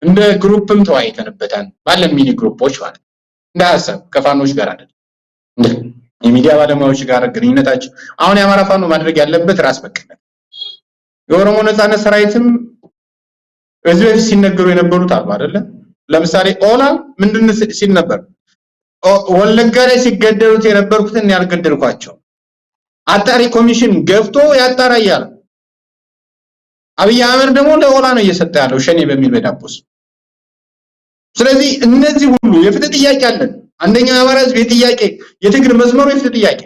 እንደ ግሩፕም ተወያይተንበታል። ባለን ሚኒ ግሩፖች ማለት እንደ ሐሳብ ከፋኖች ጋር አይደለም የሚዲያ ባለሙያዎች ጋር ግንኙነታችን አሁን የአማራ ፋኖ ማድረግ ያለበት ራስ በቀል የኦሮሞ ነጻነት ሰራዊትም እዚህ በፊት ሲነገሩ የነበሩት አሉ አይደለ? ለምሳሌ ኦላ ምንድን ሲል ነበር? ወለጋ ላይ ሲገደሉት የነበሩትን ያልገደልኳቸው አጣሪ ኮሚሽን ገብቶ ያጣራያል። አብይ አህመድ ደግሞ ለኦላ ነው እየሰጠ ያለው ሸኔ በሚል በዳቦስ። ስለዚህ እነዚህ ሁሉ የፍትህ ጥያቄ አለን። አንደኛው የአማራ ህዝብ የጥያቄ የትግል መስመሩ የፍትህ ጥያቄ።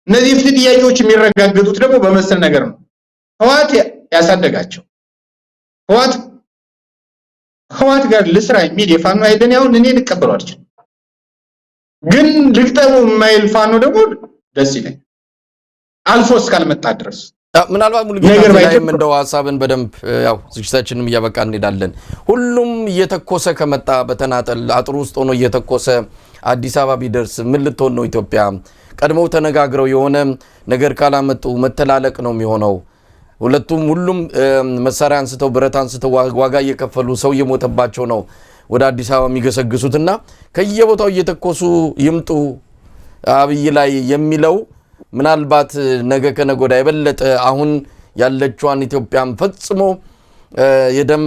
እነዚህ የፍትህ ጥያቄዎች የሚረጋገጡት ደግሞ በመሰል ነገር ነው። ህወሓት ያሳደጋቸው ህወሓት ጋር ልስራ የሚል የፋኖ አይደን ያው እኔ ልቀበለው አልችልም። ግን ልቅጠሙ የማይል ፋኖ ደግሞ ደስ ይለኛል አልፎ እስካልመጣ ድረስ። ምናልባት ሙሉ ጊዜም እንደው ሐሳብን በደንብ ያው ዝግጅታችንም እያበቃ እንሄዳለን። ሁሉም እየተኮሰ ከመጣ በተናጠል አጥሩ ውስጥ ሆኖ እየተኮሰ አዲስ አበባ ቢደርስ ምን ልትሆን ነው ኢትዮጵያ? ቀድመው ተነጋግረው የሆነ ነገር ካላመጡ መተላለቅ ነው የሚሆነው። ሁሉም መሳሪያ አንስተው ብረት አንስተው ዋጋ እየከፈሉ ሰው እየሞተባቸው ነው ወደ አዲስ አበባ የሚገሰግሱትና ከየቦታው እየተኮሱ ይምጡ አብይ ላይ የሚለው ምናልባት ነገ ከነገ ወዲያ የበለጠ አሁን ያለችዋን ኢትዮጵያም ፈጽሞ የደም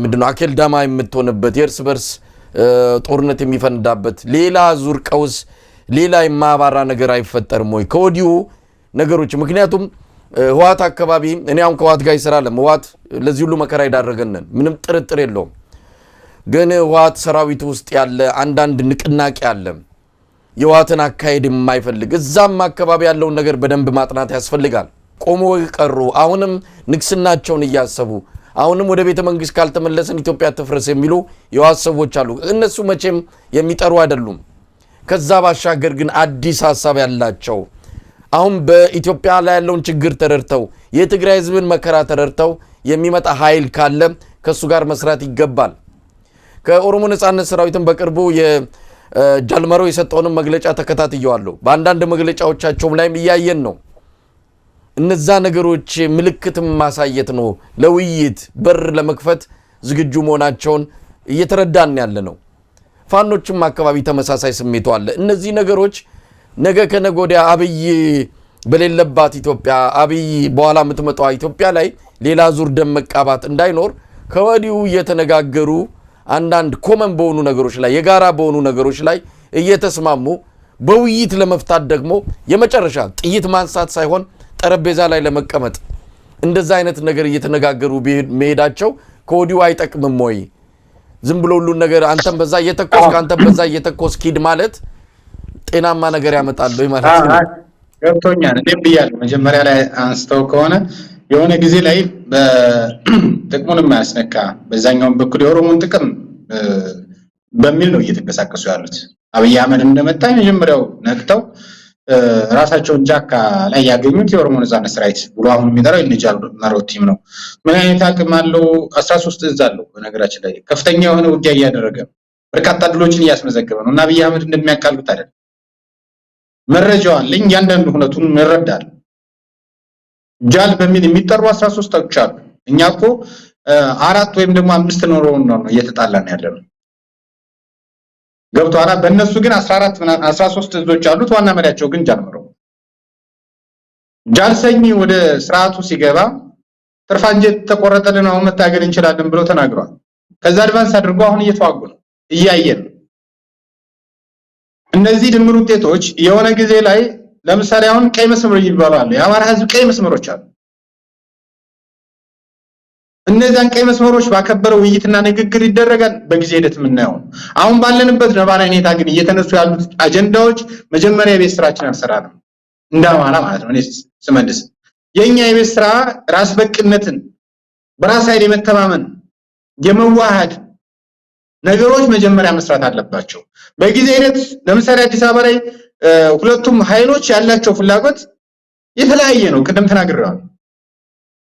ምንድነው አኬልዳማ የምትሆንበት የእርስ በርስ ጦርነት የሚፈንዳበት ሌላ ዙር ቀውስ ሌላ የማባራ ነገር አይፈጠርም ወይ ከወዲሁ ነገሮች? ምክንያቱም ህዋት አካባቢ እኔ አሁን ከህዋት ጋር ይሰራል ህዋት ለዚህ ሁሉ መከራ ይዳረገነን ምንም ጥርጥር የለውም። ግን ህዋት ሰራዊት ውስጥ ያለ አንዳንድ ንቅናቄ አለ የህዋትን አካሄድ የማይፈልግ እዛም አካባቢ ያለው ነገር በደንብ ማጥናት ያስፈልጋል። ቆሞ ይቀሩ አሁንም ንግስናቸውን እያሰቡ አሁንም ወደ ቤተ መንግስት ካልተመለሰን ኢትዮጵያ ተፍረስ የሚሉ የህዋት ሰዎች አሉ። እነሱ መቼም የሚጠሩ አይደሉም። ከዛ ባሻገር ግን አዲስ ሐሳብ ያላቸው አሁን በኢትዮጵያ ላይ ያለውን ችግር ተረድተው የትግራይ ህዝብን መከራ ተረድተው የሚመጣ ኃይል ካለ ከሱ ጋር መስራት ይገባል። ከኦሮሞ ነጻነት ሰራዊትን በቅርቡ የጃልመሮ የሰጠውን መግለጫ ተከታትየዋለሁ። በአንዳንድ መግለጫዎቻቸውም ላይም እያየን ነው። እነዛ ነገሮች ምልክትም ማሳየት ነው ለውይይት በር ለመክፈት ዝግጁ መሆናቸውን እየተረዳን ያለ ነው። ፋኖችም አካባቢ ተመሳሳይ ስሜቱ አለ። እነዚህ ነገሮች ነገ ከነገ ወዲያ አብይ በሌለባት ኢትዮጵያ አብይ በኋላ የምትመጣው ኢትዮጵያ ላይ ሌላ ዙር ደም መቃባት እንዳይኖር ከወዲሁ እየተነጋገሩ አንዳንድ ኮመን በሆኑ ነገሮች ላይ የጋራ በሆኑ ነገሮች ላይ እየተስማሙ በውይይት ለመፍታት ደግሞ የመጨረሻ ጥይት ማንሳት ሳይሆን ጠረጴዛ ላይ ለመቀመጥ እንደዛ አይነት ነገር እየተነጋገሩ መሄዳቸው ከወዲሁ አይጠቅምም ወይ? ዝም ብሎ ሁሉ ነገር አንተም በዛ እየተኮስ ካንተም በዛ እየተኮስ ኪድ ማለት ጤናማ ነገር ያመጣል ወይ ማለት ነው? ገብቶኛል። እኔም ብያለሁ መጀመሪያ ላይ አንስተው ከሆነ የሆነ ጊዜ ላይ በጥቅሙን የማያስነካ በዛኛው በኩል የኦሮሞን ጥቅም በሚል ነው እየተንቀሳቀሱ ያሉት። አብይ አህመድ እንደመጣ መጀመሪያው ነቅተው ራሳቸውን ጃካ ላይ ያገኙት የኦሮሞ ነጻነት ሰራዊት ብሎ አሁን የሚጠራው የጃልመሮ ቲም ነው። ምን አይነት አቅም አለው? 13 እዝ አለው። በነገራችን ላይ ከፍተኛ የሆነ ውጊያ እያደረገ በርካታ ድሎችን እያስመዘገበ ነው እና አብይ አህመድ እንደሚያቃሉት አይደል። መረጃው አለኝ፣ ያንዳንዱ ሁለቱን እንረዳለን። ጃል በሚል የሚጠሩ 13ቶች አሉ። እኛ እኮ 4 ወይም ደግሞ 5 ነው እየተጣላን ያለነው። ገብቷላ። በእነሱ ግን 14 13 እዞች አሉት። ዋና መሪያቸው ግን ጃልመሮ። ጃልሰኝ ወደ ስርዓቱ ሲገባ ትርፋንጀት ተቆረጠልን አሁን መታገል እንችላለን ብሎ ተናግሯል። ከዛ አድቫንስ አድርጎ አሁን እየተዋጉ ነው፣ እያየን። እነዚህ ድምር ውጤቶች የሆነ ጊዜ ላይ ለምሳሌ አሁን ቀይ መስመር ይባላል። የአማራ ህዝብ ቀይ መስመሮች አሉ። እነዛን ቀይ መስመሮች ባከበረው ውይይትና ንግግር ይደረጋል። በጊዜ ሂደት የምናየው አሁን ባለንበት ነባራዊ ሁኔታ ግን እየተነሱ ያሉት አጀንዳዎች መጀመሪያ የቤት ስራችን አልሰራንም እንደ አማራ ማለት ነው። እኔ ስመልስ የኛ የቤት ስራ ራስ በቅነትን በራስ ኃይል የመተማመን የመዋሃድ ነገሮች መጀመሪያ መስራት አለባቸው። በጊዜ ሂደት ለምሳሌ አዲስ አበባ ላይ ሁለቱም ኃይሎች ያላቸው ፍላጎት የተለያየ ነው። ቀደም ተናግረዋል።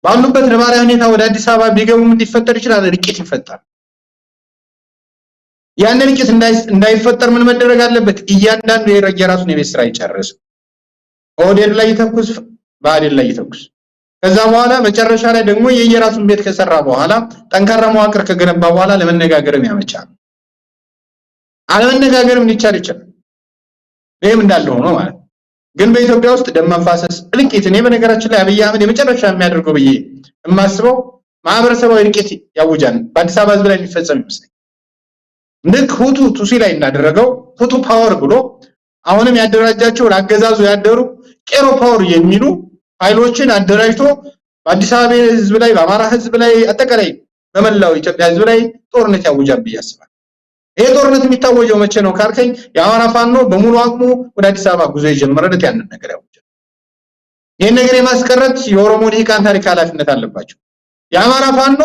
ባሉበት ነባራዊ ሁኔታ ወደ አዲስ አበባ ቢገቡም እንዲፈጠር ይችላል፣ ርቂት ይፈጠራል። ያን ርቂት እንዳይፈጠር ምን መደረግ አለበት? እያንዳንዱ የራሱን የቤት ስራ ይጨርስ። ኦህዴድ ላይ ይተኩስ፣ ብአዴን ላይ ይተኩስ። ከዛ በኋላ መጨረሻ ላይ ደግሞ የየራሱን ቤት ከሰራ በኋላ ጠንካራ መዋቅር ከገነባ በኋላ ለመነጋገርም ያመቻል። አለመነጋገርም ሊቻል ይችላል። ይሄም እንዳለ ሆኖ ማለት ግን በኢትዮጵያ ውስጥ ደም መፋሰስ እልቂት እኔ በነገራችን ላይ አብይ አህመድ የመጨረሻ የሚያደርገው ብዬ የማስበው ማህበረሰባዊ እልቂት ያውጃል በአዲስ አበባ ህዝብ ላይ የሚፈጸም ይመስለኝ። ልክ ሁቱ ቱሲ ላይ እንዳደረገው ሁቱ ፓወር ብሎ አሁንም ያደራጃቸው ለአገዛዙ ያደሩ ቄሮ ፓወር የሚሉ ኃይሎችን አደራጅቶ በአዲስ አበባ ህዝብ ላይ በአማራ ህዝብ ላይ አጠቃላይ በመላው ኢትዮጵያ ህዝብ ላይ ጦርነት ያውጃል ብዬ አስባለሁ። ይሄ ጦርነት የሚታወጀው መቼ ነው ካልከኝ የአማራ ፋኖ በሙሉ አቅሙ ወደ አዲስ አበባ ጉዞ የጀመረለት ያንን ነገር ያውጃል። ይሄን ነገር የማስቀረት የኦሮሞ ሊቃን ታሪክ ኃላፊነት አለባቸው። የአማራ ፋኖ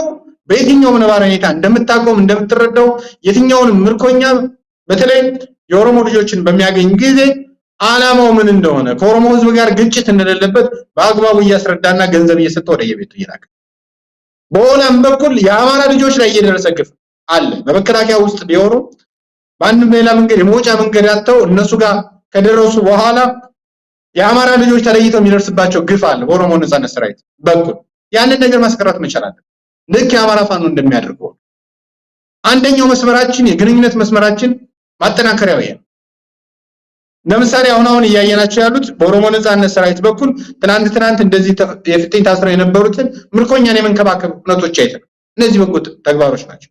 በየትኛው ነባራዊ ሁኔታ እንደምታቆም እንደምትረዳው የትኛውንም ምርኮኛ በተለይ የኦሮሞ ልጆችን በሚያገኝ ጊዜ ዓላማው ምን እንደሆነ ከኦሮሞ ህዝብ ጋር ግጭት እንደሌለበት በአግባቡ እያስረዳና ገንዘብ እየሰጠ ወደ የቤቱ ይላክ። በኦላም በኩል የአማራ ልጆች ላይ እየደረሰ ግፍ አለ። በመከላከያ ውስጥ ቢሆኑ በአንድም ሌላ መንገድ የመውጫ መንገድ አጥተው እነሱ ጋር ከደረሱ በኋላ የአማራ ልጆች ተለይተው የሚደርስባቸው ግፍ አለ በኦሮሞ ነጻነት ሰራዊት በኩል። ያንን ነገር ማስቀረት መቻል አለ። ልክ የአማራ ፋኖ እንደሚያደርገው አንደኛው መስመራችን የግንኙነት መስመራችን ማጠናከሪያው ይሄ። ለምሳሌ አሁን እያየናቸው ያሉት በኦሮሞ ነጻነት ሰራዊት በኩል ትናንት እንደዚህ የፍጥኝ ታስረው የነበሩትን ምርኮኛን የመንከባከብ ሁነቶች አይተናል። እነዚህ በጎ ተግባሮች ናቸው።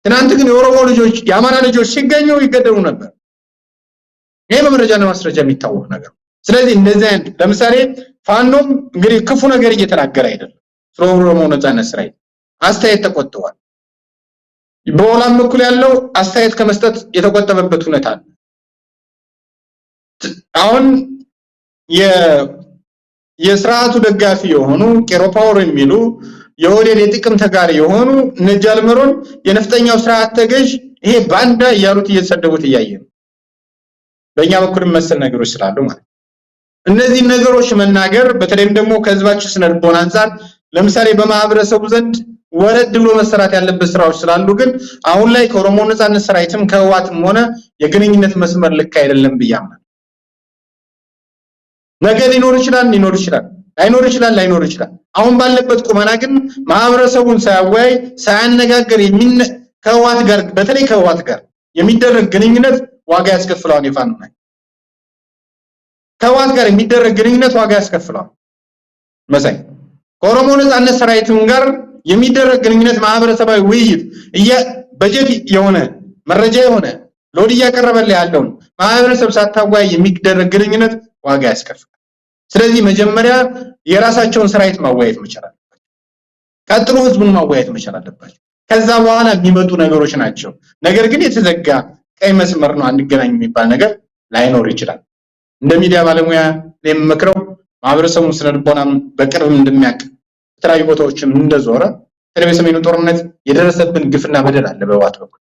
ትናንት ግን የኦሮሞ ልጆች የአማራ ልጆች ሲገኙ ይገደሉ ነበር። ይሄ በመረጃና ማስረጃ የሚታወቅ ነገር። ስለዚህ እንደዚህ አይነት ለምሳሌ ፋኖም እንግዲህ ክፉ ነገር እየተናገረ አይደለም። ኦሮሞ ነጻነት ሰራዊት አስተያየት ተቆጥቷል። በኋላም በኩል ያለው አስተያየት ከመስጠት የተቆጠበበት ሁኔታ አለ። አሁን የስርዓቱ ደጋፊ የሆኑ ቄሮ ፓወር የሚሉ የወዴድ የጥቅም ተጋሪ የሆኑ ነጃልመሮን የነፍጠኛው ስርዓት ተገዥ ይሄ ባንዳ እያሉት እየተሰደቡት እያየን በእኛ በኩልም መሰል ነገሮች ስላሉ ማለት እነዚህ ነገሮች መናገር በተለይም ደግሞ ከህዝባችን ስነልቦና አንፃር ለምሳሌ በማህበረሰቡ ዘንድ ወረድ ብሎ መሰራት ያለበት ስራዎች ስላሉ ግን አሁን ላይ ከኦሮሞ ነጻነት ሰራዊትም ከህዋትም ሆነ የግንኙነት መስመር ልክ አይደለም ብያምናለሁ። ነገ ሊኖር ይችላል ላይኖር ይችላል። አሁን ባለበት ቁመና ግን ማህበረሰቡን ሳያወያይ ሳያነጋገር ከህዋት ጋር በተለይ ከህዋት ጋር የሚደረግ ግንኙነት ዋጋ ያስከፍለዋል። የፋኖ ነው ከህዋት ጋር የሚደረግ ግንኙነት ዋጋ ያስከፍለዋል። መሳይ ከኦሮሞ ነጻነት ሰራዊትም ጋር የሚደረግ ግንኙነት ማህበረሰባዊ ውይይት በጀት የሆነ መረጃ የሆነ ሎድ እያቀረበልህ ያለውን ማህበረሰብ ሳታወያይ የሚደረግ ግንኙነት ዋጋ ያስከፍላል። ስለዚህ መጀመሪያ የራሳቸውን ሰራዊት ማወያየት መቻል አለባቸው። ቀጥሎ ህዝቡን ማወያየት መቻል አለባቸው። ከዛ በኋላ የሚመጡ ነገሮች ናቸው። ነገር ግን የተዘጋ ቀይ መስመር ነው አንገናኝ የሚባል ነገር ላይኖር ይችላል። እንደ ሚዲያ ባለሙያ የምመክረው ማህበረሰቡን ስነልቦናም በቅርብ እንደሚያውቅ የተለያዩ ቦታዎችም እንደዞረ በተለይ በሰሜኑ ጦርነት የደረሰብን ግፍና በደል አለ በህወሓት በኩል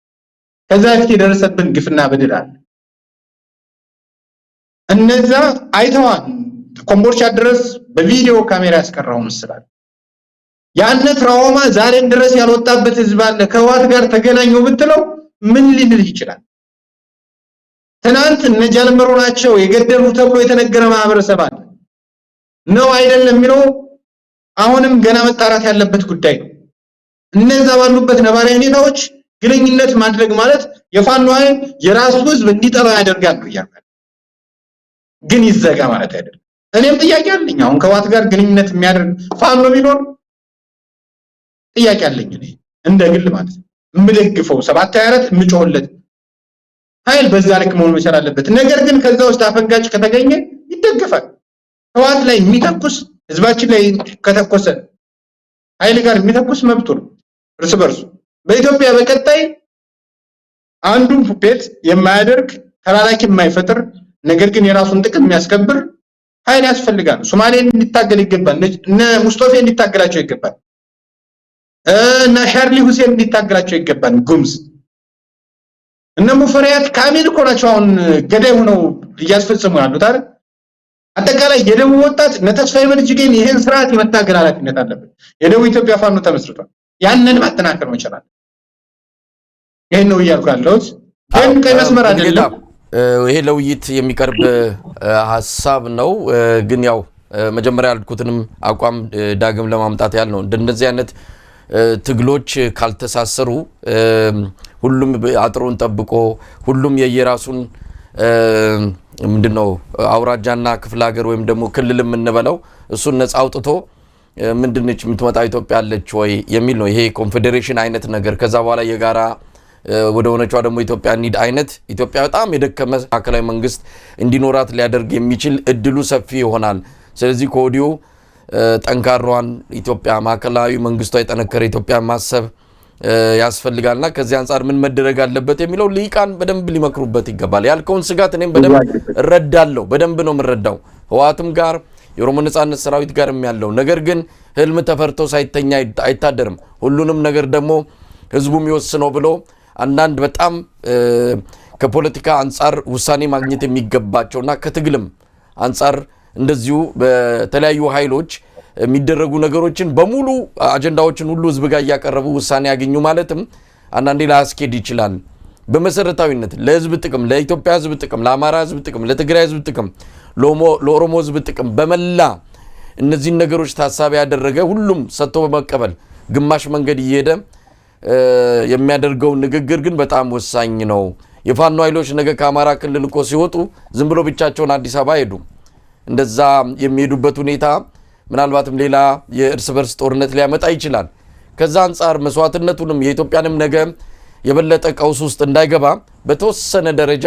ከዛ በፊት የደረሰብን ግፍና በደል አለ። እነዛ አይተዋል። ኮምቦልቻ ድረስ በቪዲዮ ካሜራ ያስቀራው ምስላል። ያነ ትራውማ ዛሬም ድረስ ያልወጣበት ህዝብ አለ። ከህወሓት ጋር ተገናኘው ብትለው ምን ሊል ይችላል? ትናንት ነጃልመሮ ናቸው የገደሉ ተብሎ የተነገረ ማህበረሰብ አለ ነው አይደለም የሚለው አሁንም ገና መጣራት ያለበት ጉዳይ ነው። እነዛ ባሉበት ነባራዊ ሁኔታዎች ግንኙነት ማድረግ ማለት የፋኖ ኃይል የራሱ ህዝብ እንዲጠራ ያደርጋል ይያል ግን ይዘጋ ማለት አይደለም። እኔም ጥያቄ አለኝ። አሁን ከህወሓት ጋር ግንኙነት የሚያደርግ ፋኖ ቢኖር ጥያቄ አለኝ እኔ እንደ ግል ማለት ነው። የምደግፈው 724 የምጮህለት ኃይል በዛ ልክ መሆን መቻል አለበት። ነገር ግን ከዛ ውስጥ አፈንጋጭ ከተገኘ ይደገፋል። ህወሓት ላይ የሚተኩስ ህዝባችን ላይ ከተኮሰ ኃይል ጋር የሚተኩስ መብቱ ነው እርስ በርሱ። በኢትዮጵያ በቀጣይ አንዱ ቤት የማያደርግ ተላላኪ የማይፈጥር ነገር ግን የራሱን ጥቅም የሚያስከብር ኃይል ያስፈልጋል። ሶማሌን እንዲታገል ይገባል። እነ ሙስጦፌ እንዲታገላቸው ይገባል። እና ሻርሊ ሁሴን እንዲታገላቸው ይገባል። ጉምዝ እነ ሙፈሪያት ካሚል እኮ ናቸው አሁን ገዳይ ሆነው እያስፈጸሙ ያሉት አይደል? አጠቃላይ የደቡብ ወጣት ነተስፋይ መልጅጌን ይሄን ስርዓት የመታገል ኃላፊነት አለበት። የደቡብ ኢትዮጵያ ፋኖ ተመስርቷል። ያንን ማጠናከር መቻል። ይሄን ነው እያልኩ ያለሁት። ግን ቀይ መስመር አይደለም። ይሄ ለውይይት የሚቀርብ ሐሳብ ነው። ግን ያው መጀመሪያ ያልኩትንም አቋም ዳግም ለማምጣት ያህል ነው። እንደዚህ አይነት ትግሎች ካልተሳሰሩ ሁሉም አጥሩን ጠብቆ ሁሉም የየራሱን ምንድነው አውራጃና ክፍለ ሀገር ወይም ደግሞ ክልል የምንበለው እሱን ነፃ አውጥቶ ምንድነች የምትመጣ ኢትዮጵያ አለች ወይ የሚል ነው። ይሄ ኮንፌዴሬሽን አይነት ነገር ከዛ በኋላ የጋራ ወደ ሆነቻው ደግሞ ኢትዮጵያ ኒድ አይነት ኢትዮጵያ በጣም የደከመ ማዕከላዊ መንግስት እንዲኖራት ሊያደርግ የሚችል እድሉ ሰፊ ይሆናል። ስለዚህ ከወዲሁ ጠንካራዋን ኢትዮጵያ ማዕከላዊ መንግስቷ የጠነከረ ኢትዮጵያ ማሰብ ያስፈልጋልና ከዚህ አንፃር ምን መደረግ አለበት የሚለው ሊቃን በደንብ ሊመክሩበት ይገባል። ያልከውን ስጋት እኔም በደንብ እረዳለሁ። በደንብ ነው የምረዳው። ህወሓትም ጋር የኦሮሞ ነጻነት ሰራዊት ጋርም ያለው ነገር ግን ህልም ተፈርቶ ሳይተኛ አይታደርም። ሁሉንም ነገር ደግሞ ህዝቡም ይወስነው ብሎ አንዳንድ በጣም ከፖለቲካ አንፃር ውሳኔ ማግኘት የሚገባቸውና ከትግልም አንፃር እንደዚሁ በተለያዩ ኃይሎች የሚደረጉ ነገሮችን በሙሉ አጀንዳዎችን ሁሉ ህዝብ ጋር ያቀረቡ ውሳኔ ያገኙ ማለትም አንዳንዴ ላስኬድ ይችላል። በመሰረታዊነት ለህዝብ ጥቅም፣ ለኢትዮጵያ ህዝብ ጥቅም፣ ለአማራ ህዝብ ጥቅም፣ ለትግራይ ህዝብ ጥቅም፣ ለኦሮሞ ህዝብ ጥቅም በመላ እነዚህን ነገሮች ታሳቢ ያደረገ ሁሉም ሰጥቶ በመቀበል ግማሽ መንገድ እየሄደ የሚያደርገው ንግግር ግን በጣም ወሳኝ ነው። የፋኖ ኃይሎች ነገ ከአማራ ክልል እኮ ሲወጡ ዝም ብሎ ብቻቸውን አዲስ አበባ ሄዱ። እንደዛ የሚሄዱበት ሁኔታ ምናልባትም ሌላ የእርስ በርስ ጦርነት ሊያመጣ ይችላል። ከዛ አንፃር መስዋዕትነቱንም የኢትዮጵያንም ነገ የበለጠ ቀውስ ውስጥ እንዳይገባ በተወሰነ ደረጃ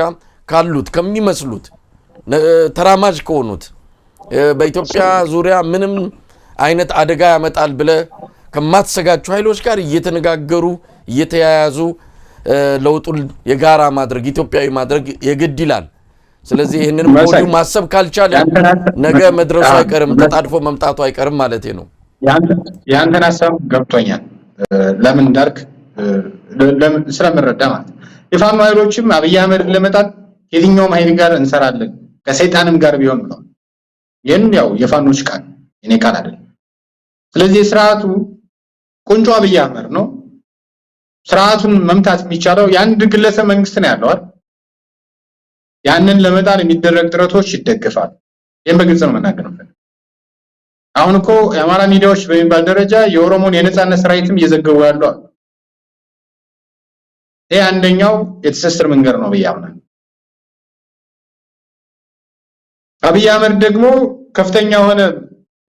ካሉት ከሚመስሉት ተራማጅ ከሆኑት በኢትዮጵያ ዙሪያ ምንም አይነት አደጋ ያመጣል ብለ ከማትሰጋቸው ኃይሎች ጋር እየተነጋገሩ እየተያያዙ ለውጡን የጋራ ማድረግ ኢትዮጵያዊ ማድረግ የግድ ይላል። ስለዚህ ይሄንን ሞዱ ማሰብ ካልቻለ ነገ መድረሱ አይቀርም፣ ተጣድፎ መምጣቱ አይቀርም ማለት ነው። ያንተን ሐሳብ ገብቶኛል። ለምን እንዳልክ ለምን ስለምረዳ ማለት የፋኖ ኃይሎችም አብይ አህመድ ለመጣል የትኛውም ኃይል ጋር እንሰራለን ከሰይጣንም ጋር ቢሆን ነው። ይሄን ያው የፋኖች ቃል የኔ ቃል አይደለም። ስለዚህ ስርዓቱ ቁንጮ አብይ አህመድ ነው። ስርዓቱን መምታት የሚቻለው የአንድ ግለሰብ መንግስት ነው ያለው አይደል? ያንን ለመጣል የሚደረግ ጥረቶች ይደገፋል። ይሄን በግልጽ ነው መናገር ነው። አሁን እኮ የአማራ ሚዲያዎች በሚባል ደረጃ የኦሮሞን የነጻነት ሰራዊትም እየዘገቡ ያለው ይሄ አንደኛው የትስስር መንገድ ነው ብዬ አምናለሁ። አብይ አህመድ ደግሞ ከፍተኛ ሆነ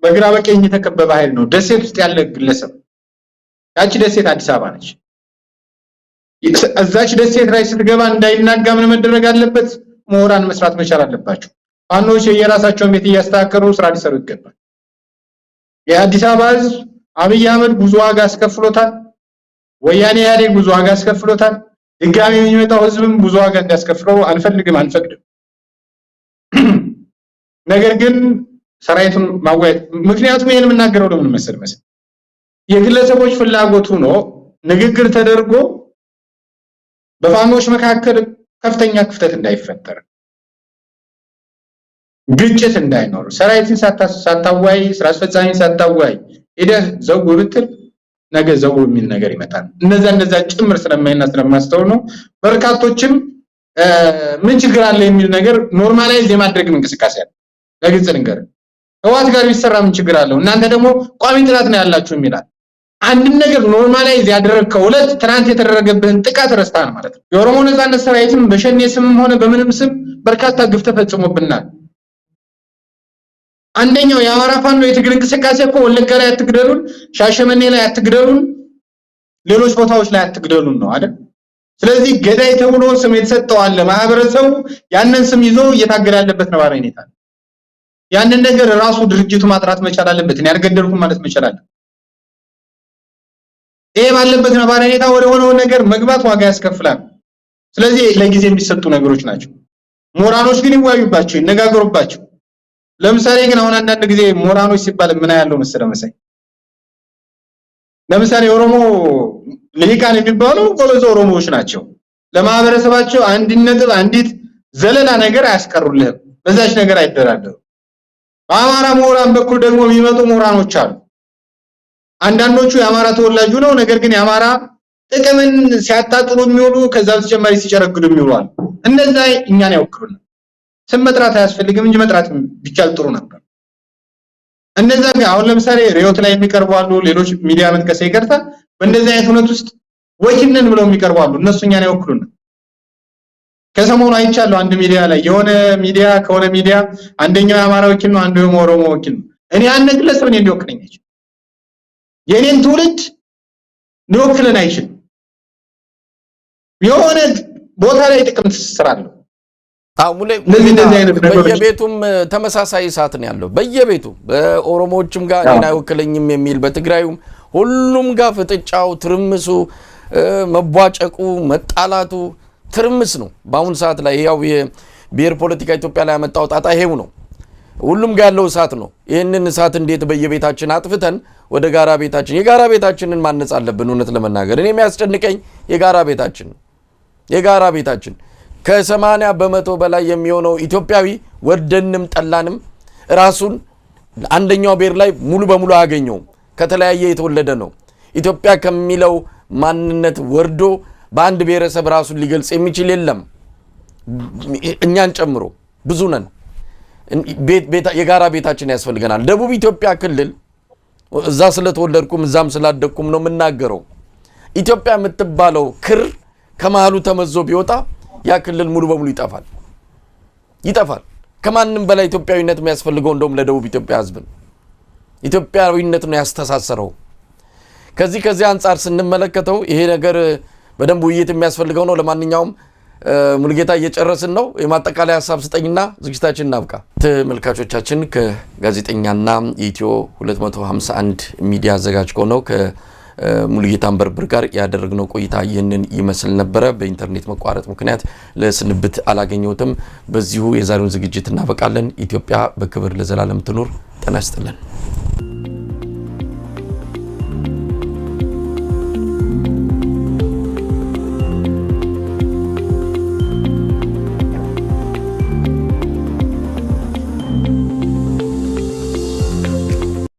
በግራ በቀኝ የተከበበ ኃይል ነው። ደሴት ውስጥ ያለ ግለሰብ ያቺ ደሴት አዲስ አበባ ነች። እዛች ደሴት ላይ ስትገባ እንዳይናጋ ምን መደረግ አለበት? ምሁራን መስራት መቻል አለባቸው። ፋኖች የራሳቸውን ቤት እያስተካከሉ ስራ ሊሰሩ ይገባል። የአዲስ አበባ ህዝብ አብይ አህመድ ብዙ ዋጋ አስከፍሎታል። ወያኔ ኢህአዴግ ብዙ ዋጋ አስከፍሎታል። ድጋሚ የሚመጣው ህዝብም ብዙ ዋጋ እንዲያስከፍለው አንፈልግም፣ አንፈቅድም። ነገር ግን ሰራዊቱን ማዋየት ምክንያቱም ይሄን የምናገረው ለምን መሰል የግለሰቦች ፍላጎት ሆኖ ንግግር ተደርጎ በፋኖች መካከል ከፍተኛ ክፍተት እንዳይፈጠር ግጭት እንዳይኖር ሰራዊትን ሳታዋይ ስራ አስፈጻሚ ሳታዋይ ሄደህ ዘው ብትል ነገ ዘው የሚል ነገር ይመጣል። እነዛ ጭምር ስለማይና ስለማስተው ነው በርካቶችም ምን ችግር አለ የሚል ነገር ኖርማላይዝ የማድረግ እንቅስቃሴ አለ። ለግልጽ ነገር ህዋት ጋር ቢሰራ ምን ችግር አለው? እናንተ ደግሞ ቋሚ ጥላት ነው ያላችሁ የሚላል አንድ ነገር ኖርማላይዝ ያደረግከው ሁለት ትናንት የተደረገብህን ጥቃት ረስታን ማለት ነው። የኦሮሞ ነጻነት ሰራዊትም በሸኔ ስምም ሆነ በምንም ስም በርካታ ግፍ ተፈጽሞብናል። አንደኛው የአማራ ፋኖ የትግል እንቅስቃሴ እኮ ወለጋ ላይ አትግደሉን፣ ሻሸመኔ ላይ አትግደሉን፣ ሌሎች ቦታዎች ላይ አትግደሉን ነው አይደል? ስለዚህ ገዳይ ተብሎ ስም የተሰጠው አለ። ማህበረሰቡ ያንን ስም ይዞ እየታገለ ያለበት ነው ባይኔታ ያንን ነገር ራሱ ድርጅቱ ማጥራት መቻል አለበት። እኔ አልገደልኩም ማለት መቻል አለበት። ይሄ ባለበት ነው ባይኔታ ወደ ሆነው ነገር መግባት ዋጋ ያስከፍላል። ስለዚህ ለጊዜ የሚሰጡ ነገሮች ናቸው። ሞራኖች ግን ይዋዩባቸው፣ ይነጋገሩባቸው። ለምሳሌ ግን አሁን አንዳንድ ጊዜ ሞራኖች ሲባል ምን ያለው መሰለህ ለምሳሌ ኦሮሞ ልሂቃን የሚባሉ ጎበዝ ኦሮሞዎች ናቸው። ለማህበረሰባቸው አንዲት ዘለላ ነገር አያስቀሩልህም። በዛች ነገር አይደራደሩ። በአማራ ምሁራን በኩል ደግሞ የሚመጡ ምሁራኖች አሉ። አንዳንዶቹ የአማራ ተወላጁ ነው፣ ነገር ግን የአማራ ጥቅምን ሲያጣጥሉ የሚውሉ ከዛ በተጨማሪ ሲጨረግዱ የሚውሉ አሉ። እነዛ እኛን ያወክሉናል። ስም መጥራት አያስፈልግም እንጂ መጥራት ቢቻል ጥሩ ነበር። እነዛ ግን አሁን ለምሳሌ ሪዮት ላይ የሚቀርቡ አሉ፣ ሌሎች ሚዲያ መጥቀስ ይቀርታል። በእንደዚህ አይነት ሁኔታ ውስጥ ወኪልነን ብለው የሚቀርቡ አሉ። እነሱ እኛን ያወክሉናል። ከሰሞኑ አይቻለሁ አንድ ሚዲያ ላይ የሆነ ሚዲያ ከሆነ ሚዲያ አንደኛው የአማራ ወኪል ነው፣ አንዱ የኦሮሞ ወኪል ነው። እኔ አንድ ግለሰብ እኔን ሊወክለኝ አይችልም። የኔን ትውልድ ሊወክለን አይችልም። የሆነ ቦታ ላይ ጥቅም ትስስራለሁ። በየቤቱም ተመሳሳይ እሳት ነው ያለው። በየቤቱ በኦሮሞዎችም ጋር እኔን አይወክለኝም የሚል በትግራዩም ሁሉም ጋር ፍጥጫው፣ ትርምሱ፣ መቧጨቁ፣ መጣላቱ ትርምስ ነው በአሁን ሰዓት ላይ። ያው የብሔር ፖለቲካ ኢትዮጵያ ላይ ያመጣው ጣጣ ይሄው ነው። ሁሉም ጋር ያለው እሳት ነው። ይህንን እሳት እንዴት በየቤታችን አጥፍተን ወደ ጋራ ቤታችን የጋራ ቤታችንን ማነጽ አለብን። እውነት ለመናገር እኔ የሚያስጨንቀኝ የጋራ ቤታችን ከ80% በላይ የሚሆነው ኢትዮጵያዊ ወደንም ጠላንም ራሱን አንደኛው ብሔር ላይ ሙሉ በሙሉ አያገኘውም። ከተለያየ የተወለደ ነው። ኢትዮጵያ ከሚለው ማንነት ወርዶ በአንድ ብሔረሰብ ራሱን ሊገልጽ የሚችል የለም። እኛን ጨምሮ ብዙ ነን። የጋራ ቤታችን ያስፈልገናል። ደቡብ ኢትዮጵያ ክልል እዛ ስለተወለድኩም እዛም ስላደኩም ነው የምናገረው። ኢትዮጵያ የምትባለው ክር ከመሃሉ ተመዞ ቢወጣ ያ ክልል ሙሉ በሙሉ ይጠፋል። ከማንም በላይ ኢትዮጵያዊነት የሚያስፈልገው እንደውም ለደቡብ ኢትዮጵያ ህዝብ ኢትዮጵያዊነት ነው ያስተሳሰረው። ከዚህ አንጻር ስንመለከተው ይሄ ነገር በደንብ ውይይት የሚያስፈልገው ነው። ለማንኛውም ሙሉጌታ እየጨረስን ነው። የማጠቃለያ ሐሳብ ስጠኝና ዝግጅታችን እናብቃ። ተመልካቾቻችን ከጋዜጠኛና የኢትዮ 251 ሚዲያ አዘጋጅ ከሆነው ከሙሉጌታ አንበርብር ጋር ያደረግነው ቆይታ ይህንን ይመስል ነበረ። በኢንተርኔት መቋረጥ ምክንያት ለስንብት አላገኘሁትም። በዚሁ የዛሬውን ዝግጅት እናበቃለን። ኢትዮጵያ በክብር ለዘላለም ትኑር። ጤና ይስጥልን።